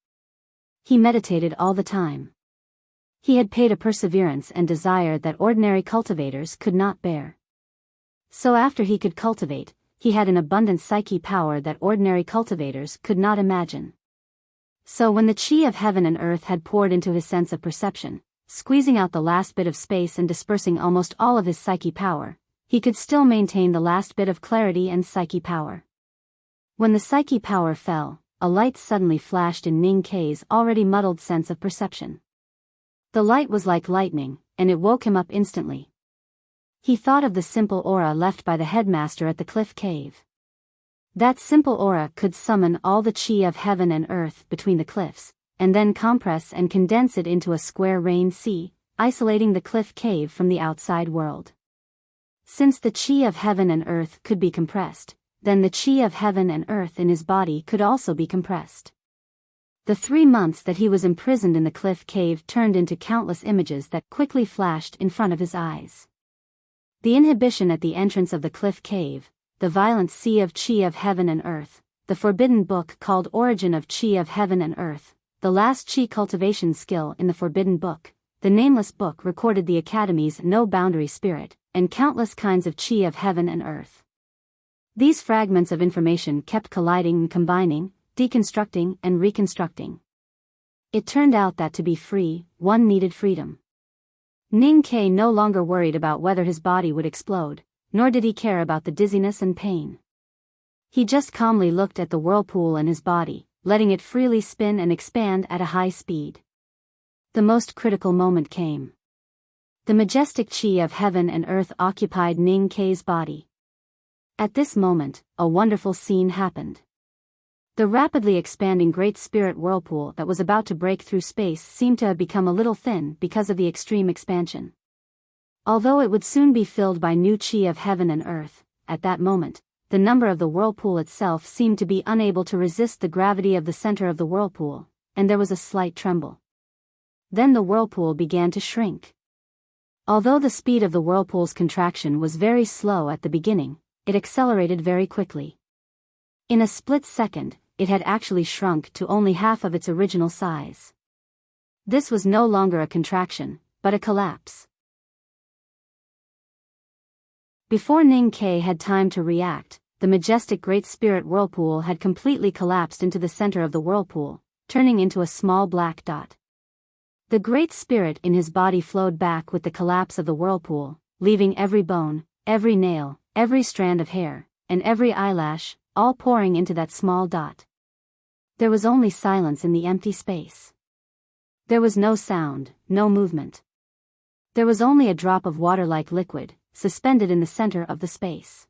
S1: He meditated all the time. He had paid a perseverance and desire that ordinary cultivators could not bear. So after he could cultivate, he had an abundant psyche power that ordinary cultivators could not imagine. So when the chi of heaven and earth had poured into his sense of perception, squeezing out the last bit of space and dispersing almost all of his psyche power, he could still maintain the last bit of clarity and psyche power. When the psyche power fell, a light suddenly flashed in Ning Ke's already muddled sense of perception. The light was like lightning, and it woke him up instantly. He thought of the simple aura left by the headmaster at the cliff cave. That simple aura could summon all the chi of heaven and earth between the cliffs, and then compress and condense it into a square rain sea, isolating the cliff cave from the outside world. Since the chi of heaven and earth could be compressed, then the chi of heaven and earth in his body could also be compressed. The 3 months that he was imprisoned in the cliff cave turned into countless images that quickly flashed in front of his eyes. The inhibition at the entrance of the cliff cave, the violent sea of chi of heaven and earth, the forbidden book called Origin of Chi of Heaven and Earth, the last chi cultivation skill in the forbidden book, the nameless book recorded the Academy's no boundary spirit, and countless kinds of chi of heaven and earth. These fragments of information kept colliding and combining, deconstructing and reconstructing. It turned out that to be free, one needed freedom. Ning Ke no longer worried about whether his body would explode, nor did he care about the dizziness and pain. He just calmly looked at the whirlpool in his body, letting it freely spin and expand at a high speed. The most critical moment came. The majestic chi of heaven and earth occupied Ning Ke's body. At this moment, a wonderful scene happened. The rapidly expanding Great Spirit whirlpool that was about to break through space seemed to have become a little thin because of the extreme expansion. Although it would soon be filled by new chi of heaven and earth, at that moment, the number of the whirlpool itself seemed to be unable to resist the gravity of the center of the whirlpool, and there was a slight tremble. Then the whirlpool began to shrink. Although the speed of the whirlpool's contraction was very slow at the beginning, it accelerated very quickly. In a split second, it had actually shrunk to only half of its original size. This was no longer a contraction, but a collapse. Before Ning Ke had time to react, the majestic Great Spirit whirlpool had completely collapsed into the center of the whirlpool, turning into a small black dot. The Great Spirit in his body flowed back with the collapse of the whirlpool, leaving every bone, every nail, every strand of hair, and every eyelash, all pouring into that small dot. There was only silence in the empty space. There was no sound, no movement. There was only a drop of water-like liquid, suspended in the center of the space.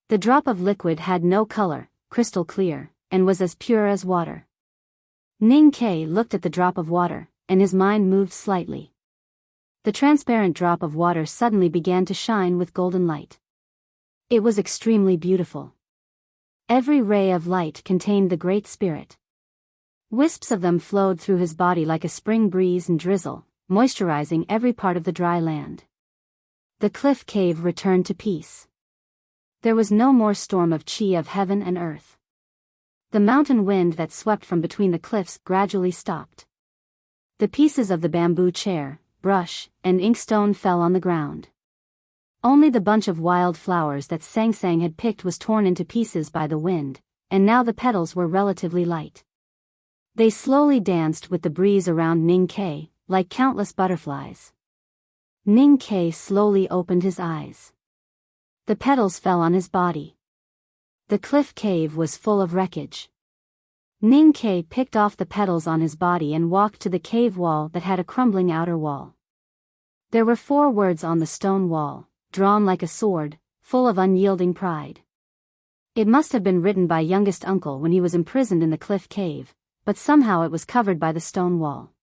S1: The drop of liquid had no color, crystal clear, and was as pure as water. Ning Ke looked at the drop of water, and his mind moved slightly. The transparent drop of water suddenly began to shine with golden light. It was extremely beautiful. Every ray of light contained the Great Spirit. Wisps of them flowed through his body like a spring breeze and drizzle, moisturizing every part of the dry land. The cliff cave returned to peace. There was no more storm of chi of heaven and earth. The mountain wind that swept from between the cliffs gradually stopped. The pieces of the bamboo chair, brush, and inkstone fell on the ground. Only the bunch of wild flowers that Sang Sang had picked was torn into pieces by the wind, and now the petals were relatively light. They slowly danced with the breeze around Ning Ke, like countless butterflies. Ning Ke slowly opened his eyes. The petals fell on his body. The cliff cave was full of wreckage. Ning Ke picked off the petals on his body and walked to the cave wall that had a crumbling outer wall. There were 4 words on the stone wall, drawn like a sword, full of unyielding pride. It must have been written by youngest uncle when he was imprisoned in the cliff cave, but somehow it was covered by the stone wall.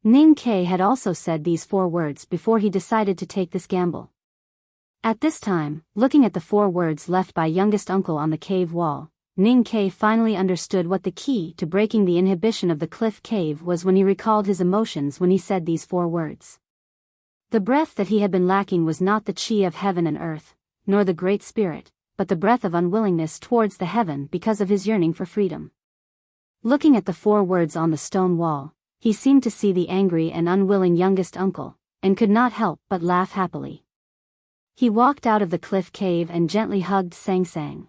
S1: Ning Ke had also said these 4 words before he decided to take this gamble. At this time, looking at the 4 words left by youngest uncle on the cave wall, Ning Ke finally understood what the key to breaking the inhibition of the cliff cave was when he recalled his emotions when he said these 4 words. The breath that he had been lacking was not the chi of heaven and earth, nor the Great Spirit, but the breath of unwillingness towards the heaven because of his yearning for freedom. Looking at the 4 words on the stone wall, he seemed to see the angry and unwilling youngest uncle, and could not help but laugh happily. He walked out of the cliff cave and gently hugged Sang Sang.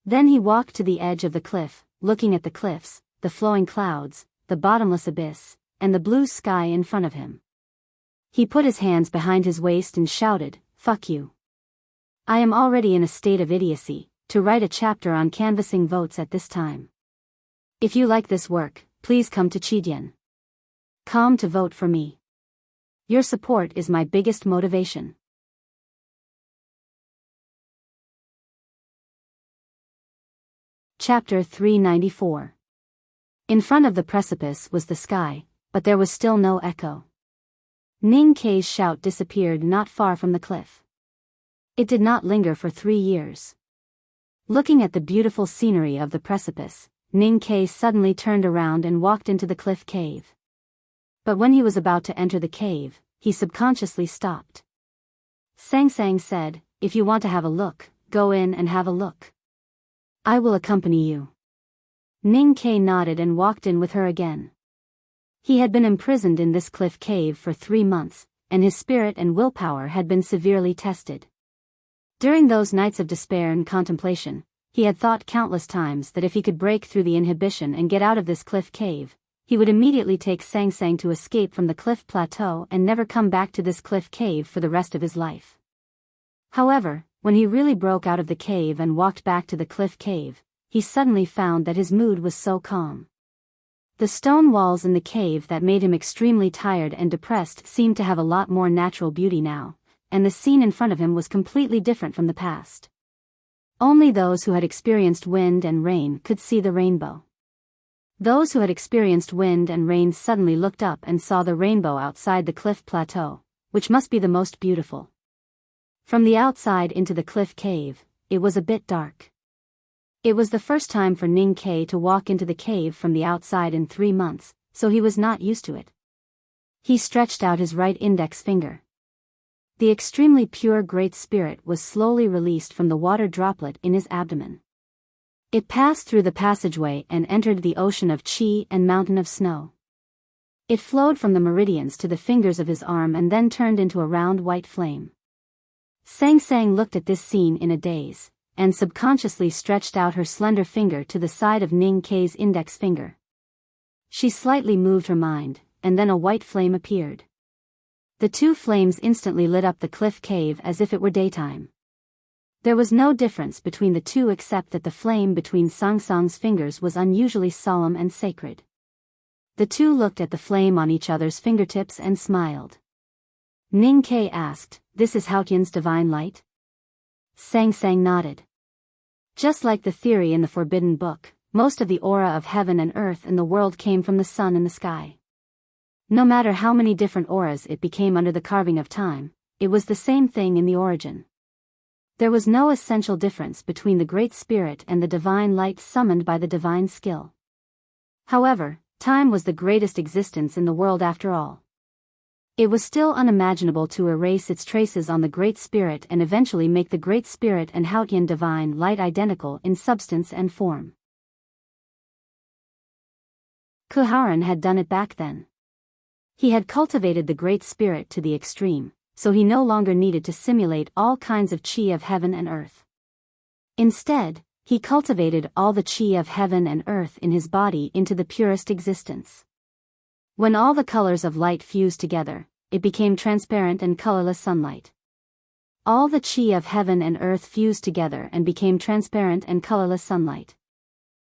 S1: Then he walked to the edge of the cliff, looking at the cliffs, the flowing clouds, the bottomless abyss, and the blue sky in front of him. He put his hands behind his waist and shouted, "Fuck you. I am already in a state of idiocy, to write a chapter on canvassing votes at this time. If you like this work, please come to Chidian. Come to vote for me. Your support is my biggest motivation." Chapter 394. In front of the precipice was the sky, but there was still no echo. Ning Ke's shout disappeared not far from the cliff. It did not linger for 3 years. Looking at the beautiful scenery of the precipice, Ning Ke suddenly turned around and walked into the cliff cave. But when he was about to enter the cave, he subconsciously stopped. Sang Sang said, "If you want to have a look, go in and have a look. I will accompany you." Ning Ke nodded and walked in with her again. He had been imprisoned in this cliff cave for 3 months, and his spirit and willpower had been severely tested. During those nights of despair and contemplation, he had thought countless times that if he could break through the inhibition and get out of this cliff cave, he would immediately take Sang Sang to escape from the cliff plateau and never come back to this cliff cave for the rest of his life. However, when he really broke out of the cave and walked back to the cliff cave, he suddenly found that his mood was so calm. The stone walls in the cave that made him extremely tired and depressed seemed to have a lot more natural beauty now, and the scene in front of him was completely different from the past. Only those who had experienced wind and rain could see the rainbow. Those who had experienced wind and rain suddenly looked up and saw the rainbow outside the cliff plateau, which must be the most beautiful. From the outside into the cliff cave, it was a bit dark. It was the first time for Ning Ke to walk into the cave from the outside in 3 months, so he was not used to it. He stretched out his right index finger. The extremely pure Great Spirit was slowly released from the water droplet in his abdomen. It passed through the passageway and entered the ocean of qi and mountain of snow. It flowed from the meridians to the fingers of his arm and then turned into a round white flame. Sang Sang looked at this scene in a daze, and subconsciously stretched out her slender finger to the side of Ning Kei's index finger. She slightly moved her mind, and then a white flame appeared. The two flames instantly lit up the cliff cave as if it were daytime. There was no difference between the two except that the flame between Sang Sang's fingers was unusually solemn and sacred. The two looked at the flame on each other's fingertips and smiled. Ning Kei asked, "This is Haotian's divine light?" Sang Sang nodded. Just like the theory in the Forbidden Book, most of the aura of heaven and earth in the world came from the sun and the sky. No matter how many different auras it became under the carving of time, it was the same thing in the origin. There was no essential difference between the Great Spirit and the divine light summoned by the divine skill. However, time was the greatest existence in the world after all. It was still unimaginable to erase its traces on the Great Spirit and eventually make the Great Spirit and Haotian divine light identical in substance and form. Kuharan had done it back then. He had cultivated the Great Spirit to the extreme, so he no longer needed to simulate all kinds of qi of heaven and earth. Instead, he cultivated all the qi of heaven and earth in his body into the purest existence. When all the colors of light fused together, it became transparent and colorless sunlight. All the qi of heaven and earth fused together and became transparent and colorless sunlight.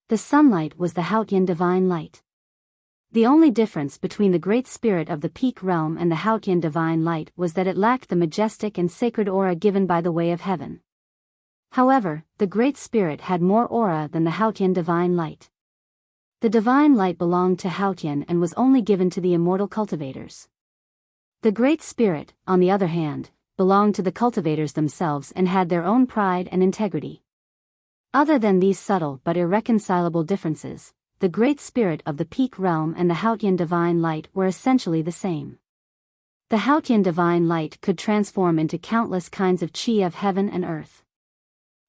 S1: The sunlight was the Haotian divine light. The only difference between the Great Spirit of the Peak Realm and the Haotian divine light was that it lacked the majestic and sacred aura given by the way of heaven. However, the Great Spirit had more aura than the Haotian divine light. The divine light belonged to Haotian and was only given to the immortal cultivators. The Great Spirit, on the other hand, belonged to the cultivators themselves and had their own pride and integrity. Other than these subtle but irreconcilable differences, the Great Spirit of the Peak Realm and the Haotian divine light were essentially the same. The Haotian divine light could transform into countless kinds of qi of heaven and earth.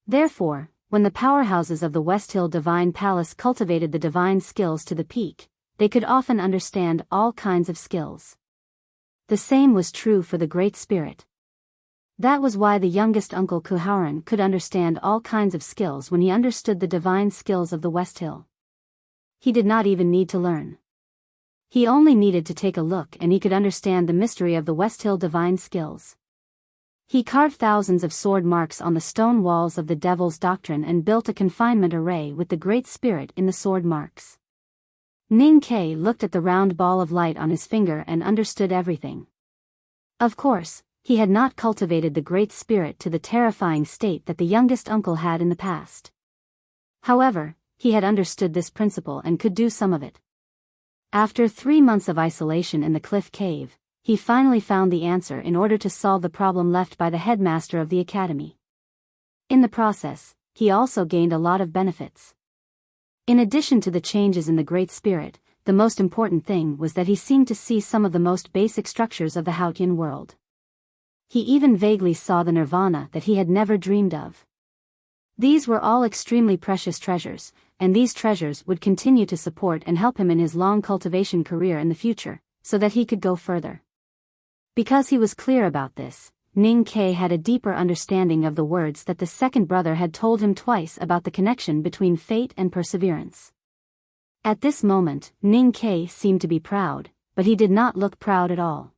S1: Therefore, when the powerhouses of the West Hill Divine Palace cultivated the divine skills to the peak, they could often understand all kinds of skills. The same was true for the Great Spirit. That was why the youngest uncle Kuharan could understand all kinds of skills when he understood the divine skills of the West Hill. He did not even need to learn. He only needed to take a look and he could understand the mystery of the West Hill divine skills. He carved thousands of sword marks on the stone walls of the Devil's Doctrine and built a confinement array with the Great Spirit in the sword marks. Ning Kei looked at the round ball of light on his finger and understood everything. Of course, he had not cultivated the Great Spirit to the terrifying state that the youngest uncle had in the past. However, he had understood this principle and could do some of it. After 3 months of isolation in the cliff cave, he finally found the answer in order to solve the problem left by the headmaster of the academy. In the process, he also gained a lot of benefits. In addition to the changes in the Great Spirit, the most important thing was that he seemed to see some of the most basic structures of the Haotian world. He even vaguely saw the nirvana that he had never dreamed of. These were all extremely precious treasures, and these treasures would continue to support and help him in his long cultivation career in the future, so that he could go further. Because he was clear about this, Ning Kei had a deeper understanding of the words that the second brother had told him twice about the connection between fate and perseverance. At this moment, Ning Kei seemed to be proud, but he did not look proud at all.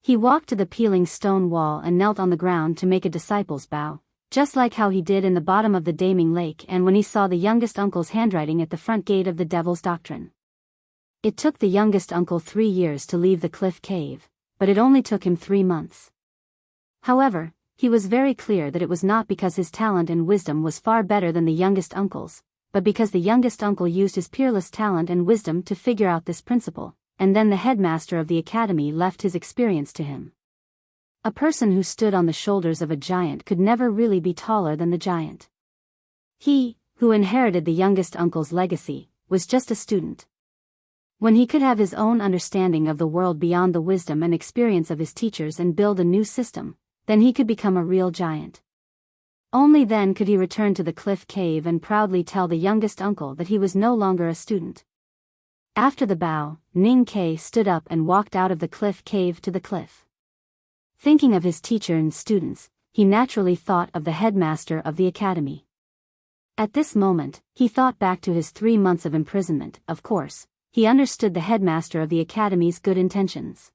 S1: He walked to the peeling stone wall and knelt on the ground to make a disciple's bow, just like how he did in the bottom of the Daming Lake and when he saw the youngest uncle's handwriting at the front gate of the Devil's Doctrine. It took the youngest uncle 3 years to leave the cliff cave, but it only took him 3 months. However, he was very clear that it was not because his talent and wisdom was far better than the youngest uncle's, but because the youngest uncle used his peerless talent and wisdom to figure out this principle, and then the headmaster of the academy left his experience to him. A person who stood on the shoulders of a giant could never really be taller than the giant. He, who inherited the youngest uncle's legacy, was just a student. When he could have his own understanding of the world beyond the wisdom and experience of his teachers and build a new system, then he could become a real giant. Only then could he return to the cliff cave and proudly tell the youngest uncle that he was no longer a student. After the bow, Ning Ke stood up and walked out of the cliff cave to the cliff. Thinking of his teacher and students, he naturally thought of the headmaster of the academy. At this moment, he thought back to his 3 months of imprisonment. Of course, he understood the headmaster of the academy's good intentions.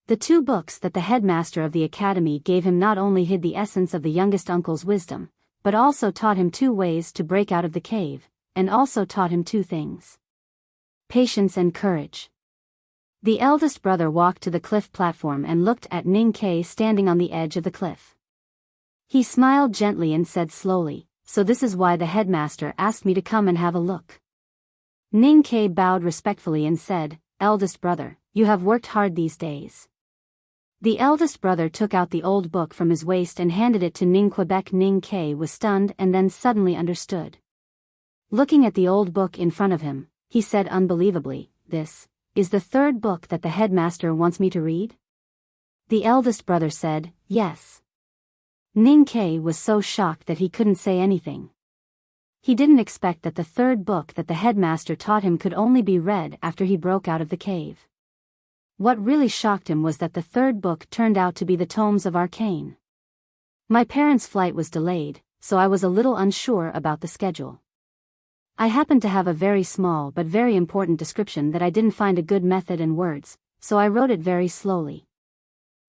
S1: The 2 books that the headmaster of the academy gave him not only hid the essence of the youngest uncle's wisdom, but also taught him 2 ways to break out of the cave, and also taught him 2 things: patience and courage. The eldest brother walked to the cliff platform and looked at Ning Ke standing on the edge of the cliff. He smiled gently and said slowly, "So this is why the headmaster asked me to come and have a look." Ning Ke bowed respectfully and said, "Eldest brother, you have worked hard these days." The eldest brother took out the old book from his waist and handed it to Ning Quebec. Ning Ke was stunned and then suddenly understood. Looking at the old book in front of him, he said unbelievably, "This is the 3rd book that the headmaster wants me to read?" The eldest brother said, "Yes." Ning Ke was so shocked that he couldn't say anything. He didn't expect that the 3rd book that the headmaster taught him could only be read after he broke out of the cave. What really shocked him was that the 3rd book turned out to be the Tomes of Arcane. "My parents' flight was delayed, so I was a little unsure about the schedule. I happened to have a very small but very important description that I didn't find a good method and words, so I wrote it very slowly.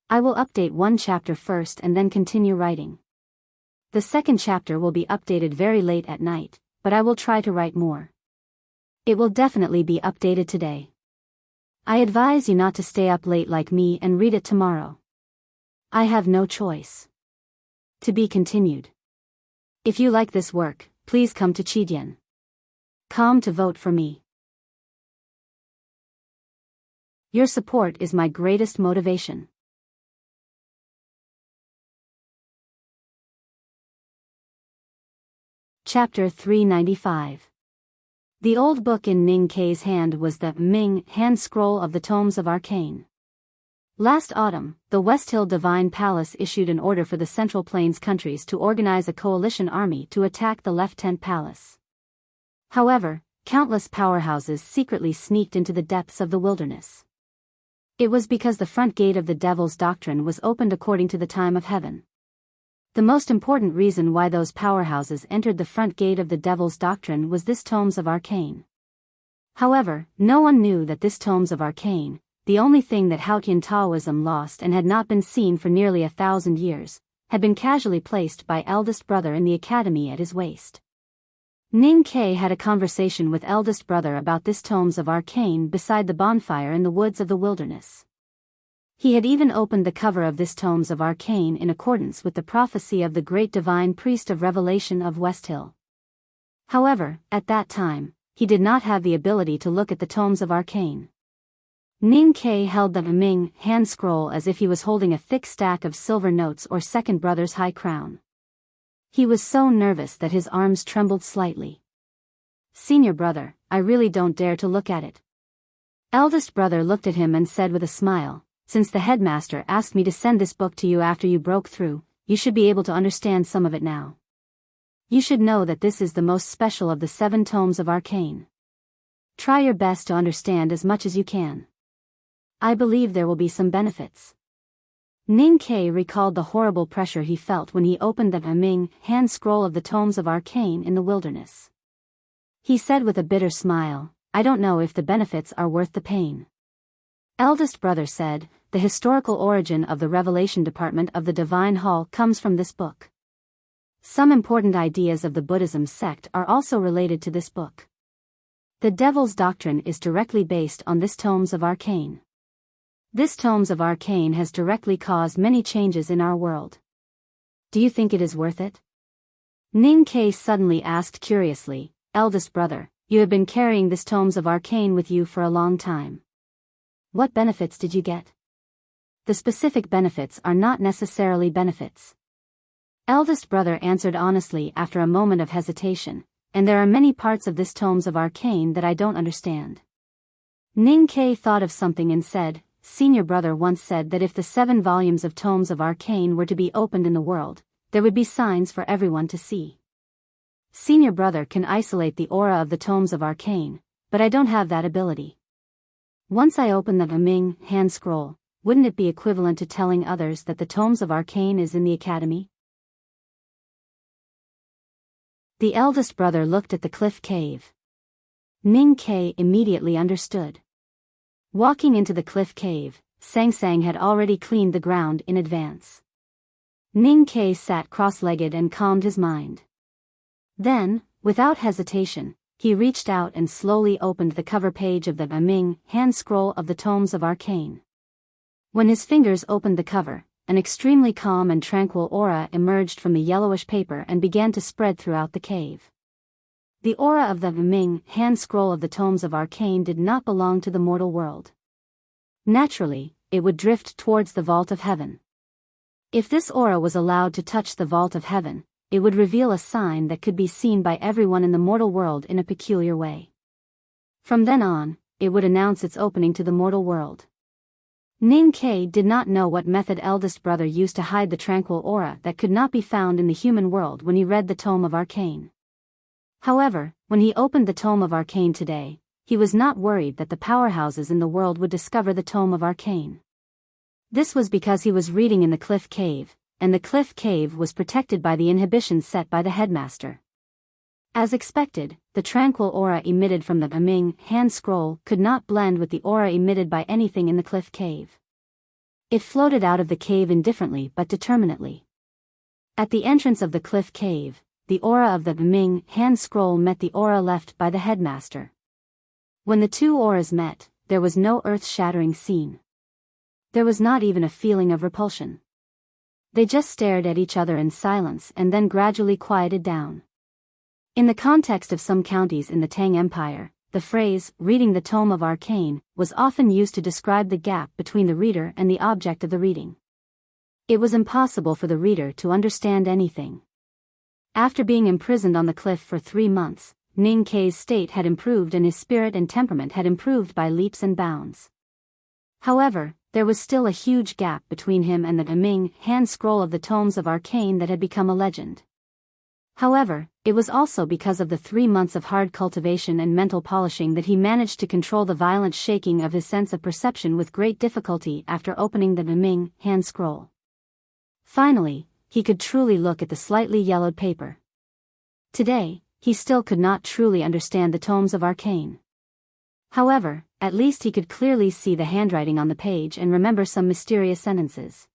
S1: I will update 1 chapter first and then continue writing. The 2nd chapter will be updated very late at night, but I will try to write more. It will definitely be updated today. I advise you not to stay up late like me and read it tomorrow. I have no choice." To be continued. If you like this work, please come to Chidian.com to vote for me. Your support is my greatest motivation. Chapter 395. The old book in Ning Ke's hand was the Ming hand scroll of the Tomes of Arcane. Last autumn, the West Hill Divine Palace issued an order for the Central Plains countries to organize a coalition army to attack the Left Tent Palace. However, countless powerhouses secretly sneaked into the depths of the wilderness. It was because the front gate of the Devil's Doctrine was opened according to the time of heaven. The most important reason why those powerhouses entered the front gate of the Devil's Doctrine was this Tomes of Arcane. However, no one knew that this Tomes of Arcane, the only thing that Haotian Taoism lost and had not been seen for nearly 1,000 years, had been casually placed by eldest brother in the academy at his waist. Ning Ke had a conversation with eldest brother about this Tomes of Arcane beside the bonfire in the woods of the wilderness. He had even opened the cover of this Tomes of Arcane in accordance with the prophecy of the great divine priest of Revelation of West Hill. However, at that time, he did not have the ability to look at the Tomes of Arcane. Ning Ke held the Ming hand scroll as if he was holding a thick stack of silver notes or second brother's high crown. He was so nervous that his arms trembled slightly. "Senior brother, I really don't dare to look at it." Eldest brother looked at him and said with a smile, "Since the headmaster asked me to send this book to you after you broke through, you should be able to understand some of it now. You should know that this is the most special of the 7 Tomes of Arcane. Try your best to understand as much as you can. I believe there will be some benefits." Ning Ke recalled the horrible pressure he felt when he opened the Ming hand scroll of the Tomes of Arcane in the wilderness. He said with a bitter smile, "I don't know if the benefits are worth the pain." Eldest brother said, "The historical origin of the Revelation Department of the Divine Hall comes from this book. Some important ideas of the Buddhism sect are also related to this book. The Devil's Doctrine is directly based on this Tomes of Arcane. This Tomes of Arcane has directly caused many changes in our world. Do you think it is worth it?" Ning Ke suddenly asked curiously, "Eldest brother, you have been carrying this Tomes of Arcane with you for a long time. What benefits did you get?" "The specific benefits are not necessarily benefits." Eldest brother answered honestly after a moment of hesitation, "And there are many parts of this Tomes of Arcane that I don't understand. Ning Ke thought of something and said, "Senior brother once said that if the 7 volumes of Tomes of Arcane were to be opened in the world, there would be signs for everyone to see. Senior brother can isolate the aura of the Tomes of Arcane, but I don't have that ability. Once I open the Ming hand scroll, wouldn't it be equivalent to telling others that the Tomes of Arcane is in the academy?" The eldest brother looked at the cliff cave. Ning Ke immediately understood. Walking into the cliff cave, Sang Sang had already cleaned the ground in advance. Ning Ke sat cross-legged and calmed his mind. Then, without hesitation, he reached out and slowly opened the cover page of the Ming hand scroll of the Tomes of Arcane. When his fingers opened the cover, an extremely calm and tranquil aura emerged from the yellowish paper and began to spread throughout the cave. The aura of the Ming hand scroll of the Tomes of Arcane did not belong to the mortal world. Naturally, it would drift towards the vault of heaven. If this aura was allowed to touch the vault of heaven, it would reveal a sign that could be seen by everyone in the mortal world in a peculiar way. From then on, it would announce its opening to the mortal world. Ning Ke did not know what method eldest brother used to hide the tranquil aura that could not be found in the human world when he read the Tome of Arcane. However, when he opened the Tome of Arcane today, he was not worried that the powerhouses in the world would discover the Tome of Arcane. This was because he was reading in the cliff cave, and the cliff cave was protected by the inhibitions set by the headmaster. As expected, the tranquil aura emitted from the Ming hand scroll could not blend with the aura emitted by anything in the cliff cave. It floated out of the cave indifferently but determinately. At the entrance of the cliff cave, the aura of the Ming hand scroll met the aura left by the headmaster. When the two auras met, there was no earth-shattering scene. There was not even a feeling of repulsion. They just stared at each other in silence and then gradually quieted down. In the context of some counties in the Tang Empire, the phrase, reading the Tome of Arcane, was often used to describe the gap between the reader and the object of the reading. It was impossible for the reader to understand anything. After being imprisoned on the cliff for 3 months, Ning Ke's state had improved and his spirit and temperament had improved by leaps and bounds. However, there was still a huge gap between him and the Ming hand scroll of the Tomes of Arcane that had become a legend. However, it was also because of the 3 months of hard cultivation and mental polishing that he managed to control the violent shaking of his sense of perception with great difficulty after opening the Ming hand scroll. Finally, he could truly look at the slightly yellowed paper. Today, he still could not truly understand the Tomes of Arcane. However, at least he could clearly see the handwriting on the page and remember some mysterious sentences.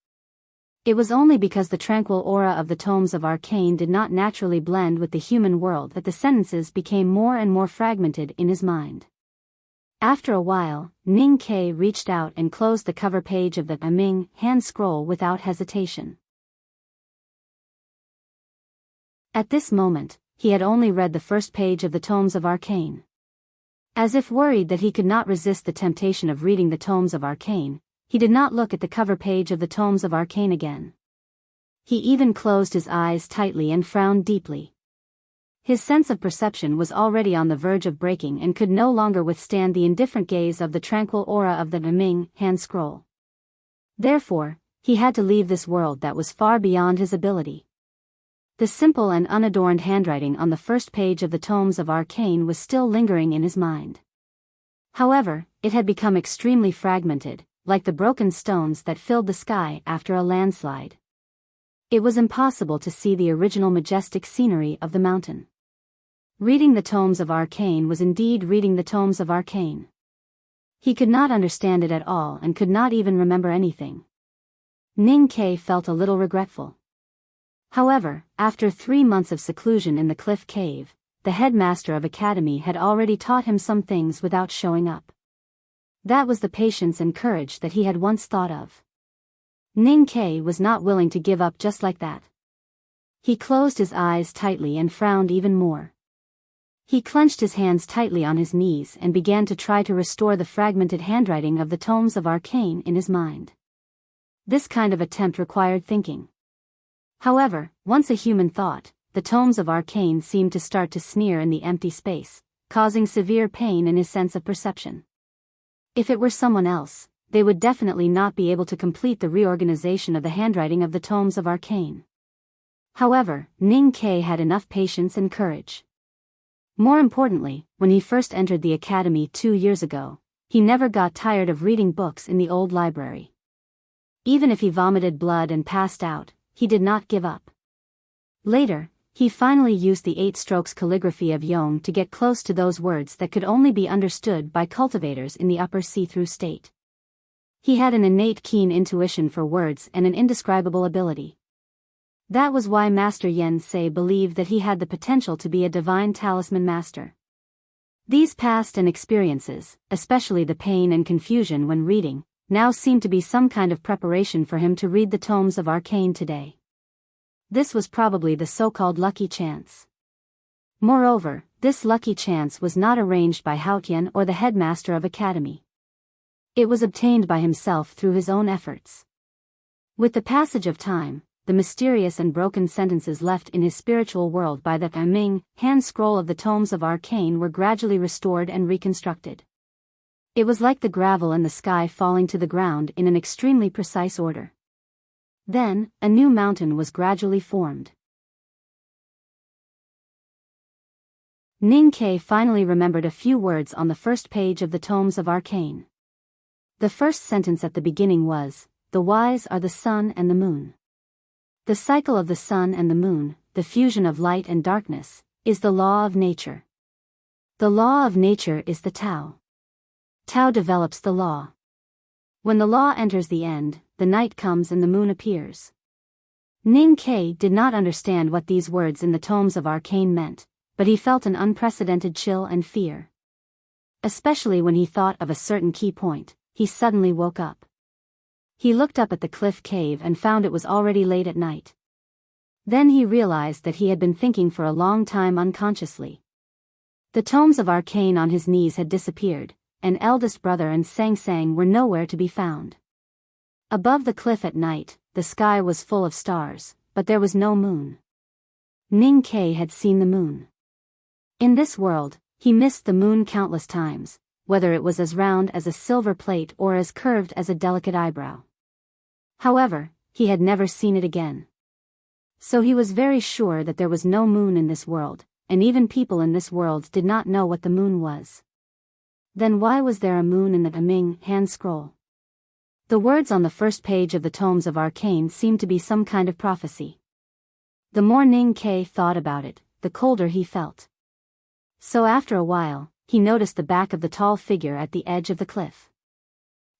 S1: It was only because the tranquil aura of the Tomes of Arcane did not naturally blend with the human world that the sentences became more and more fragmented in his mind. After a while, Ning Ke reached out and closed the cover page of the Ming hand scroll without hesitation. At this moment, he had only read the first page of the Tomes of Arcane. As if worried that he could not resist the temptation of reading the Tomes of Arcane, he did not look at the cover page of the Tomes of Arcane again. He even closed his eyes tightly and frowned deeply. His sense of perception was already on the verge of breaking and could no longer withstand the indifferent gaze of the tranquil aura of the Ming hand scroll. Therefore, he had to leave this world that was far beyond his ability. The simple and unadorned handwriting on the first page of the Tomes of Arcane was still lingering in his mind. However, it had become extremely fragmented, like the broken stones that filled the sky after a landslide. It was impossible to see the original majestic scenery of the mountain. Reading the Tomes of Arcane was indeed reading the Tomes of Arcane. He could not understand it at all and could not even remember anything. Ning Ke felt a little regretful. However, after 3 months of seclusion in the cliff cave, the headmaster of academy had already taught him some things without showing up. That was the patience and courage that he had once thought of. Ning Ke was not willing to give up just like that. He closed his eyes tightly and frowned even more. He clenched his hands tightly on his knees and began to try to restore the fragmented handwriting of the Tomes of Arcane in his mind. This kind of attempt required thinking. However, once a human thought, the Tomes of Arcane seemed to start to sneer in the empty space, causing severe pain in his sense of perception. If it were someone else, they would definitely not be able to complete the reorganization of the handwriting of the tomes of arcane. However, Ning Ke had enough patience and courage. More importantly, when he first entered the academy 2 years ago, he never got tired of reading books in the old library. Even if he vomited blood and passed out, he did not give up. Later, he finally used the 8 strokes calligraphy of Yong to get close to those words that could only be understood by cultivators in the upper see-through state. He had an innate keen intuition for words and an indescribable ability. That was why Master Yen Sei believed that he had the potential to be a divine talisman master. These past and experiences, especially the pain and confusion when reading, now seemed to be some kind of preparation for him to read the tomes of arcane today. This was probably the so-called lucky chance. Moreover, this lucky chance was not arranged by Haotian or the headmaster of academy. It was obtained by himself through his own efforts. With the passage of time, the mysterious and broken sentences left in his spiritual world by the Ming hand scroll of the tomes of arcane were gradually restored and reconstructed. It was like the gravel and the sky falling to the ground in an extremely precise order. Then, a new mountain was gradually formed. Ning Ke finally remembered a few words on the first page of the tomes of arcane. The first sentence at the beginning was, "The wise are the sun and the moon." The cycle of the sun and the moon, the fusion of light and darkness, is the law of nature. The law of nature is the Tao. Tao develops the law. When the law enters the end, the night comes and the moon appears. Ning Ke did not understand what these words in the tomes of arcane meant, but he felt an unprecedented chill and fear. Especially when he thought of a certain key point, he suddenly woke up. He looked up at the cliff cave and found it was already late at night. Then he realized that he had been thinking for a long time unconsciously. The tomes of arcane on his knees had disappeared, and eldest brother and Sang Sang were nowhere to be found. Above the cliff at night, the sky was full of stars, but there was no moon. Ning Ke had seen the moon. In this world, he missed the moon countless times, whether it was as round as a silver plate or as curved as a delicate eyebrow. However, he had never seen it again. So he was very sure that there was no moon in this world, and even people in this world did not know what the moon was. Then why was there a moon in the Ming hand scroll? The words on the first page of the tomes of arcane seemed to be some kind of prophecy. The more Ning Ke thought about it, the colder he felt. So after a while, he noticed the back of the tall figure at the edge of the cliff.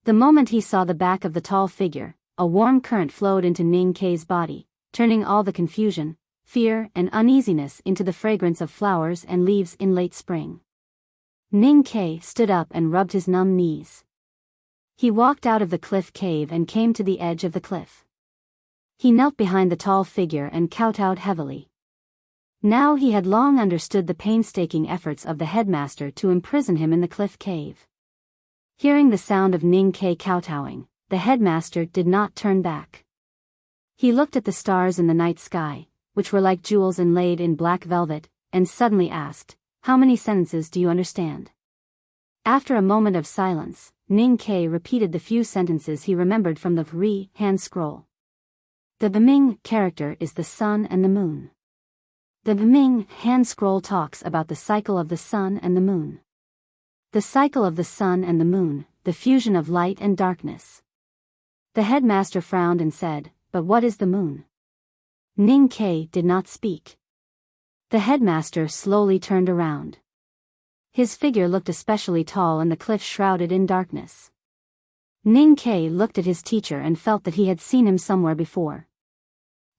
S1: The moment he saw the back of the tall figure, a warm current flowed into Ning Ke's body, turning all the confusion, fear and uneasiness into the fragrance of flowers and leaves in late spring. Ning Ke stood up and rubbed his numb knees. He walked out of the cliff cave and came to the edge of the cliff. He knelt behind the tall figure and kowtowed heavily. Now he had long understood the painstaking efforts of the headmaster to imprison him in the cliff cave. Hearing the sound of Ning Ke kowtowing, the headmaster did not turn back. He looked at the stars in the night sky, which were like jewels inlaid in black velvet, and suddenly asked, "How many sentences do you understand?" After a moment of silence, Ning Ke repeated the few sentences he remembered from the hand scroll. The Ming character is the sun and the moon. The Ming hand scroll talks about the cycle of the sun and the moon. The cycle of the sun and the moon, the fusion of light and darkness. The headmaster frowned and said, "But what is the moon?" Ning Ke did not speak. The headmaster slowly turned around. His figure looked especially tall and the cliff shrouded in darkness. Ning Ke looked at his teacher and felt that he had seen him somewhere before.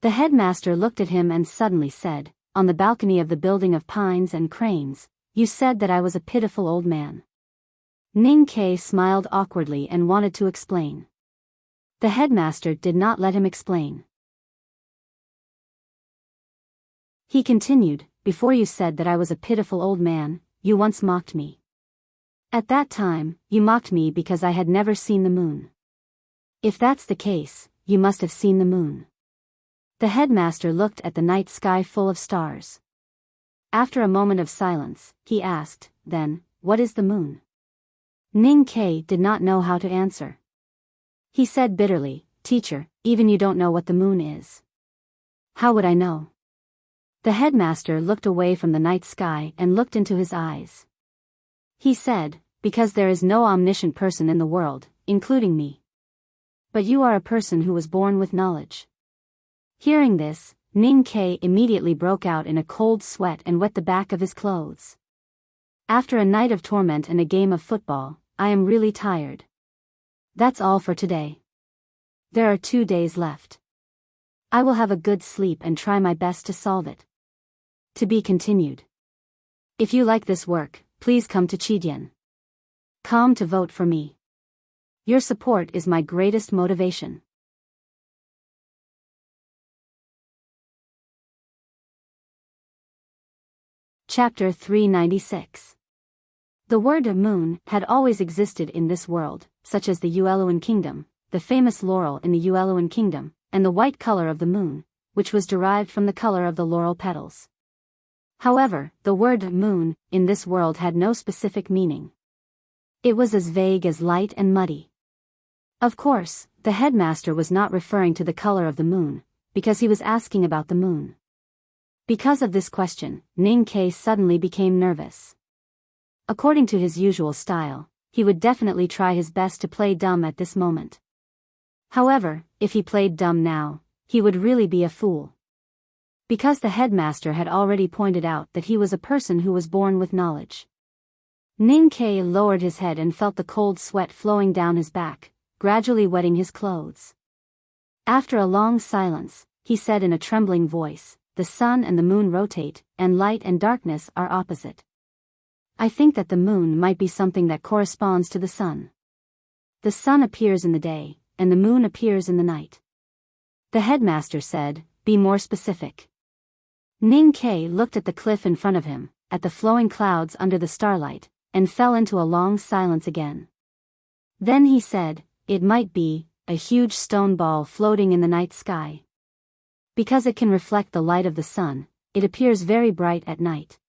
S1: The headmaster looked at him and suddenly said, "On the balcony of the building of pines and cranes, you said that I was a pitiful old man." Ning Ke smiled awkwardly and wanted to explain. The headmaster did not let him explain. He continued, "Before you said that I was a pitiful old man, you once mocked me. At that time, you mocked me because I had never seen the moon. If that's the case, you must have seen the moon." The headmaster looked at the night sky full of stars. After a moment of silence, he asked, "Then, what is the moon?" Ning Ke did not know how to answer. He said bitterly, "Teacher, even you don't know what the moon is." "How would I know?" The headmaster looked away from the night sky and looked into his eyes. He said, "Because there is no omniscient person in the world, including me. But you are a person who was born with knowledge." Hearing this, Ning Ke immediately broke out in a cold sweat and wet the back of his clothes. "After a night of torment and a game of football, I am really tired. That's all for today. There are 2 days left. I will have a good sleep and try my best to solve it." To be continued. If you like this work, please come to Chidian.com to vote for me. Your support is my greatest motivation. Chapter 396. The word moon had always existed in this world, such as the Ueluan kingdom, the famous laurel in the Ueluan kingdom, and the white color of the moon, which was derived from the color of the laurel petals. However, the word moon in this world had no specific meaning. It was as vague as light and muddy. Of course, the headmaster was not referring to the color of the moon, because he was asking about the moon. Because of this question, Ning Ke suddenly became nervous. According to his usual style, he would definitely try his best to play dumb at this moment. However, if he played dumb now, he would really be a fool. Because the headmaster had already pointed out that he was a person who was born with knowledge. Ning Ke lowered his head and felt the cold sweat flowing down his back, gradually wetting his clothes. After a long silence, he said in a trembling voice, "The sun and the moon rotate, and light and darkness are opposite. I think that the moon might be something that corresponds to the sun. The sun appears in the day, and the moon appears in the night." The headmaster said, "Be more specific." Ning Ke looked at the cliff in front of him, at the flowing clouds under the starlight, and fell into a long silence again. Then he said, "It might be a huge stone ball floating in the night sky. Because it can reflect the light of the sun, it appears very bright at night."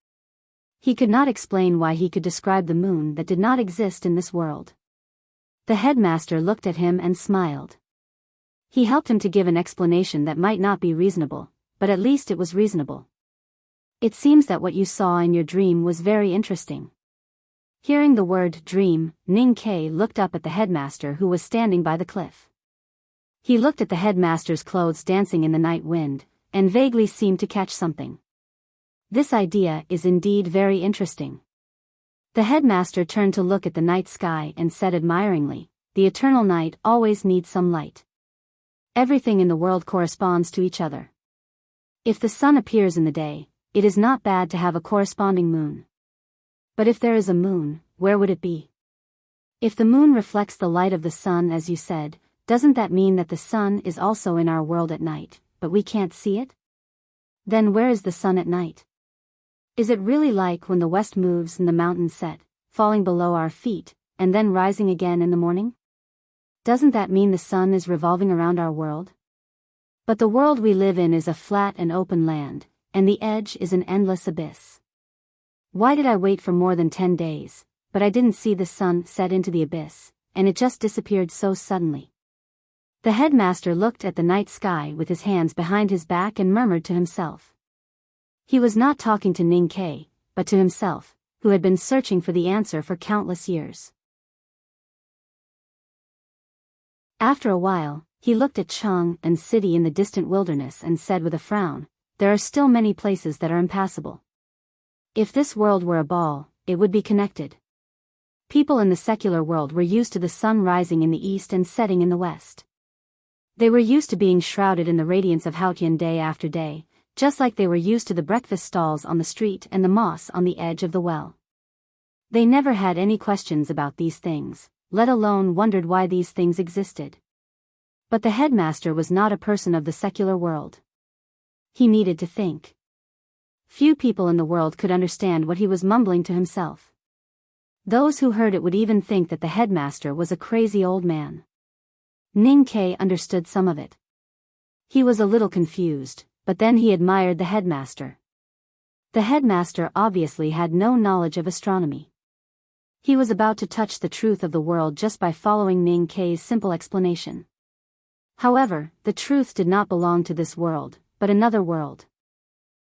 S1: He could not explain why he could describe the moon that did not exist in this world. The headmaster looked at him and smiled. He helped him to give an explanation that might not be reasonable, but at least it was reasonable. "It seems that what you saw in your dream was very interesting." Hearing the word dream, Ning Ke looked up at the headmaster who was standing by the cliff. He looked at the headmaster's clothes dancing in the night wind, and vaguely seemed to catch something. "This idea is indeed very interesting." The headmaster turned to look at the night sky and said admiringly, "The eternal night always needs some light. Everything in the world corresponds to each other. If the sun appears in the day, it is not bad to have a corresponding moon. But if there is a moon, where would it be? If the moon reflects the light of the sun as you said, doesn't that mean that the sun is also in our world at night, but we can't see it? Then where is the sun at night? Is it really like when the west moves and the mountains set, falling below our feet, and then rising again in the morning? Doesn't that mean the sun is revolving around our world? But the world we live in is a flat and open land, and the edge is an endless abyss. Why did I wait for more than 10 days, but I didn't see the sun set into the abyss, and it just disappeared so suddenly?" The headmaster looked at the night sky with his hands behind his back and murmured to himself. He was not talking to Ning Ke, but to himself, who had been searching for the answer for countless years. After a while, he looked at Cheng and city in the distant wilderness and said with a frown, "There are still many places that are impassable. If this world were a ball, it would be connected." People in the secular world were used to the sun rising in the east and setting in the west. They were used to being shrouded in the radiance of Haotian day after day, just like they were used to the breakfast stalls on the street and the moss on the edge of the well. They never had any questions about these things, let alone wondered why these things existed. But the headmaster was not a person of the secular world. He needed to think. Few people in the world could understand what he was mumbling to himself. Those who heard it would even think that the headmaster was a crazy old man. Ning Ke understood some of it. He was a little confused, but then he admired the headmaster. The headmaster obviously had no knowledge of astronomy. He was about to touch the truth of the world just by following Ning Kei's simple explanation. However, the truth did not belong to this world, but another world.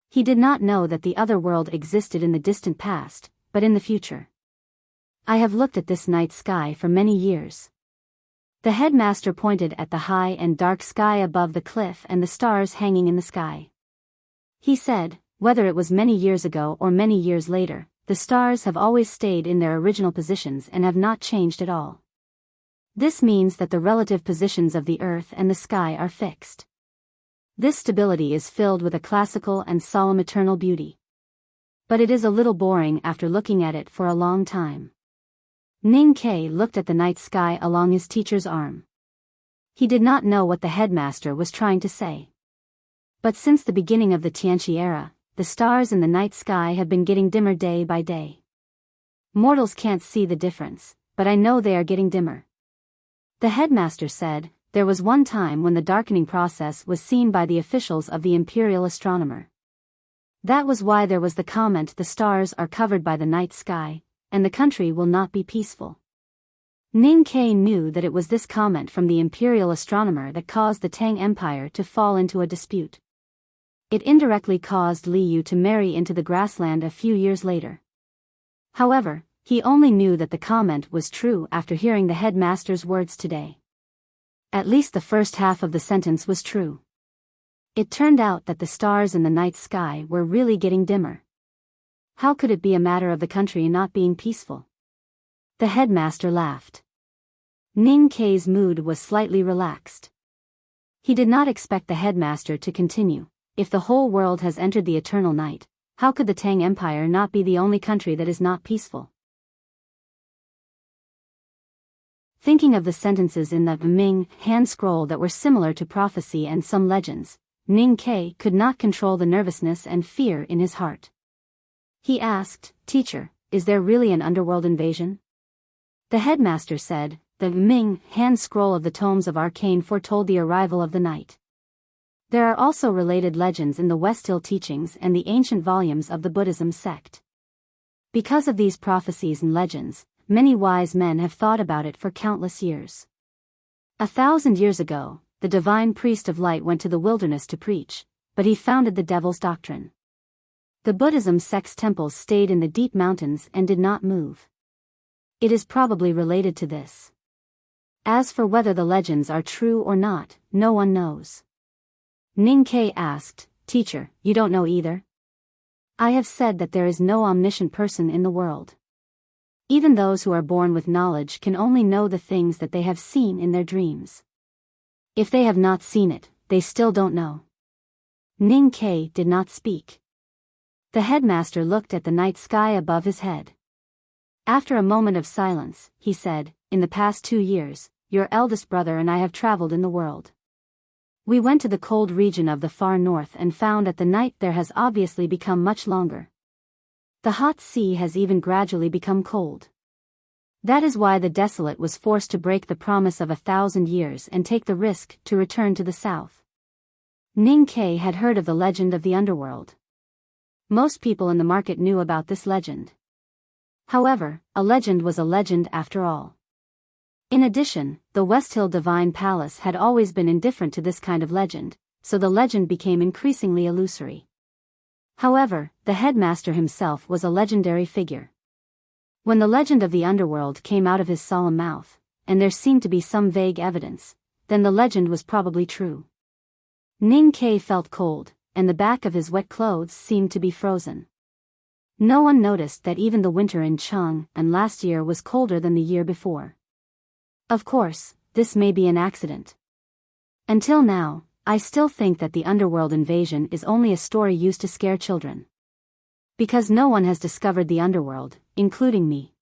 S1: He did not know that the other world existed in the distant past, but in the future. I have looked at this night sky for many years. The headmaster pointed at the high and dark sky above the cliff and the stars hanging in the sky. He said, whether it was many years ago or many years later, the stars have always stayed in their original positions and have not changed at all. This means that the relative positions of the earth and the sky are fixed. This stability is filled with a classical and solemn eternal beauty. But it is a little boring after looking at it for a long time. Ning Kei looked at the night sky along his teacher's arm. He did not know what the headmaster was trying to say. But since the beginning of the Tianqi era, the stars in the night sky have been getting dimmer day by day. Mortals can't see the difference, but I know they are getting dimmer. The headmaster said, there was one time when the darkening process was seen by the officials of the imperial astronomer. That was why there was the comment, the stars are covered by the night sky, and the country will not be peaceful. Ning Kei knew that it was this comment from the imperial astronomer that caused the Tang Empire to fall into a dispute. It indirectly caused Li Yu to marry into the grassland a few years later. However, he only knew that the comment was true after hearing the headmaster's words today. At least the first half of the sentence was true. It turned out that the stars in the night sky were really getting dimmer. How could it be a matter of the country not being peaceful? The headmaster laughed. Ning Kei's mood was slightly relaxed. He did not expect the headmaster to continue. If the whole world has entered the eternal night, how could the Tang Empire not be the only country that is not peaceful? Thinking of the sentences in the Ming hand scroll that were similar to prophecy and some legends, Ning Kei could not control the nervousness and fear in his heart. He asked, "Teacher, is there really an underworld invasion?" The headmaster said, "The Ming hand scroll of the tomes of arcane foretold the arrival of the night. There are also related legends in the West Hill teachings and the ancient volumes of the Buddhism sect. Because of these prophecies and legends, many wise men have thought about it for countless years. 1,000 years ago, the divine priest of light went to the wilderness to preach, but he founded the devil's doctrine. The Buddhism sect's temples stayed in the deep mountains and did not move. It is probably related to this. As for whether the legends are true or not, no one knows." Ning Kei asked, "Teacher, you don't know either?" "I have said that there is no omniscient person in the world. Even those who are born with knowledge can only know the things that they have seen in their dreams. If they have not seen it, they still don't know." Ning Kei did not speak. The headmaster looked at the night sky above his head. After a moment of silence, he said, "In the past 2 years, your eldest brother and I have traveled in the world. We went to the cold region of the far north and found that the night there has obviously become much longer. The hot sea has even gradually become cold. That is why the desolate was forced to break the promise of 1,000 years and take the risk to return to the south." Ning Kei had heard of the legend of the underworld. Most people in the market knew about this legend. However, a legend was a legend after all. In addition, the West Hill Divine Palace had always been indifferent to this kind of legend, so the legend became increasingly illusory. However, the headmaster himself was a legendary figure. When the legend of the underworld came out of his solemn mouth, and there seemed to be some vague evidence, then the legend was probably true. Ning Kei felt cold, and the back of his wet clothes seemed to be frozen. No one noticed that even the winter in Cheng and last year was colder than the year before. Of course, this may be an accident. Until now, I still think that the underworld invasion is only a story used to scare children. Because no one has discovered the underworld, including me."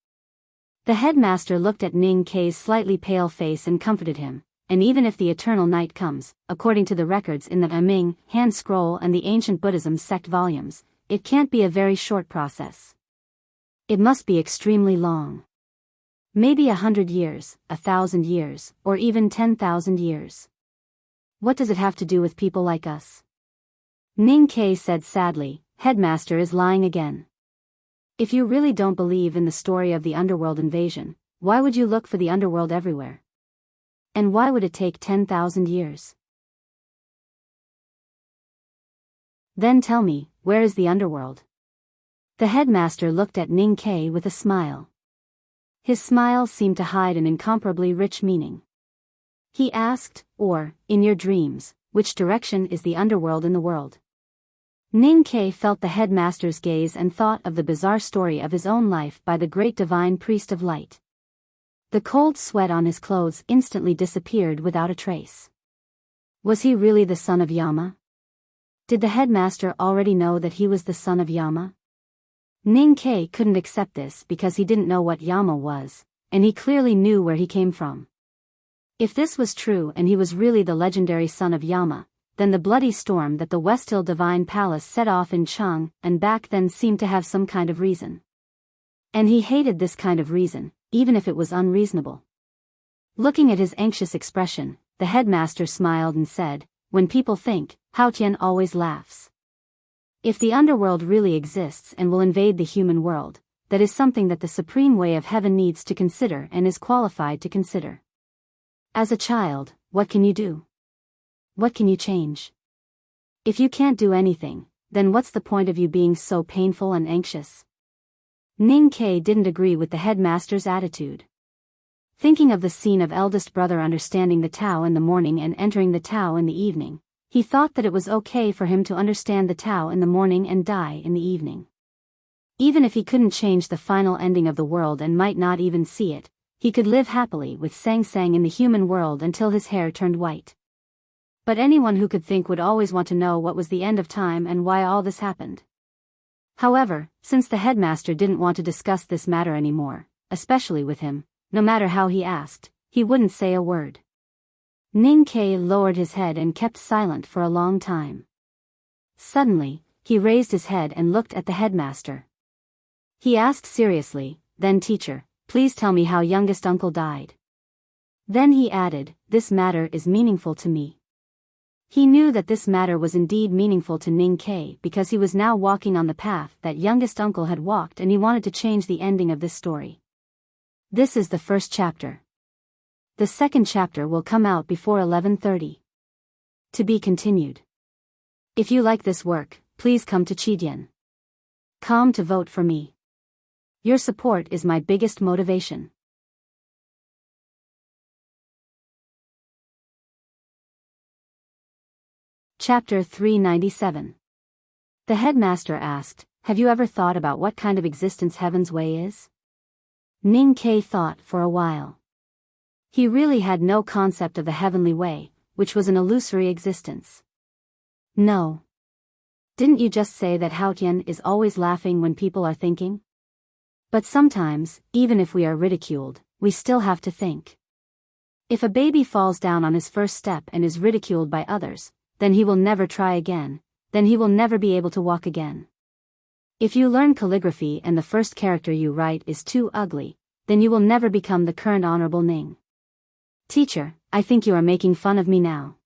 S1: The headmaster looked at Ning Kei's slightly pale face and comforted him. "And even if the eternal night comes, according to the records in the Ming hand scroll and the ancient Buddhism sect volumes, it can't be a very short process. It must be extremely long. Maybe 100 years, 1,000 years, or even 10,000 years. What does it have to do with people like us?" Ning Kei said sadly, "Headmaster is lying again. If you really don't believe in the story of the underworld invasion, why would you look for the underworld everywhere? And why would it take 10,000 years? Then tell me, where is the underworld? The headmaster looked at Ning Ke with a smile. His smile seemed to hide an incomparably rich meaning. He asked, or, in your dreams, which direction is the underworld in the world? Ning Ke felt the headmaster's gaze and thought of the bizarre story of his own life by the great divine priest of light. The cold sweat on his clothes instantly disappeared without a trace. Was he really the son of Yama? Did the headmaster already know that he was the son of Yama? Ning Ke couldn't accept this because he didn't know what Yama was, and he clearly knew where he came from. If this was true and he was really the legendary son of Yama, then the bloody storm that the Westhill Divine Palace set off in Chang and back then seemed to have some kind of reason. And he hated this kind of reason, even if it was unreasonable. Looking at his anxious expression, the headmaster smiled and said, when people think, Hao Tian always laughs. If the underworld really exists and will invade the human world, that is something that the supreme way of heaven needs to consider and is qualified to consider. As a child, what can you do? What can you change? If you can't do anything, then what's the point of you being so painful and anxious? Ning Ke didn't agree with the headmaster's attitude. Thinking of the scene of eldest brother understanding the Tao in the morning and entering the Tao in the evening, he thought that it was okay for him to understand the Tao in the morning and die in the evening. Even if he couldn't change the final ending of the world and might not even see it, he could live happily with Sang Sang in the human world until his hair turned white. But anyone who could think would always want to know what was the end of time and why all this happened. However, since the headmaster didn't want to discuss this matter anymore, especially with him, no matter how he asked, he wouldn't say a word. Ning Ke lowered his head and kept silent for a long time. Suddenly, he raised his head and looked at the headmaster. He asked seriously, then teacher, please tell me how youngest uncle died. Then he added, this matter is meaningful to me. He knew that this matter was indeed meaningful to Ning Ke because he was now walking on the path that youngest uncle had walked and he wanted to change the ending of this story. This is the first chapter. The second chapter will come out before 11:30. To be continued. If you like this work, please come to Chidian.com to vote for me. Your support is my biggest motivation. Chapter 397. The headmaster asked, have you ever thought about what kind of existence Heaven's Way is? Ning Ke thought for a while. He really had no concept of the heavenly way, which was an illusory existence. No. Didn't you just say that Hao Tian is always laughing when people are thinking? But sometimes, even if we are ridiculed, we still have to think. If a baby falls down on his first step and is ridiculed by others, then he will never try again, then he will never be able to walk again. If you learn calligraphy and the first character you write is too ugly, then you will never become the current Honorable Ning. Teacher, I think you are making fun of me now.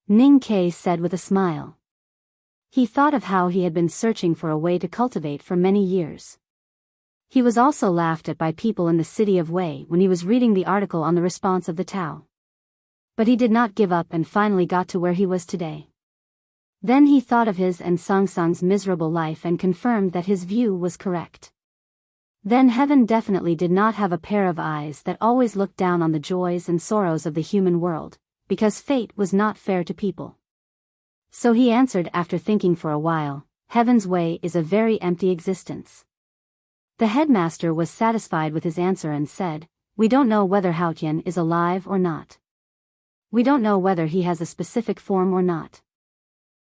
S1: Ning Ke said with a smile. He thought of how he had been searching for a way to cultivate for many years. He was also laughed at by people in the city of Wei when he was reading the article on the response of the Tao. But he did not give up and finally got to where he was today. Then he thought of his and Sang Sang's miserable life and confirmed that his view was correct. Then heaven definitely did not have a pair of eyes that always looked down on the joys and sorrows of the human world, because fate was not fair to people. So he answered after thinking for a while, Heaven's Way is a very empty existence. The headmaster was satisfied with his answer and said, we don't know whether Hao Tian is alive or not. We don't know whether he has a specific form or not.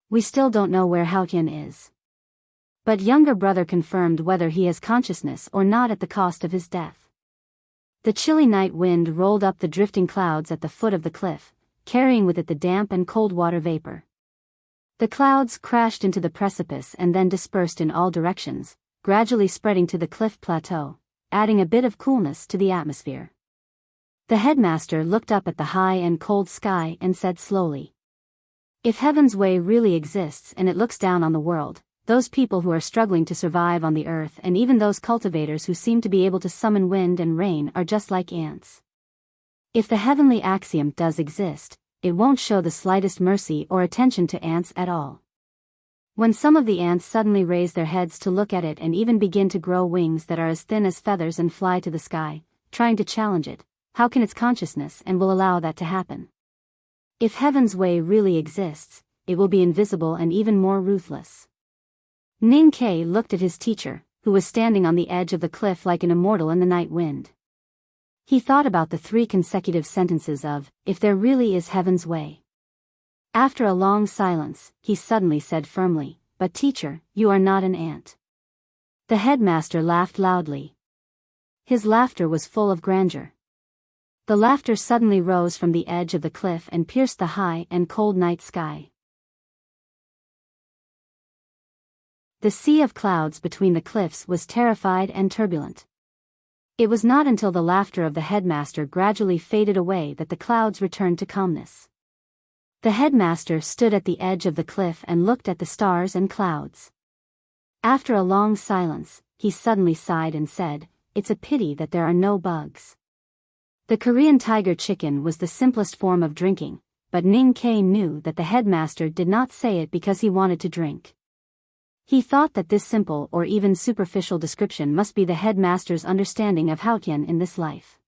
S1: We still don't know where Hao Tian is. But younger brother confirmed whether he has consciousness or not at the cost of his death. The chilly night wind rolled up the drifting clouds at the foot of the cliff, carrying with it the damp and cold water vapor. The clouds crashed into the precipice and then dispersed in all directions, gradually spreading to the cliff plateau, adding a bit of coolness to the atmosphere. The headmaster looked up at the high and cold sky and said slowly, if Heaven's Way really exists and it looks down on the world, those people who are struggling to survive on the earth, and even those cultivators who seem to be able to summon wind and rain are just like ants. If the heavenly axiom does exist, it won't show the slightest mercy or attention to ants at all. When some of the ants suddenly raise their heads to look at it and even begin to grow wings that are as thin as feathers and fly to the sky, trying to challenge it, how can its consciousness and will allow that to happen? If heaven's way really exists, it will be invisible and even more ruthless. Ning Ke looked at his teacher, who was standing on the edge of the cliff like an immortal in the night wind. He thought about the 3 consecutive sentences of, "If there really is heaven's way." After a long silence, he suddenly said firmly, "But teacher, you are not an ant." The headmaster laughed loudly. His laughter was full of grandeur. The laughter suddenly rose from the edge of the cliff and pierced the high and cold night sky. The sea of clouds between the cliffs was terrified and turbulent. It was not until the laughter of the headmaster gradually faded away that the clouds returned to calmness. The headmaster stood at the edge of the cliff and looked at the stars and clouds. After a long silence, he suddenly sighed and said, "It's a pity that there are no bugs." The Korean tiger chicken was the simplest form of drinking, but Ning Ke knew that the headmaster did not say it because he wanted to drink. He thought that this simple or even superficial description must be the headmaster's understanding of Haotian in this life.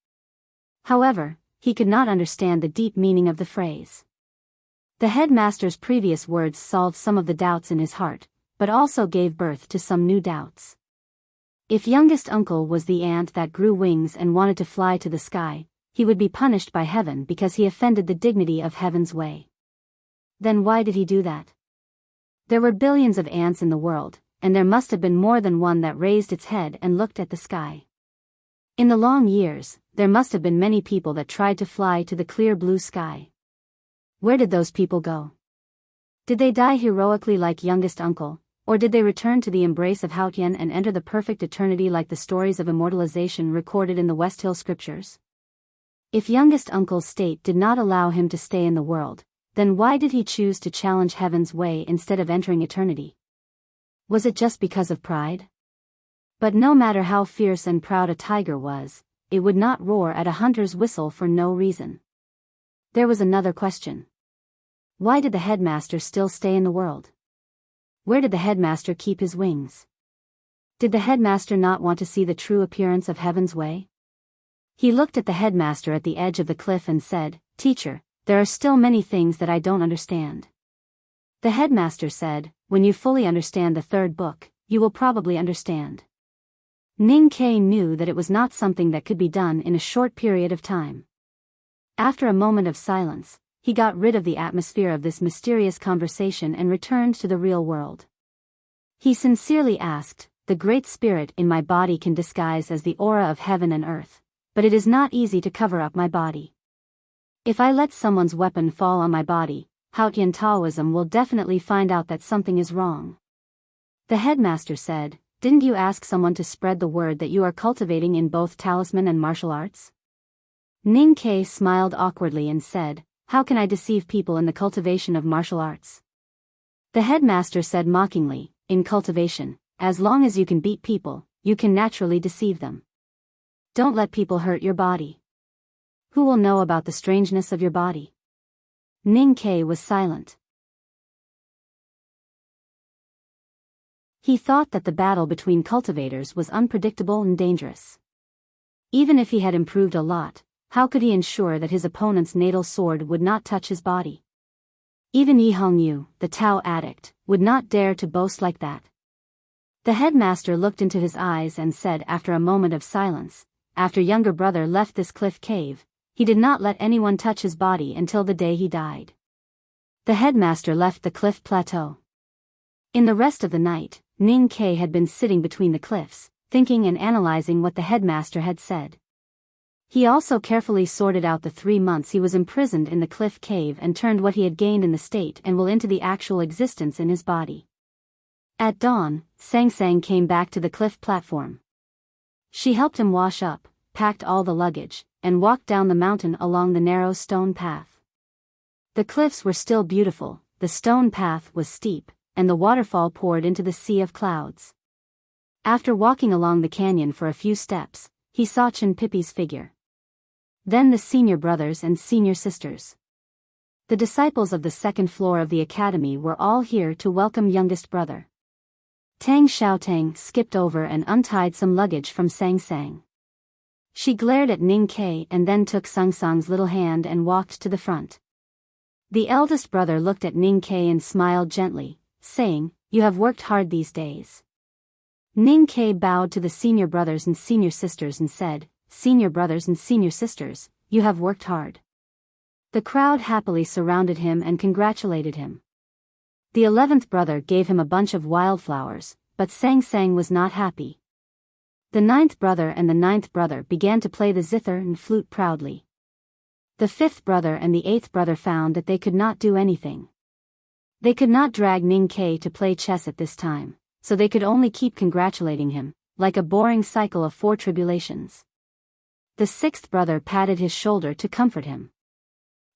S1: However, he could not understand the deep meaning of the phrase. The headmaster's previous words solved some of the doubts in his heart, but also gave birth to some new doubts. If youngest uncle was the ant that grew wings and wanted to fly to the sky, he would be punished by heaven because he offended the dignity of heaven's way. Then why did he do that? There were billions of ants in the world, and there must have been more than one that raised its head and looked at the sky. In the long years, there must have been many people that tried to fly to the clear blue sky. Where did those people go? Did they die heroically like youngest uncle, or did they return to the embrace of Haotian and enter the perfect eternity like the stories of immortalization recorded in the West Hill scriptures? If youngest uncle's state did not allow him to stay in the world, then why did he choose to challenge heaven's way instead of entering eternity? Was it just because of pride? But no matter how fierce and proud a tiger was, it would not roar at a hunter's whistle for no reason. There was another question. Why did the headmaster still stay in the world? Where did the headmaster keep his wings? Did the headmaster not want to see the true appearance of heaven's way? He looked at the headmaster at the edge of the cliff and said, "Teacher, there are still many things that I don't understand." The headmaster said, "When you fully understand the 3rd book, you will probably understand." Ning Ke knew that it was not something that could be done in a short period of time. After a moment of silence, he got rid of the atmosphere of this mysterious conversation and returned to the real world. He sincerely asked, "The Great Spirit in my body can disguise as the aura of heaven and earth, but it is not easy to cover up my body. If I let someone's weapon fall on my body, Haotian Taoism will definitely find out that something is wrong." The headmaster said, "Didn't you ask someone to spread the word that you are cultivating in both talisman and martial arts?" Ning Ke smiled awkwardly and said, "How can I deceive people in the cultivation of martial arts?" The headmaster said mockingly, "In cultivation, as long as you can beat people, you can naturally deceive them. Don't let people hurt your body. Who will know about the strangeness of your body?" Ning Ke was silent. He thought that the battle between cultivators was unpredictable and dangerous. Even if he had improved a lot, how could he ensure that his opponent's natal sword would not touch his body? Even Yi Hongyu, the Tao addict, would not dare to boast like that. The headmaster looked into his eyes and said after a moment of silence, "After younger brother left this cliff cave, he did not let anyone touch his body until the day he died." The headmaster left the cliff plateau. In the rest of the night, Ning Ke had been sitting between the cliffs, thinking and analyzing what the headmaster had said. He also carefully sorted out the 3 months he was imprisoned in the cliff cave and turned what he had gained in the state and will into the actual existence in his body. At dawn, Sang Sang came back to the cliff platform. She helped him wash up, packed all the luggage, and walked down the mountain along the narrow stone path. The cliffs were still beautiful, the stone path was steep, and the waterfall poured into the sea of clouds. After walking along the canyon for a few steps, he saw Chen Pippi's figure. Then the senior brothers and senior sisters. The disciples of the second floor of the academy were all here to welcome youngest brother. Tang Xiaotang skipped over and untied some luggage from Sang Sang. She glared at Ning Ke and then took Sung Sung's little hand and walked to the front. The eldest brother looked at Ning Ke and smiled gently, saying, "You have worked hard these days." Ning Ke bowed to the senior brothers and senior sisters and said, "Senior brothers and senior sisters, you have worked hard." The crowd happily surrounded him and congratulated him. The 11th brother gave him a bunch of wildflowers, but Sang Sang was not happy. The 9th brother and the 9th brother began to play the zither and flute proudly. The 5th brother and the 8th brother found that they could not do anything. They could not drag Ning Ke to play chess at this time, so they could only keep congratulating him, like a boring cycle of 4 tribulations. The 6th brother patted his shoulder to comfort him.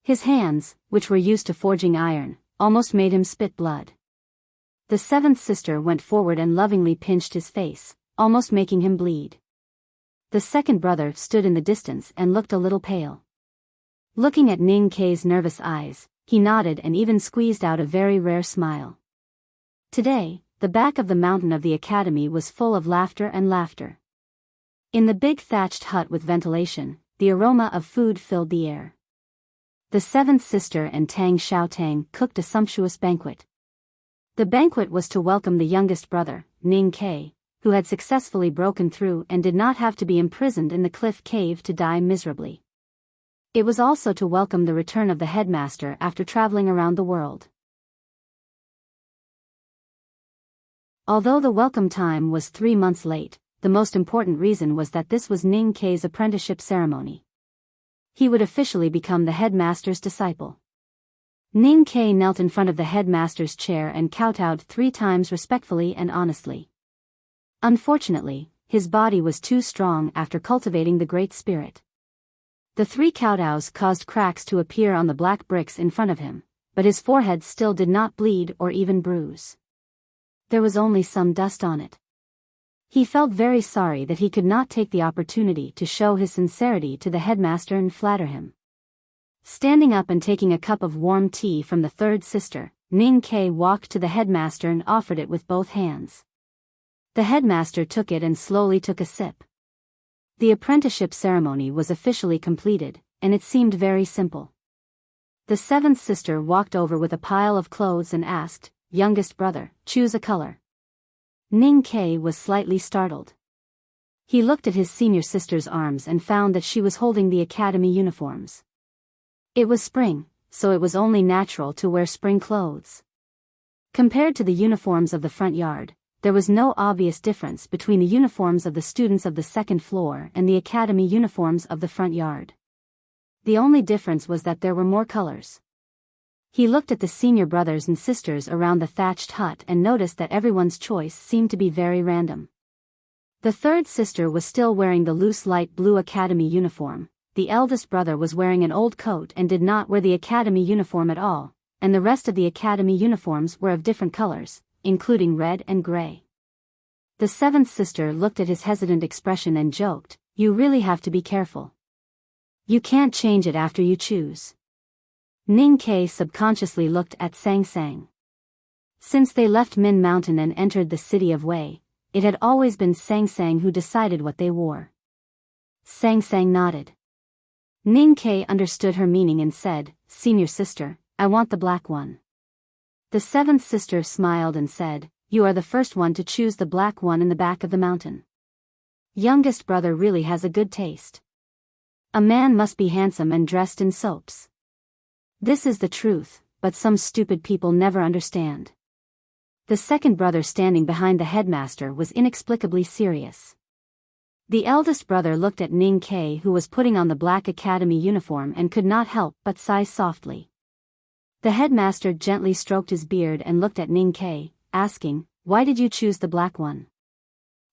S1: His hands, which were used to forging iron, almost made him spit blood. The 7th sister went forward and lovingly pinched his face, almost making him bleed. The 2nd brother stood in the distance and looked a little pale. Looking at Ning Ke's nervous eyes, he nodded and even squeezed out a very rare smile. Today, the back of the mountain of the academy was full of laughter and laughter. In the big thatched hut with ventilation, the aroma of food filled the air. The 7th sister and Tang Xiaotang cooked a sumptuous banquet. The banquet was to welcome the youngest brother, Ning Ke, who had successfully broken through and did not have to be imprisoned in the cliff cave to die miserably. It was also to welcome the return of the headmaster after traveling around the world. Although the welcome time was 3 months late, the most important reason was that this was Ning Ke's apprenticeship ceremony. He would officially become the headmaster's disciple. Ning Ke knelt in front of the headmaster's chair and kowtowed 3 times respectfully and honestly. Unfortunately, his body was too strong after cultivating the Great Spirit. The 3 kowtows caused cracks to appear on the black bricks in front of him, but his forehead still did not bleed or even bruise. There was only some dust on it. He felt very sorry that he could not take the opportunity to show his sincerity to the headmaster and flatter him. Standing up and taking a cup of warm tea from the 3rd sister, Ning Ke walked to the headmaster and offered it with both hands. The headmaster took it and slowly took a sip. The apprenticeship ceremony was officially completed, and it seemed very simple. The 7th sister walked over with a pile of clothes and asked, "Youngest brother, choose a color." Ning Ke was slightly startled. He looked at his senior sister's arms and found that she was holding the academy uniforms. It was spring, so it was only natural to wear spring clothes. Compared to the uniforms of the front yard, there was no obvious difference between the uniforms of the students of the second floor and the academy uniforms of the front yard. The only difference was that there were more colors. He looked at the senior brothers and sisters around the thatched hut and noticed that everyone's choice seemed to be very random. The 3rd sister was still wearing the loose light blue academy uniform, the eldest brother was wearing an old coat and did not wear the academy uniform at all, and the rest of the academy uniforms were of different colors, including red and gray. The 7th sister looked at his hesitant expression and joked, "You really have to be careful. You can't change it after you choose." Ning Ke subconsciously looked at Sang Sang. Since they left Min Mountain and entered the city of Wei, it had always been Sang Sang who decided what they wore. Sang Sang nodded. Ning Ke understood her meaning and said, "Senior sister, I want the black one." The 7th sister smiled and said, "You are the first one to choose the black one in the back of the mountain. Youngest brother really has a good taste. A man must be handsome and dressed in soaps. This is the truth, but some stupid people never understand." The 2nd brother standing behind the headmaster was inexplicably serious. The eldest brother looked at Ning Ke, who was putting on the black academy uniform, and could not help but sigh softly. The headmaster gently stroked his beard and looked at Ning Ke, asking, "Why did you choose the black one?"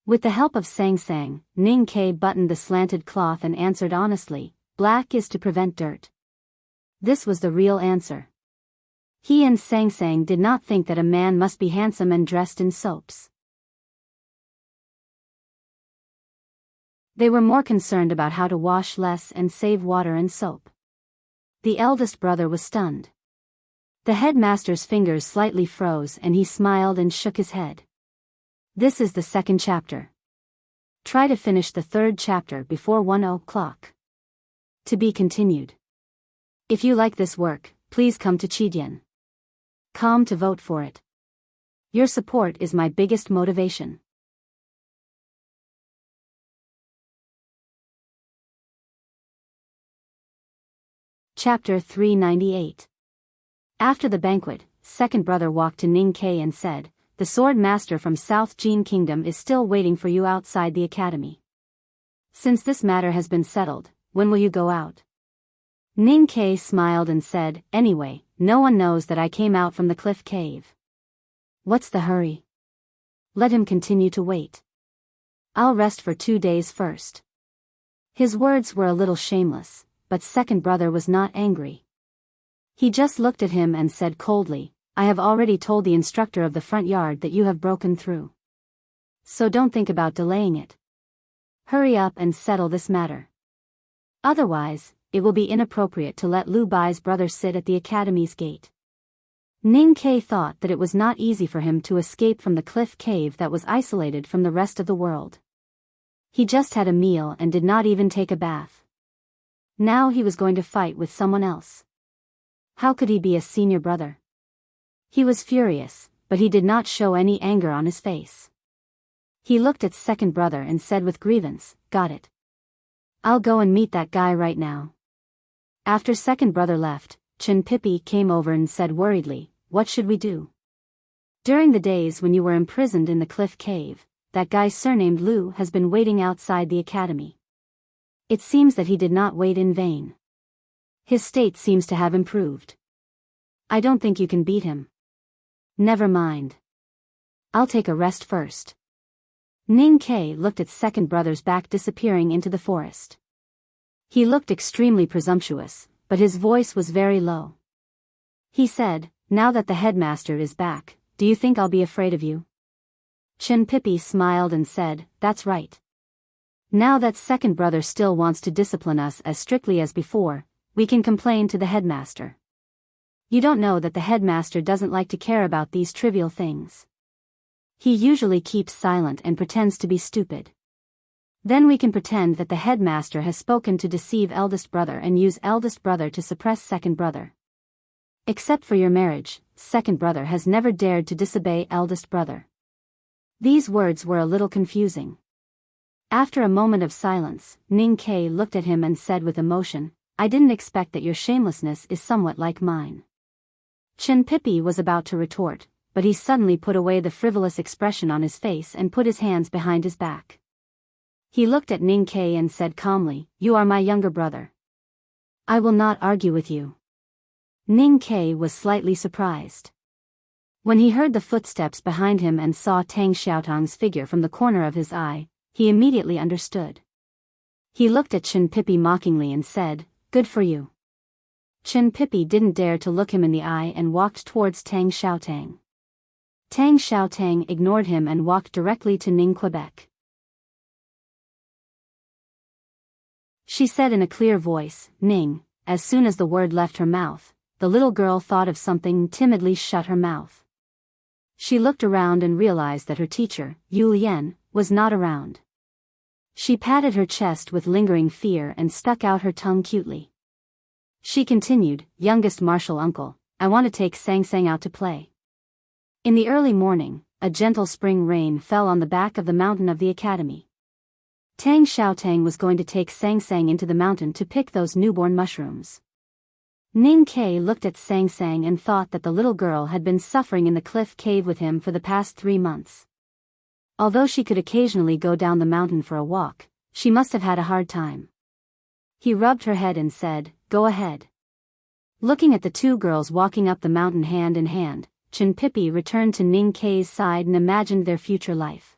S1: With the help of Sang Sang, Ning Ke buttoned the slanted cloth and answered honestly, "Black is to prevent dirt." This was the real answer. He and Sang Sang did not think that a man must be handsome and dressed in soaps. They were more concerned about how to wash less and save water and soap. The eldest brother was stunned. The headmaster's fingers slightly froze and he smiled and shook his head. This is the second chapter. Try to finish the third chapter before 1 o'clock. To be continued. If you like this work, please come to Chidian.com to vote for it. Your support is my biggest motivation. Chapter 398. After the banquet, second brother walked to Ning Kei and said, "The sword master from South Jin Kingdom is still waiting for you outside the academy. Since this matter has been settled, when will you go out?" Ning Kei smiled and said, "Anyway, no one knows that I came out from the cliff cave. What's the hurry? Let him continue to wait. I'll rest for 2 days first." His words were a little shameless, but second brother was not angry. He just looked at him and said coldly, "I have already told the instructor of the front yard that you have broken through. So don't think about delaying it. Hurry up and settle this matter. Otherwise, it will be inappropriate to let Lu Bai's brother sit at the academy's gate." Ning Kei thought that it was not easy for him to escape from the cliff cave that was isolated from the rest of the world. He just had a meal and did not even take a bath. Now he was going to fight with someone else. How could he be a senior brother? He was furious, but he did not show any anger on his face. He looked at second brother and said with grievance, "Got it. I'll go and meet that guy right now." After second brother left, Chen Pippi came over and said worriedly, "What should we do? During the days when you were imprisoned in the cliff cave, that guy surnamed Lu has been waiting outside the academy. It seems that he did not wait in vain. His state seems to have improved. I don't think you can beat him. Never mind. I'll take a rest first." Ning Kei looked at second brother's back disappearing into the forest. He looked extremely presumptuous, but his voice was very low. He said, "Now that the headmaster is back, do you think I'll be afraid of you?" Chen Pippi smiled and said, "That's right. Now that second brother still wants to discipline us as strictly as before, we can complain to the headmaster. You don't know that the headmaster doesn't like to care about these trivial things. He usually keeps silent and pretends to be stupid. Then we can pretend that the headmaster has spoken to deceive eldest brother and use eldest brother to suppress second brother. Except for your marriage, second brother has never dared to disobey eldest brother." These words were a little confusing. After a moment of silence, Ning Kei looked at him and said with emotion, "I didn't expect that your shamelessness is somewhat like mine." Chen Pippi was about to retort, but he suddenly put away the frivolous expression on his face and put his hands behind his back. He looked at Ning Kei and said calmly, "You are my younger brother. I will not argue with you." Ning Kei was slightly surprised. When he heard the footsteps behind him and saw Tang Xiaotang's figure from the corner of his eye, he immediately understood. He looked at Chen Pippi mockingly and said, "Good for you." Chen Pippi didn't dare to look him in the eye and walked towards Tang Xiaotang. Tang Xiaotang ignored him and walked directly to Ning Quebec. She said in a clear voice, "Ning." As soon as the word left her mouth, the little girl thought of something and timidly shut her mouth. She looked around and realized that her teacher, Yu Lian, was not around. She patted her chest with lingering fear and stuck out her tongue cutely. She continued, "Youngest martial uncle, I want to take Sang Sang out to play." In the early morning, a gentle spring rain fell on the back of the mountain of the academy. Tang Xiaotang was going to take Sang Sang into the mountain to pick those newborn mushrooms. Ning Kei looked at Sang Sang and thought that the little girl had been suffering in the cliff cave with him for the past 3 months. Although she could occasionally go down the mountain for a walk, she must have had a hard time. He rubbed her head and said, "Go ahead." Looking at the two girls walking up the mountain hand in hand, Chen Pippi returned to Ning Kei's side and imagined their future life.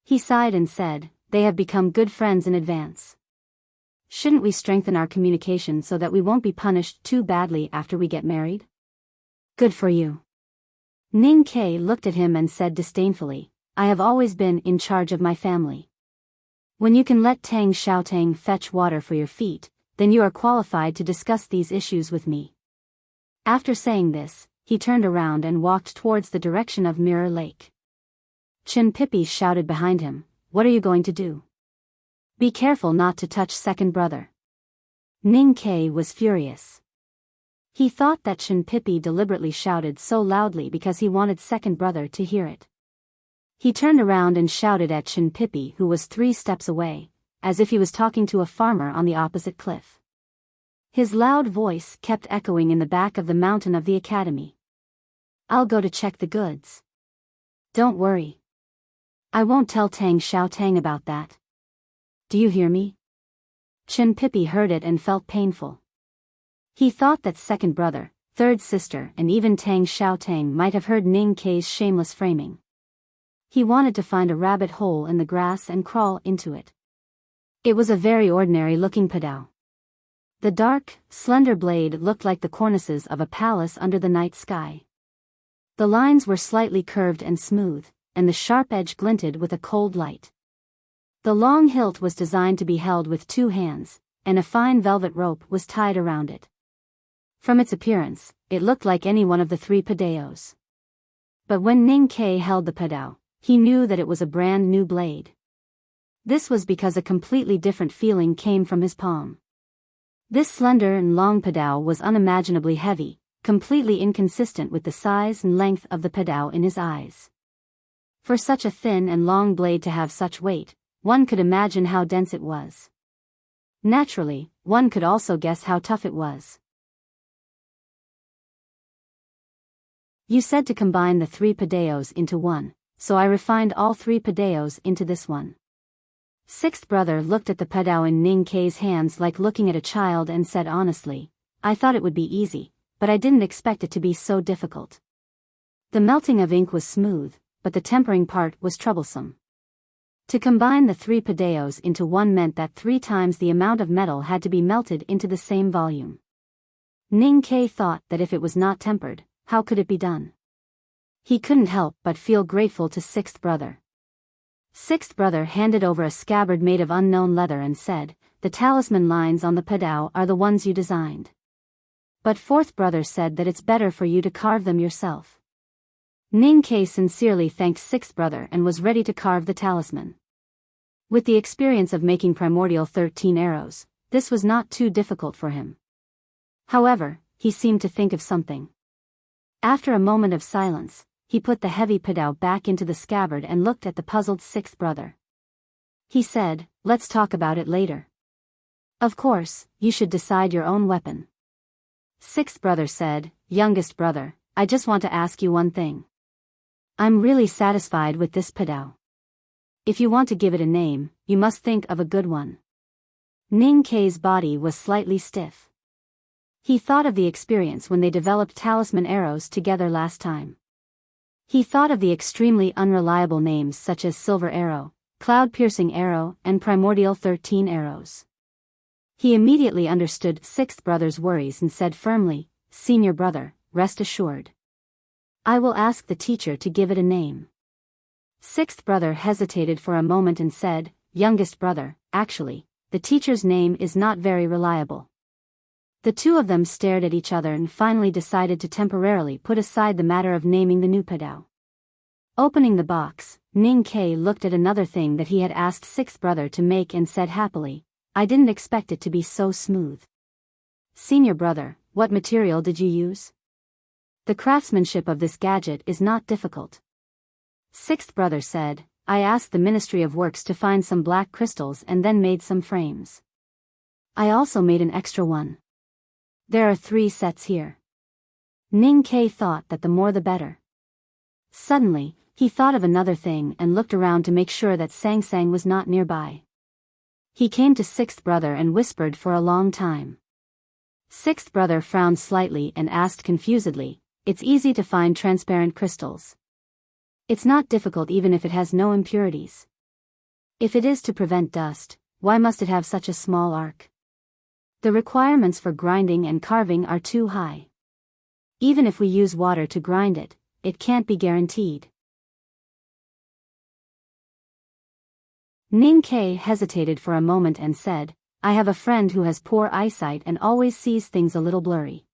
S1: He sighed and said, "They have become good friends in advance. Shouldn't we strengthen our communication so that we won't be punished too badly after we get married? Good for you. Ning Ke looked at him and said disdainfully, I have always been in charge of my family. When you can let Tang Xiaotang fetch water for your feet, then you are qualified to discuss these issues with me. After saying this, he turned around and walked towards the direction of Mirror Lake. Chen Pippi shouted behind him, What are you going to do? Be careful not to touch second brother. Ning Ke was furious. He thought that Chen Pippi deliberately shouted so loudly because he wanted second brother to hear it. He turned around and shouted at Chen Pippi, who was 3 steps away, as if he was talking to a farmer on the opposite cliff. His loud voice kept echoing in the back of the mountain of the academy. I'll go to check the goods. Don't worry. I won't tell Tang Xiaotang about that. Do you hear me? Chen Pippi heard it and felt painful. He thought that second brother, third sister and even Tang Xiaotang might have heard Ning Ke's shameless framing. He wanted to find a rabbit hole in the grass and crawl into it. It was a very ordinary-looking padao. The dark, slender blade looked like the cornices of a palace under the night sky. The lines were slightly curved and smooth, and the sharp edge glinted with a cold light. The long hilt was designed to be held with 2 hands, and a fine velvet rope was tied around it. From its appearance, it looked like any one of the 3 padaos. But when Ning Ke held the padao, he knew that it was a brand new blade. This was because a completely different feeling came from his palm. This slender and long padao was unimaginably heavy, completely inconsistent with the size and length of the padao in his eyes. For such a thin and long blade to have such weight, one could imagine how dense it was. Naturally, one could also guess how tough it was. You said to combine the 3 padaos into one, so I refined all 3 padaos into this one. Sixth brother looked at the padao in Ning Ke's hands like looking at a child and said honestly, I thought it would be easy, but I didn't expect it to be so difficult. The melting of ink was smooth, but the tempering part was troublesome. To combine the 3 padaos into one meant that 3 times the amount of metal had to be melted into the same volume. Ning Ke thought that if it was not tempered, how could it be done? He couldn't help but feel grateful to sixth brother. Sixth brother handed over a scabbard made of unknown leather and said, the talisman lines on the padao are the ones you designed. But fourth brother said that it's better for you to carve them yourself. Ning Ke sincerely thanked sixth brother and was ready to carve the talisman. With the experience of making primordial 13 arrows, this was not too difficult for him. However, he seemed to think of something. After a moment of silence, he put the heavy padao back into the scabbard and looked at the puzzled sixth brother. He said, let's talk about it later. Of course, you should decide your own weapon. Sixth brother said, youngest brother, I just want to ask you one thing. I'm really satisfied with this padao. If you want to give it a name, you must think of a good one. Ning Ke's body was slightly stiff. He thought of the experience when they developed talisman arrows together last time. He thought of the extremely unreliable names such as Silver Arrow, Cloud-Piercing Arrow, and Primordial 13 Arrows. He immediately understood sixth brother's worries and said firmly, Senior brother, rest assured. I will ask the teacher to give it a name. Sixth brother hesitated for a moment and said, Youngest brother, actually, the teacher's name is not very reliable. The 2 of them stared at each other and finally decided to temporarily put aside the matter of naming the new padao. Opening the box, Ning Ke looked at another thing that he had asked sixth brother to make and said happily, I didn't expect it to be so smooth. Senior brother, what material did you use? The craftsmanship of this gadget is not difficult. Sixth brother said, I asked the Ministry of Works to find some black crystals and then made some frames. I also made an extra one. There are 3 sets here. Ning Ke thought that the more the better. Suddenly, he thought of another thing and looked around to make sure that Sang Sang was not nearby. He came to sixth brother and whispered for a long time. Sixth brother frowned slightly and asked confusedly, It's easy to find transparent crystals. It's not difficult even if it has no impurities. If it is to prevent dust, why must it have such a small arc? The requirements for grinding and carving are too high. Even if we use water to grind it, it can't be guaranteed. Ning Ke hesitated for a moment and said, I have a friend who has poor eyesight and always sees things a little blurry.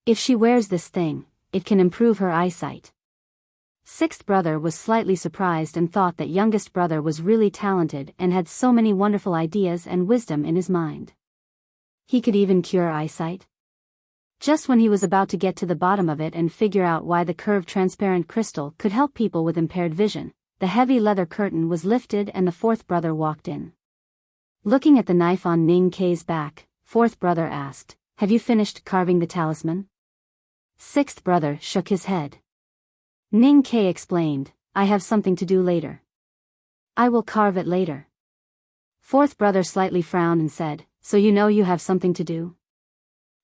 S1: If she wears this thing, it can improve her eyesight. Sixth brother was slightly surprised and thought that youngest brother was really talented and had so many wonderful ideas and wisdom in his mind. He could even cure eyesight? Just when he was about to get to the bottom of it and figure out why the curved transparent crystal could help people with impaired vision, the heavy leather curtain was lifted and the fourth brother walked in. Looking at the knife on Ning Ke's back, fourth brother asked, Have you finished carving the talisman? Sixth brother shook his head. Ning Ke explained, I have something to do later. I will carve it later. Fourth brother slightly frowned and said, So you know you have something to do?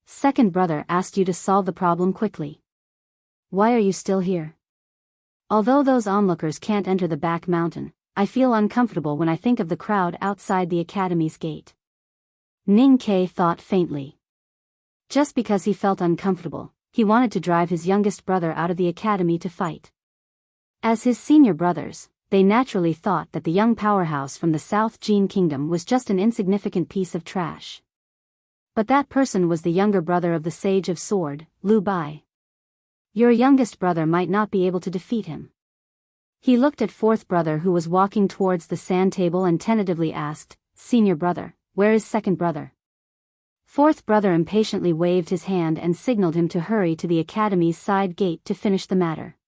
S1: Second brother asked you to solve the problem quickly. Why are you still here? Although those onlookers can't enter the back mountain, I feel uncomfortable when I think of the crowd outside the academy's gate. Ning Ke thought faintly. Just because he felt uncomfortable, he wanted to drive his youngest brother out of the academy to fight. As his senior brothers, they naturally thought that the young powerhouse from the South Jin Kingdom was just an insignificant piece of trash. But that person was the younger brother of the Sage of Sword, Liu Bai. Your youngest brother might not be able to defeat him. He looked at fourth brother who was walking towards the sand table and tentatively asked, Senior brother, where is second brother? Fourth brother impatiently waved his hand and signaled him to hurry to the academy's side gate to finish the matter.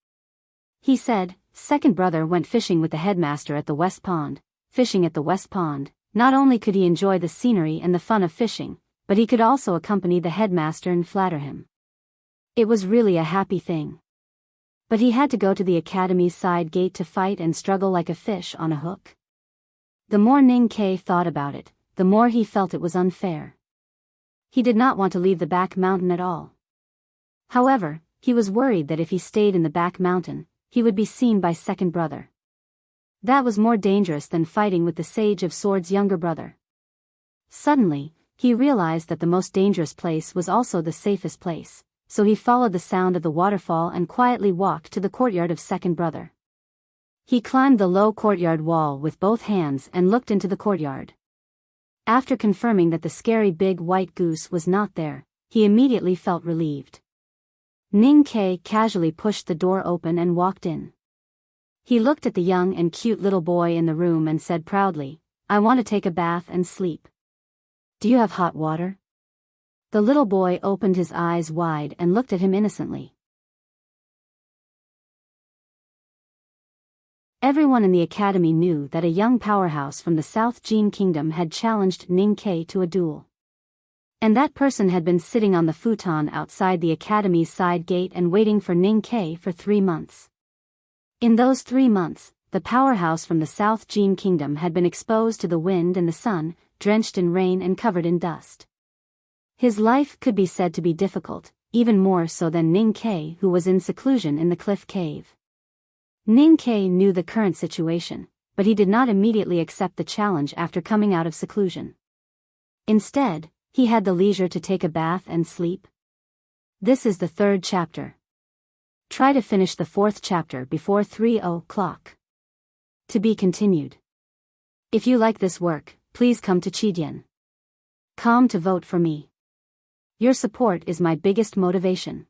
S1: He said, Second brother went fishing with the headmaster at the West Pond. Fishing at the West Pond, not only could he enjoy the scenery and the fun of fishing, but he could also accompany the headmaster and flatter him. It was really a happy thing. But he had to go to the academy's side gate to fight and struggle like a fish on a hook. The more Ning Ke thought about it, the more he felt it was unfair. He did not want to leave the back mountain at all. However, he was worried that if he stayed in the back mountain, he would be seen by second brother. That was more dangerous than fighting with the Sage of Swords' younger brother. Suddenly, he realized that the most dangerous place was also the safest place, so he followed the sound of the waterfall and quietly walked to the courtyard of second brother. He climbed the low courtyard wall with both hands and looked into the courtyard. After confirming that the scary big white goose was not there, he immediately felt relieved. Ning Ke casually pushed the door open and walked in. He looked at the young and cute little boy in the room and said proudly, I want to take a bath and sleep. Do you have hot water? The little boy opened his eyes wide and looked at him innocently. Everyone in the academy knew that a young powerhouse from the South Jin Kingdom had challenged Ning Ke to a duel. And that person had been sitting on the futon outside the academy's side gate and waiting for Ning Ke for 3 months. In those 3 months, the powerhouse from the South Jin Kingdom had been exposed to the wind and the sun, drenched in rain and covered in dust. His life could be said to be difficult, even more so than Ning Ke, who was in seclusion in the cliff cave. Ning Ke knew the current situation, but he did not immediately accept the challenge after coming out of seclusion. Instead, he had the leisure to take a bath and sleep. This is the 3rd chapter. Try to finish the 4th chapter before 3 o'clock. To be continued. If you like this work, please come to Chidian.com to vote for me. Your support is my biggest motivation.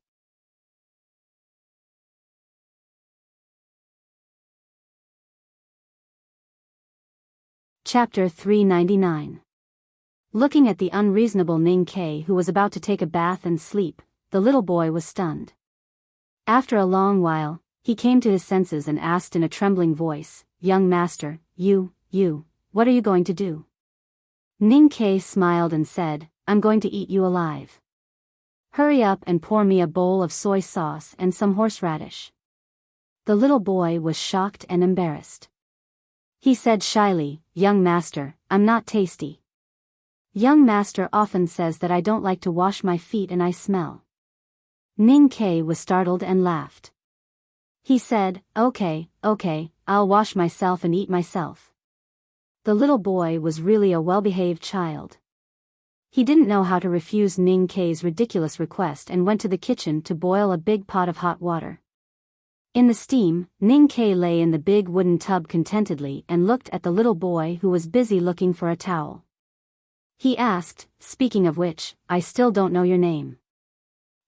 S1: Chapter 399. Looking at the unreasonable Ning Ke who was about to take a bath and sleep, the little boy was stunned. After a long while, he came to his senses and asked in a trembling voice, Young master, what are you going to do? Ning Ke smiled and said, I'm going to eat you alive. Hurry up and pour me a bowl of soy sauce and some horseradish. The little boy was shocked and embarrassed. He said shyly, Young master, I'm not tasty. Young master often says that I don't like to wash my feet and I smell. Ning Ke was startled and laughed. He said, Okay, I'll wash myself and eat myself. The little boy was really a well-behaved child. He didn't know how to refuse Ning Kei's ridiculous request and went to the kitchen to boil a big pot of hot water. In the steam, Ning Kei lay in the big wooden tub contentedly and looked at the little boy who was busy looking for a towel. He asked, "Speaking of which, I still don't know your name."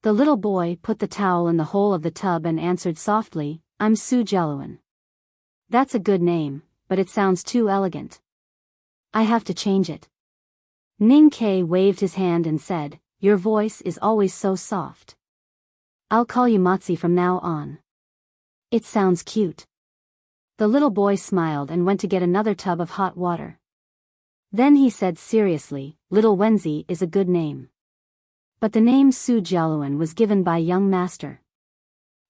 S1: The little boy put the towel in the hole of the tub and answered softly, "I'm Su Jialuan." "That's a good name, but it sounds too elegant. I have to change it." Ning Kei waved his hand and said, "Your voice is always so soft. I'll call you Matzi from now on. It sounds cute." The little boy smiled and went to get another tub of hot water. Then he said seriously, "Little Wenzi is a good name. But the name Su Jialuan was given by young master.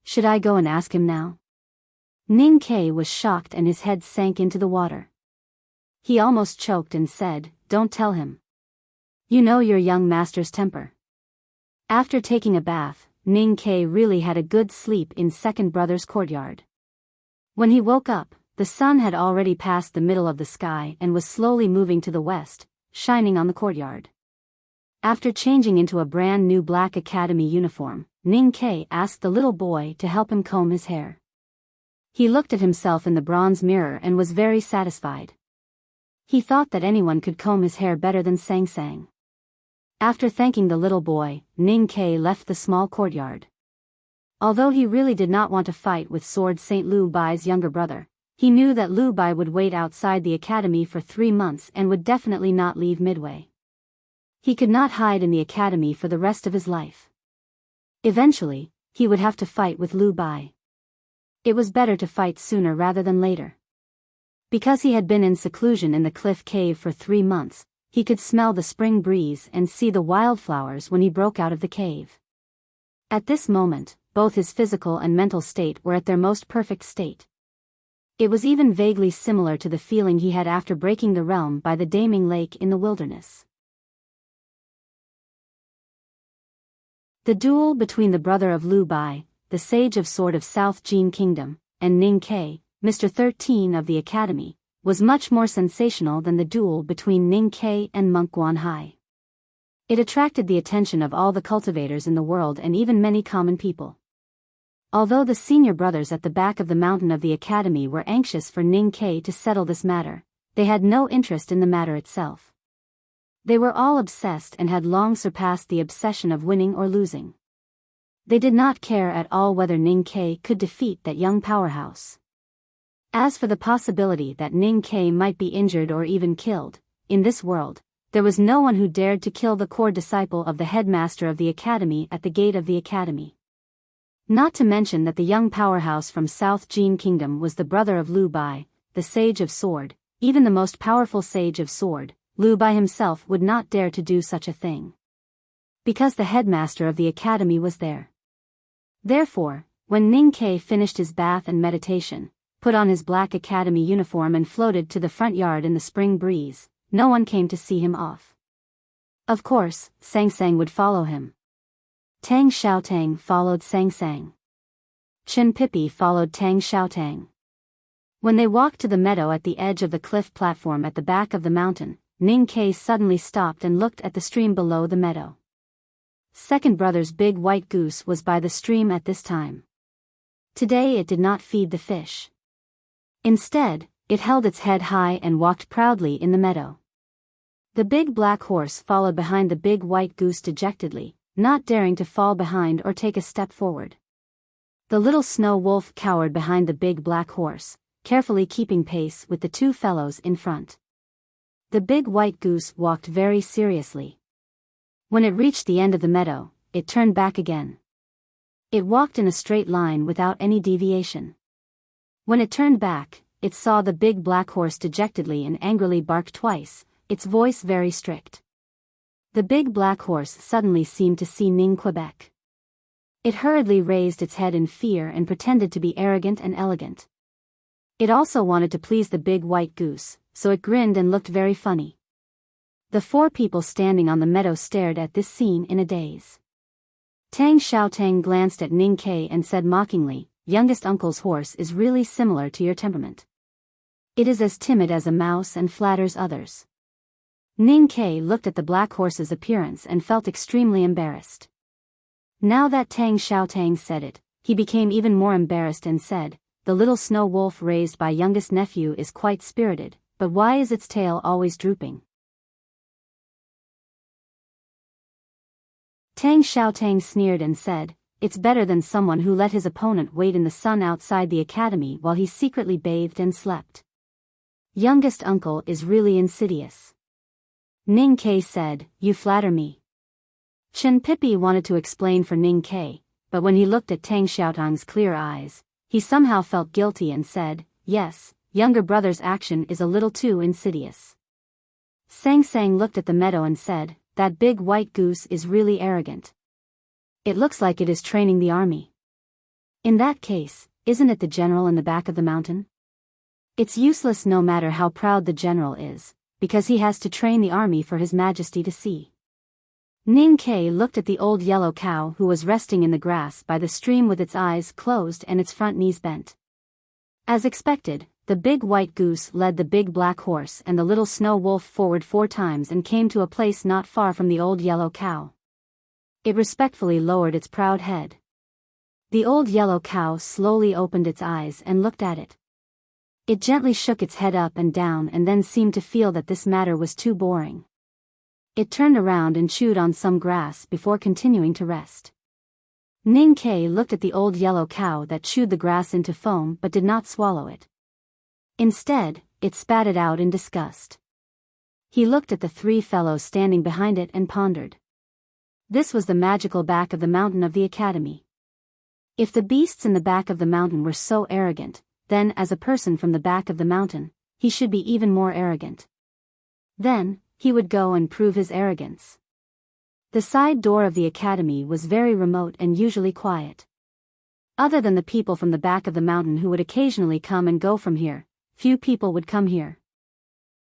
S1: Should I go and ask him now?" Ning Kei was shocked and his head sank into the water. He almost choked and said, "Don't tell him. You know your young master's temper." After taking a bath, Ning Kei really had a good sleep in second brother's courtyard. When he woke up, the sun had already passed the middle of the sky and was slowly moving to the west, shining on the courtyard. After changing into a brand new black academy uniform, Ning Kei asked the little boy to help him comb his hair. He looked at himself in the bronze mirror and was very satisfied. He thought that anyone could comb his hair better than Sang Sang. After thanking the little boy, Ning Kei left the small courtyard. Although he really did not want to fight with Sword Saint Lu Bai's younger brother, he knew that Lu Bai would wait outside the academy for 3 months and would definitely not leave midway. He could not hide in the academy for the rest of his life. Eventually, he would have to fight with Lu Bai. It was better to fight sooner rather than later. Because he had been in seclusion in the cliff cave for 3 months, he could smell the spring breeze and see the wildflowers when he broke out of the cave. At this moment, both his physical and mental state were at their most perfect state. It was even vaguely similar to the feeling he had after breaking the realm by the Daming Lake in the wilderness. The duel between the brother of Lu Bai, the Sage of Sword of South Jin Kingdom, and Ning Kei, Mr. 13 of the Academy, was much more sensational than the duel between Ning Kei and Monk Guanhai. It attracted the attention of all the cultivators in the world and even many common people. Although the senior brothers at the back of the mountain of the Academy were anxious for Ning Kei to settle this matter, they had no interest in the matter itself. They were all obsessed and had long surpassed the obsession of winning or losing. They did not care at all whether Ning Kei could defeat that young powerhouse. As for the possibility that Ning Kei might be injured or even killed, in this world, there was no one who dared to kill the core disciple of the headmaster of the academy at the gate of the academy. Not to mention that the young powerhouse from South Jin Kingdom was the brother of Lu Bai, the Sage of Sword. Even the most powerful Sage of Sword, Lu Bai himself would not dare to do such a thing. Because the headmaster of the academy was there. Therefore, when Ning Kei finished his bath and meditation, put on his black academy uniform and floated to the front yard in the spring breeze, no one came to see him off. Of course, Sang Sang would follow him. Tang Xiaotang followed Sang Sang. Chen Pipi followed Tang Xiaotang. When they walked to the meadow at the edge of the cliff platform at the back of the mountain, Ning Kei suddenly stopped and looked at the stream below the meadow. Second brother's big white goose was by the stream at this time. Today it did not feed the fish. Instead, it held its head high and walked proudly in the meadow. The big black horse followed behind the big white goose dejectedly, not daring to fall behind or take a step forward. The little snow wolf cowered behind the big black horse, carefully keeping pace with the two fellows in front. The big white goose walked very seriously. When it reached the end of the meadow, it turned back again. It walked in a straight line without any deviation. When it turned back, it saw the big black horse dejectedly and angrily barked twice, its voice very strict. The big black horse suddenly seemed to see Ning Quebec. It hurriedly raised its head in fear and pretended to be arrogant and elegant. It also wanted to please the big white goose, so it grinned and looked very funny. The 4 people standing on the meadow stared at this scene in a daze. Tang Xiaotang glanced at Ning Kei and said mockingly, "Youngest uncle's horse is really similar to your temperament. It is as timid as a mouse and flatters others." Ning Ke looked at the black horse's appearance and felt extremely embarrassed. Now that Tang Xiaotang said it, he became even more embarrassed and said, "The little snow wolf raised by youngest nephew is quite spirited, but why is its tail always drooping?" Tang Xiaotang sneered and said, "It's better than someone who let his opponent wait in the sun outside the academy while he secretly bathed and slept. Youngest uncle is really insidious." Ning Ke said, "You flatter me." Chen Pipi wanted to explain for Ning Ke, but when he looked at Tang Xiaotang's clear eyes, he somehow felt guilty and said, "Yes, younger brother's action is a little too insidious." Sang Sang looked at the meadow and said, "That big white goose is really arrogant. It looks like it is training the army. In that case, isn't it the general in the back of the mountain? It's useless no matter how proud the general is, because he has to train the army for His Majesty to see." Ning Ke looked at the old yellow cow who was resting in the grass by the stream with its eyes closed and its front knees bent. As expected, the big white goose led the big black horse and the little snow wolf forward 4 times and came to a place not far from the old yellow cow. It respectfully lowered its proud head. The old yellow cow slowly opened its eyes and looked at it. It gently shook its head up and down and then seemed to feel that this matter was too boring. It turned around and chewed on some grass before continuing to rest. Ning Ke looked at the old yellow cow that chewed the grass into foam but did not swallow it. Instead, it spat it out in disgust. He looked at the 3 fellows standing behind it and pondered. This was the magical back of the mountain of the academy. If the beasts in the back of the mountain were so arrogant, then as a person from the back of the mountain, he should be even more arrogant. Then, he would go and prove his arrogance. The side door of the academy was very remote and usually quiet. Other than the people from the back of the mountain who would occasionally come and go from here, few people would come here.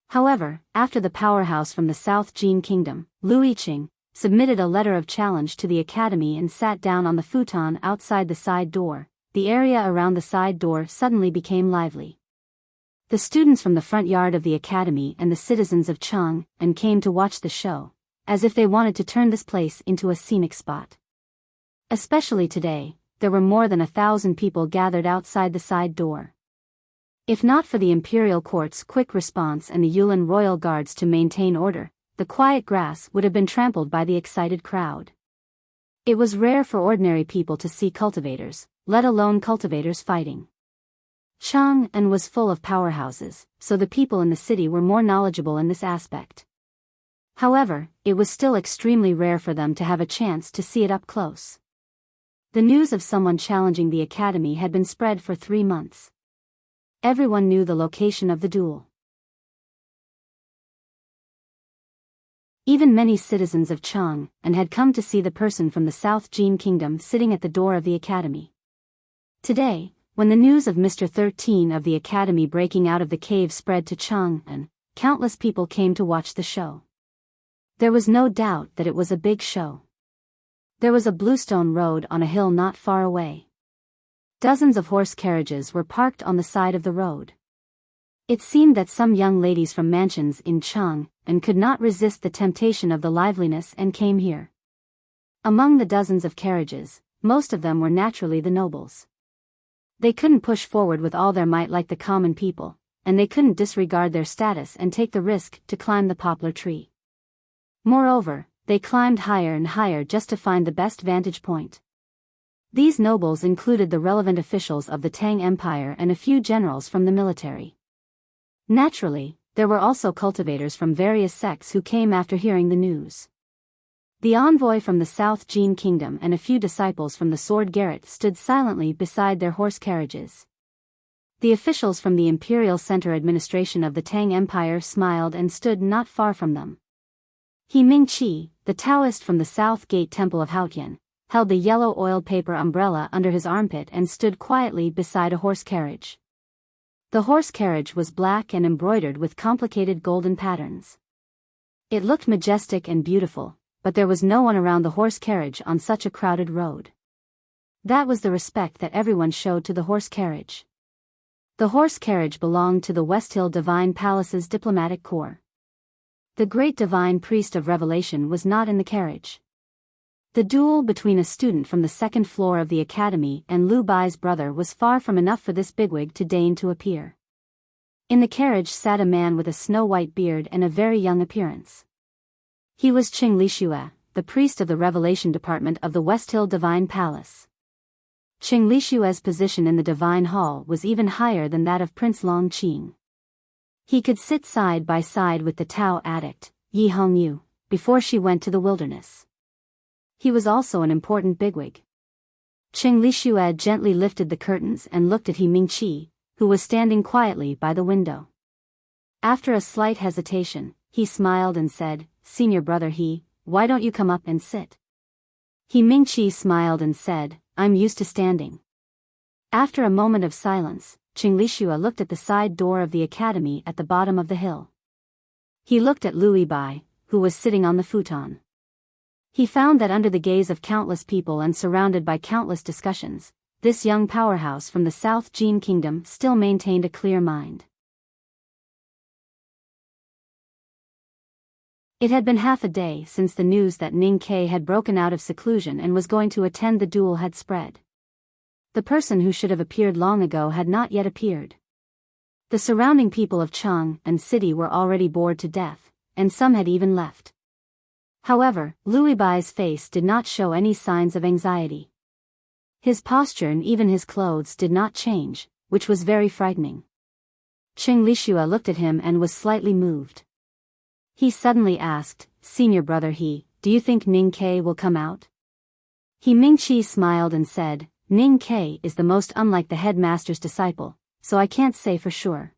S1: However, after the powerhouse from the South Jin Kingdom, Lu Yiqing, submitted a letter of challenge to the academy and sat down on the futon outside the side door, the area around the side door suddenly became lively. The students from the front yard of the academy and the citizens of Cheng and came to watch the show, as if they wanted to turn this place into a scenic spot. Especially today, there were more than 1,000 people gathered outside the side door. If not for the imperial court's quick response and the Yulin royal guards to maintain order, the quiet grass would have been trampled by the excited crowd. It was rare for ordinary people to see cultivators, let alone cultivators fighting. Chang'an was full of powerhouses, so the people in the city were more knowledgeable in this aspect. However, it was still extremely rare for them to have a chance to see it up close. The news of someone challenging the academy had been spread for 3 months. Everyone knew the location of the duel. Even many citizens of Chang'an had come to see the person from the South Jin Kingdom sitting at the door of the academy. Today, when the news of Mr. 13 of the academy breaking out of the cave spread to Chang'an, countless people came to watch the show. There was no doubt that it was a big show. There was a bluestone road on a hill not far away. Dozens of horse carriages were parked on the side of the road. It seemed that some young ladies from mansions in Chang'an could not resist the temptation of the liveliness and came here. Among the dozens of carriages, most of them were naturally the nobles. They couldn't push forward with all their might like the common people, and they couldn't disregard their status and take the risk to climb the poplar tree. Moreover, they climbed higher and higher just to find the best vantage point. These nobles included the relevant officials of the Tang Empire and a few generals from the military. Naturally, there were also cultivators from various sects who came after hearing the news. The envoy from the South Jin Kingdom and a few disciples from the Sword Garret stood silently beside their horse carriages. The officials from the Imperial Center Administration of the Tang Empire smiled and stood not far from them. He Mingqi, the Taoist from the South Gate Temple of Haotian, held the yellow oiled paper umbrella under his armpit and stood quietly beside a horse carriage. The horse carriage was black and embroidered with complicated golden patterns. It looked majestic and beautiful, but there was no one around the horse carriage on such a crowded road. That was the respect that everyone showed to the horse carriage. The horse carriage belonged to the West Hill Divine Palace's diplomatic corps. The great divine priest of revelation was not in the carriage. The duel between a student from the second floor of the academy and Lu Bai's brother was far from enough for this bigwig to deign to appear. In the carriage sat a man with a snow-white beard and a very young appearance. He was Qing Lixue, the priest of the Revelation Department of the West Hill Divine Palace. Qing Lixue's position in the Divine Hall was even higher than that of Prince Long Qing. He could sit side by side with the Tao addict, Yi Hongyu, before she went to the wilderness. He was also an important bigwig. Qing Lixue gently lifted the curtains and looked at He Mingqi, who was standing quietly by the window. After a slight hesitation, he smiled and said, "Senior brother He, why don't you come up and sit?" He Mingqi smiled and said, "I'm used to standing." After a moment of silence, Qing Lixue looked at the side door of the academy at the bottom of the hill. He looked at Lu Bai, who was sitting on the futon. He found that under the gaze of countless people and surrounded by countless discussions, this young powerhouse from the South Jin Kingdom still maintained a clear mind. It had been half a day since the news that Ning Ke had broken out of seclusion and was going to attend the duel had spread. The person who should have appeared long ago had not yet appeared. The surrounding people of Chang and city were already bored to death, and some had even left. However, Lu Bai's face did not show any signs of anxiety. His posture and even his clothes did not change, which was very frightening. Qing Lixue looked at him and was slightly moved. He suddenly asked, "Senior brother He, do you think Ning Ke will come out?" He Mingqi smiled and said, "Ning Ke is the most unlike the headmaster's disciple, so I can't say for sure."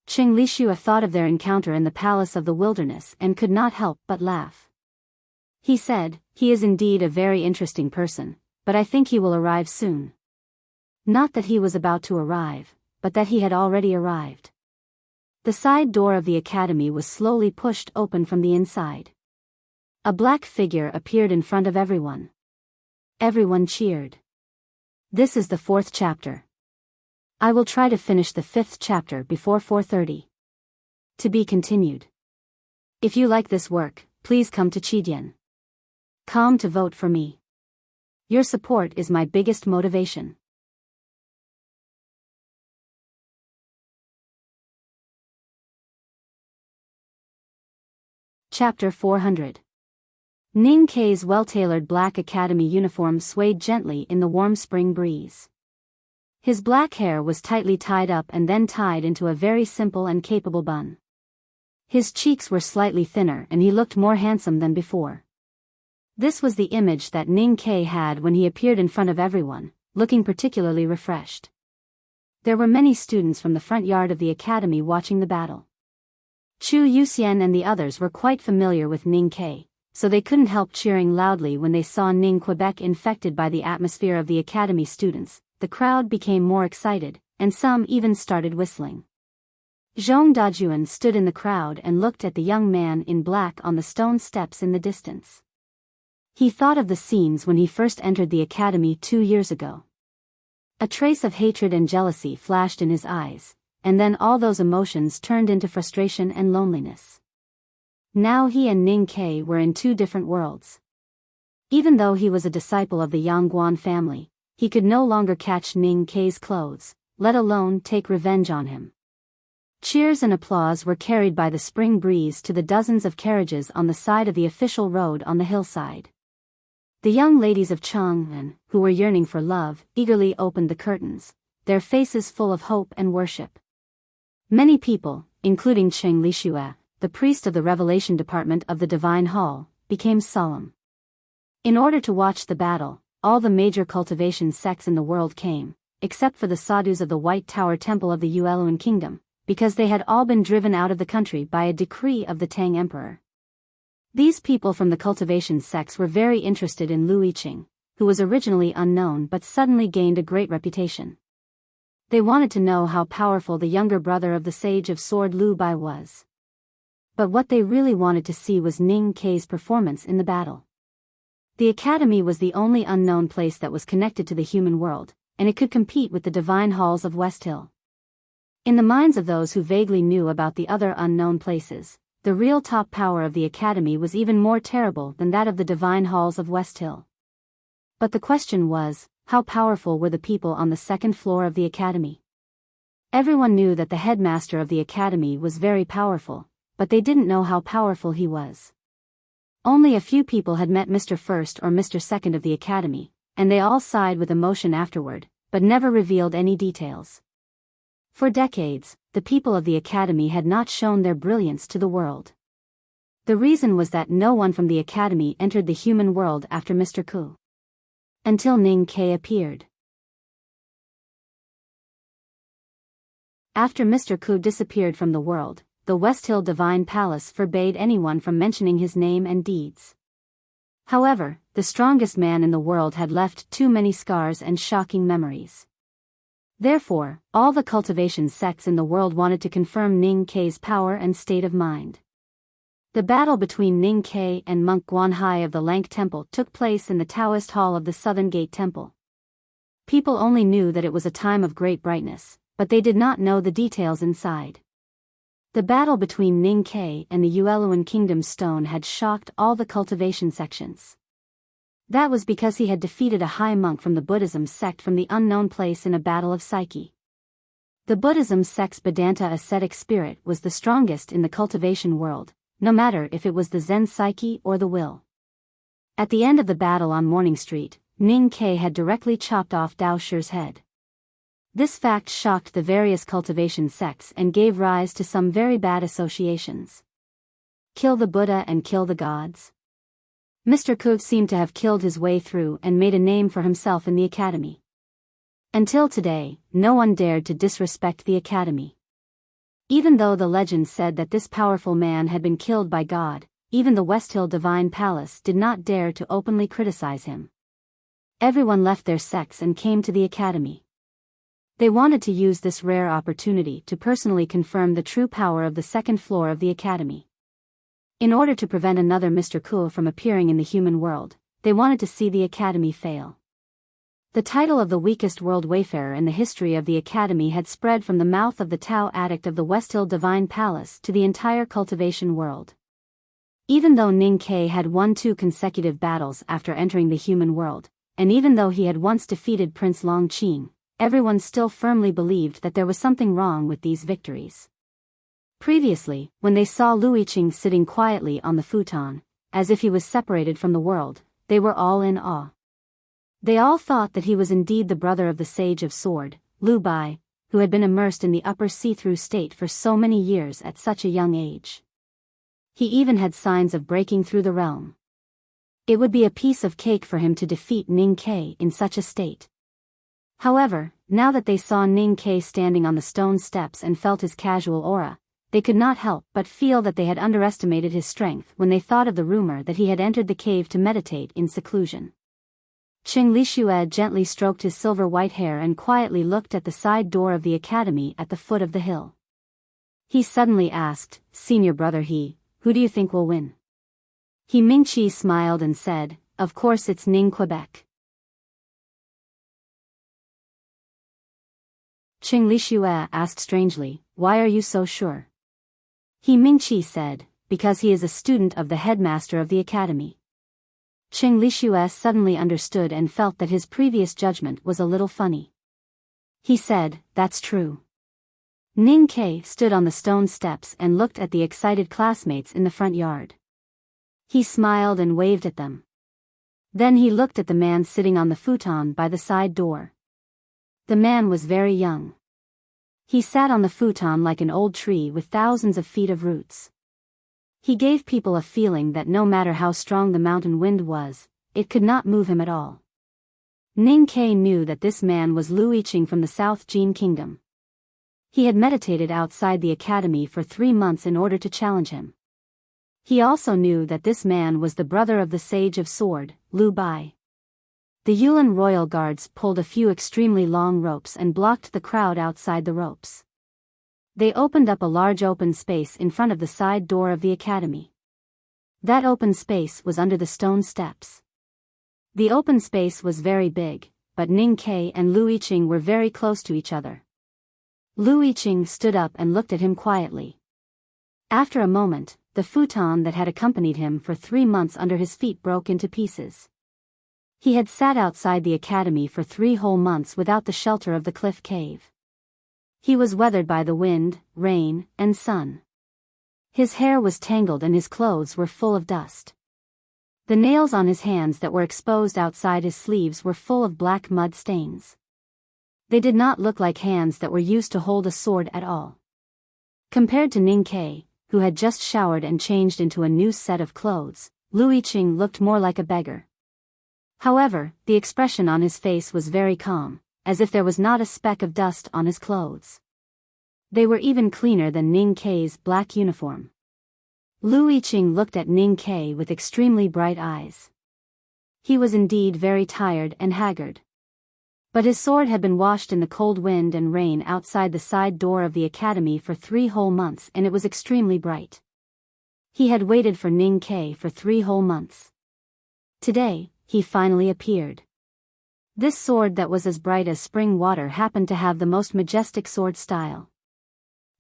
S1: Qing Lixue thought of their encounter in the palace of the wilderness and could not help but laugh. He said, "He is indeed a very interesting person, but I think he will arrive soon." Not that he was about to arrive, but that he had already arrived. The side door of the academy was slowly pushed open from the inside. A black figure appeared in front of everyone. Everyone cheered. This is the 4th chapter. I will try to finish the 5th chapter before 4:30. To be continued. If you like this work, please come to Chidian.com to vote for me. Your support is my biggest motivation. Chapter 400. Ning Ke's well-tailored black academy uniform swayed gently in the warm spring breeze. His black hair was tightly tied up and then tied into a very simple and capable bun. His cheeks were slightly thinner and he looked more handsome than before. This was the image that Ning Ke had when he appeared in front of everyone, looking particularly refreshed. There were many students from the front yard of the academy watching the battle. Chu Yuxian and the others were quite familiar with Ning Ke, so they couldn't help cheering loudly when they saw Ning Quebec infected by the atmosphere of the academy students. The crowd became more excited, and some even started whistling. Zhong Dajuan stood in the crowd and looked at the young man in black on the stone steps in the distance. He thought of the scenes when he first entered the academy 2 years ago. A trace of hatred and jealousy flashed in his eyes, and then all those emotions turned into frustration and loneliness. Now he and Ning Ke were in 2 different worlds. Even though he was a disciple of the Yangguan family, he could no longer catch Ning Ke's clothes, let alone take revenge on him. Cheers and applause were carried by the spring breeze to the dozens of carriages on the side of the official road on the hillside. The young ladies of Chang'an, who were yearning for love, eagerly opened the curtains, their faces full of hope and worship. Many people, including Qing Lixue, the priest of the Revelation Department of the Divine Hall, became solemn. In order to watch the battle, all the major cultivation sects in the world came, except for the sadhus of the White Tower Temple of the Yueluan Kingdom, because they had all been driven out of the country by a decree of the Tang Emperor. These people from the cultivation sects were very interested in Lu Yiqing, who was originally unknown but suddenly gained a great reputation. They wanted to know how powerful the younger brother of the Sage of Sword Lu Bai was. But what they really wanted to see was Ning Ke's performance in the battle. The academy was the only unknown place that was connected to the human world, and it could compete with the divine halls of West Hill. In the minds of those who vaguely knew about the other unknown places, the real top power of the academy was even more terrible than that of the divine halls of West Hill. But the question was, how powerful were the people on the second floor of the academy? Everyone knew that the headmaster of the academy was very powerful, but they didn't know how powerful he was. Only a few people had met Mr. First or Mr. Second of the academy, and they all sighed with emotion afterward, but never revealed any details. For decades, the people of the academy had not shown their brilliance to the world. The reason was that no one from the academy entered the human world after Mr. Ku. Until Ning Ke appeared. After Mr. Ku disappeared from the world, the West Hill Divine Palace forbade anyone from mentioning his name and deeds. However, the strongest man in the world had left too many scars and shocking memories. Therefore, all the cultivation sects in the world wanted to confirm Ning Ke's power and state of mind. The battle between Ning Ke and monk Guanhai of the Lank Temple took place in the Taoist Hall of the Southern Gate Temple. People only knew that it was a time of great brightness, but they did not know the details inside. The battle between Ning Ke and the Yueluan Kingdom's stone had shocked all the cultivation sections. That was because he had defeated a high monk from the Buddhism sect from the unknown place in a battle of psyche. The Buddhism sect's Vedanta ascetic spirit was the strongest in the cultivation world, no matter if it was the Zen psyche or the will. At the end of the battle on Morning Street, Ning Ke had directly chopped off Dao Shi's head. This fact shocked the various cultivation sects and gave rise to some very bad associations. Kill the Buddha and kill the gods. Mr. Ku seemed to have killed his way through and made a name for himself in the academy. Until today, no one dared to disrespect the academy. Even though the legend said that this powerful man had been killed by God, even the West Hill Divine Palace did not dare to openly criticize him. Everyone left their sects and came to the academy. They wanted to use this rare opportunity to personally confirm the true power of the second floor of the academy. In order to prevent another Mr. Ku from appearing in the human world, they wanted to see the academy fail. The title of the weakest world wayfarer in the history of the academy had spread from the mouth of the Tao addict of the West Hill Divine Palace to the entire cultivation world. Even though Ning Ke had won 2 consecutive battles after entering the human world, and even though he had once defeated Prince Long Qing, everyone still firmly believed that there was something wrong with these victories. Previously, when they saw Luiqing sitting quietly on the futon, as if he was separated from the world, they were all in awe. They all thought that he was indeed the brother of the Sage of Sword, Lu Bai, who had been immersed in the upper see-through state for so many years at such a young age. He even had signs of breaking through the realm. It would be a piece of cake for him to defeat Ning Ke in such a state. However, now that they saw Ning Ke standing on the stone steps and felt his casual aura, they could not help but feel that they had underestimated his strength when they thought of the rumor that he had entered the cave to meditate in seclusion. Qing Lixue gently stroked his silver white hair and quietly looked at the side door of the academy at the foot of the hill. He suddenly asked, "Senior brother He, who do you think will win?" He Mingqi smiled and said, "Of course it's Ning Quebec." Qing Lixue asked strangely, "Why are you so sure?" He Mingqi said, "Because he is a student of the headmaster of the academy." Qing Lixue suddenly understood and felt that his previous judgment was a little funny. He said, "That's true." Ning Ke stood on the stone steps and looked at the excited classmates in the front yard. He smiled and waved at them. Then he looked at the man sitting on the futon by the side door. The man was very young. He sat on the futon like an old tree with thousands of feet of roots. He gave people a feeling that no matter how strong the mountain wind was, it could not move him at all. Ning Ke knew that this man was Luiqing from the South Jin Kingdom. He had meditated outside the academy for 3 months in order to challenge him. He also knew that this man was the brother of the Sage of Sword, Lu Bai. The Yulin royal guards pulled a few extremely long ropes and blocked the crowd outside the ropes. They opened up a large open space in front of the side door of the academy. That open space was under the stone steps. The open space was very big, but Ning Ke and Luiqing were very close to each other. Luiqing stood up and looked at him quietly. After a moment, the futon that had accompanied him for 3 months under his feet broke into pieces. He had sat outside the academy for 3 whole months without the shelter of the cliff cave. He was weathered by the wind, rain, and sun. His hair was tangled and his clothes were full of dust. The nails on his hands that were exposed outside his sleeves were full of black mud stains. They did not look like hands that were used to hold a sword at all. Compared to Ning Ke, who had just showered and changed into a new set of clothes, Lu Yiqing looked more like a beggar. However, the expression on his face was very calm, as if there was not a speck of dust on his clothes. They were even cleaner than Ning Ke's black uniform. Lu Yiqing looked at Ning Ke with extremely bright eyes. He was indeed very tired and haggard. But his sword had been washed in the cold wind and rain outside the side door of the academy for 3 whole months and it was extremely bright. He had waited for Ning Ke for 3 whole months. Today, he finally appeared. This sword that was as bright as spring water happened to have the most majestic sword style.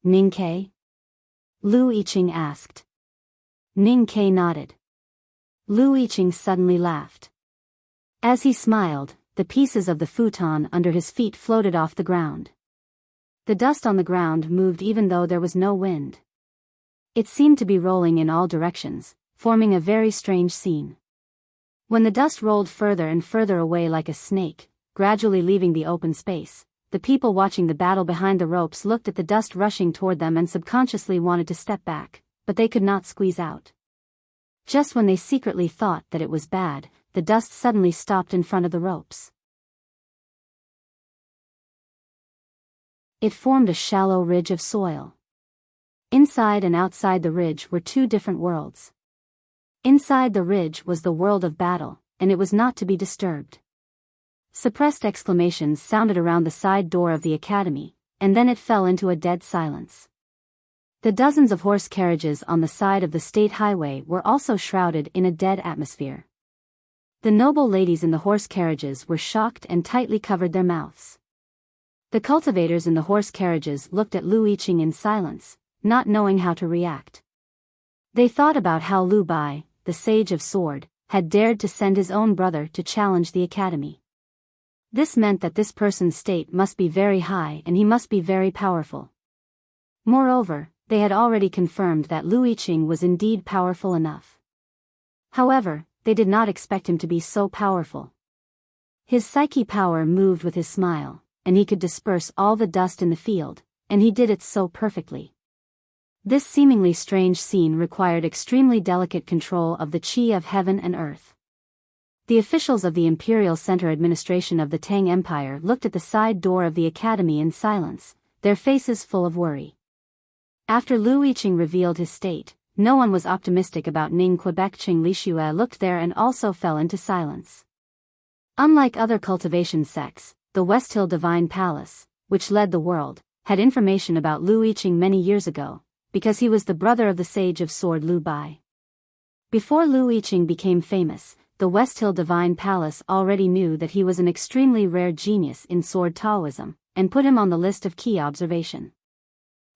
S1: Ning Ke? Lu Yiqing asked. Ning Ke nodded. Lu Yiqing suddenly laughed. As he smiled, the pieces of the futon under his feet floated off the ground. The dust on the ground moved even though there was no wind. It seemed to be rolling in all directions, forming a very strange scene. When the dust rolled further and further away like a snake, gradually leaving the open space, the people watching the battle behind the ropes looked at the dust rushing toward them and subconsciously wanted to step back, but they could not squeeze out. Just when they secretly thought that it was bad, the dust suddenly stopped in front of the ropes. It formed a shallow ridge of soil. Inside and outside the ridge were 2 different worlds. Inside the ridge was the world of battle, and it was not to be disturbed. Suppressed exclamations sounded around the side door of the academy, and then it fell into a dead silence. The dozens of horse carriages on the side of the state highway were also shrouded in a dead atmosphere. The noble ladies in the horse carriages were shocked and tightly covered their mouths. The cultivators in the horse carriages looked at Lu Yiqing in silence, not knowing how to react. They thought about how Lu Bai, the sage of sword, had dared to send his own brother to challenge the academy. This meant that this person's state must be very high and he must be very powerful. Moreover, they had already confirmed that Lu Yiqing was indeed powerful enough. However, they did not expect him to be so powerful. His psyche power moved with his smile, and he could disperse all the dust in the field, and he did it so perfectly. This seemingly strange scene required extremely delicate control of the qi of heaven and earth. The officials of the Imperial Center Administration of the Tang Empire looked at the side door of the academy in silence, their faces full of worry. After Lu Yiqing revealed his state, no one was optimistic about Ning Quebec. Qing Lixue looked there and also fell into silence. Unlike other cultivation sects, the West Hill Divine Palace, which led the world, had information about Lu Yiqing many years ago, because he was the brother of the sage of sword Lu Bai. Before Lu Yiqing became famous, the West Hill Divine Palace already knew that he was an extremely rare genius in sword Taoism, and put him on the list of key observation.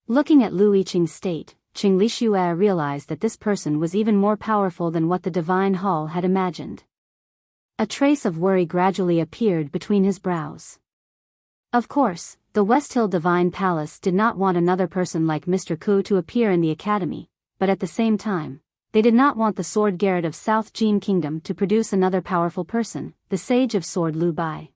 S1: Looking at Lu Yiqing's state, Qing Lixue realized that this person was even more powerful than what the Divine Hall had imagined. A trace of worry gradually appeared between his brows. Of course, the West Hill Divine Palace did not want another person like Mr. Ku to appear in the academy, but at the same time, they did not want the Sword Garret of South Jin Kingdom to produce another powerful person, the Sage of Sword Lu Bai.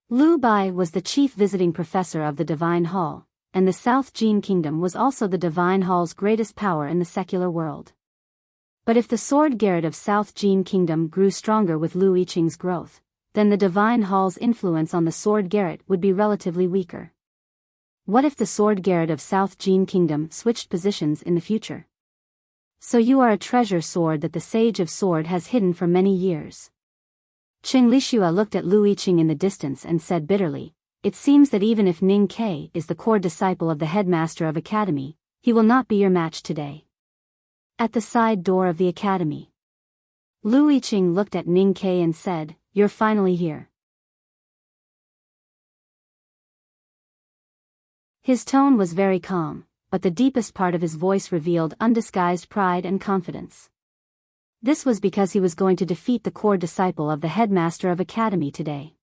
S1: Lu Bai was the chief visiting professor of the Divine Hall, and the South Jin Kingdom was also the Divine Hall's greatest power in the secular world. But if the Sword Garret of South Jin Kingdom grew stronger with Lu Yiqing's growth, then the Divine Hall's influence on the Sword Garret would be relatively weaker. What if the Sword Garret of South Jin Kingdom switched positions in the future? So you are a treasure sword that the Sage of Sword has hidden for many years. Qing Lixue looked at Lu Yiqing in the distance and said bitterly, "It seems that even if Ning Ke is the core disciple of the headmaster of academy, he will not be your match today." At the side door of the academy, Lu Yiqing looked at Ning Ke and said, "You're finally here." His tone was very calm, but the deepest part of his voice revealed undisguised pride and confidence. This was because he was going to defeat the core disciple of the headmaster of academy today.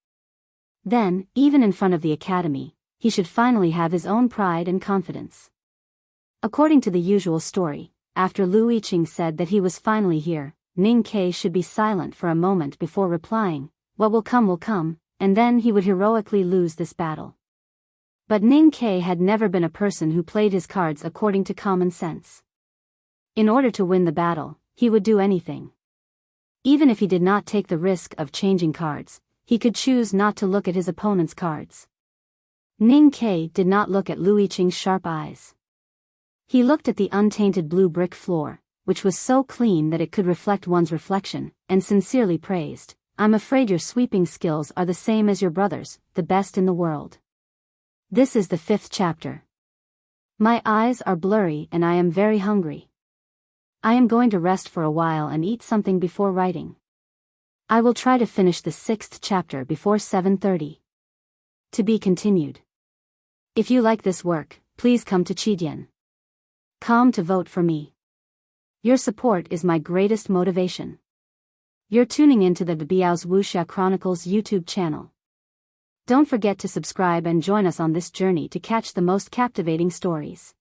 S1: Then, even in front of the academy, he should finally have his own pride and confidence. According to the usual story, after Lu Yiqing said that he was finally here, Ning Ke should be silent for a moment before replying, "What will come," and then he would heroically lose this battle. But Ning Ke had never been a person who played his cards according to common sense. In order to win the battle, he would do anything. Even if he did not take the risk of changing cards, he could choose not to look at his opponent's cards. Ning Ke did not look at Lu Yiqing's sharp eyes. He looked at the untainted blue brick floor, which was so clean that it could reflect one's reflection, and sincerely praised, "I'm afraid your sweeping skills are the same as your brother's, the best in the world." This is the 5th chapter. My eyes are blurry and I am very hungry. I am going to rest for a while and eat something before writing. I will try to finish the 6th chapter before 7:30. To be continued. If you like this work, please come to Chidian.com to vote for me. Your support is my greatest motivation. You're tuning into the Biyao's Wuxia Chronicles YouTube channel. Don't forget to subscribe and join us on this journey to catch the most captivating stories.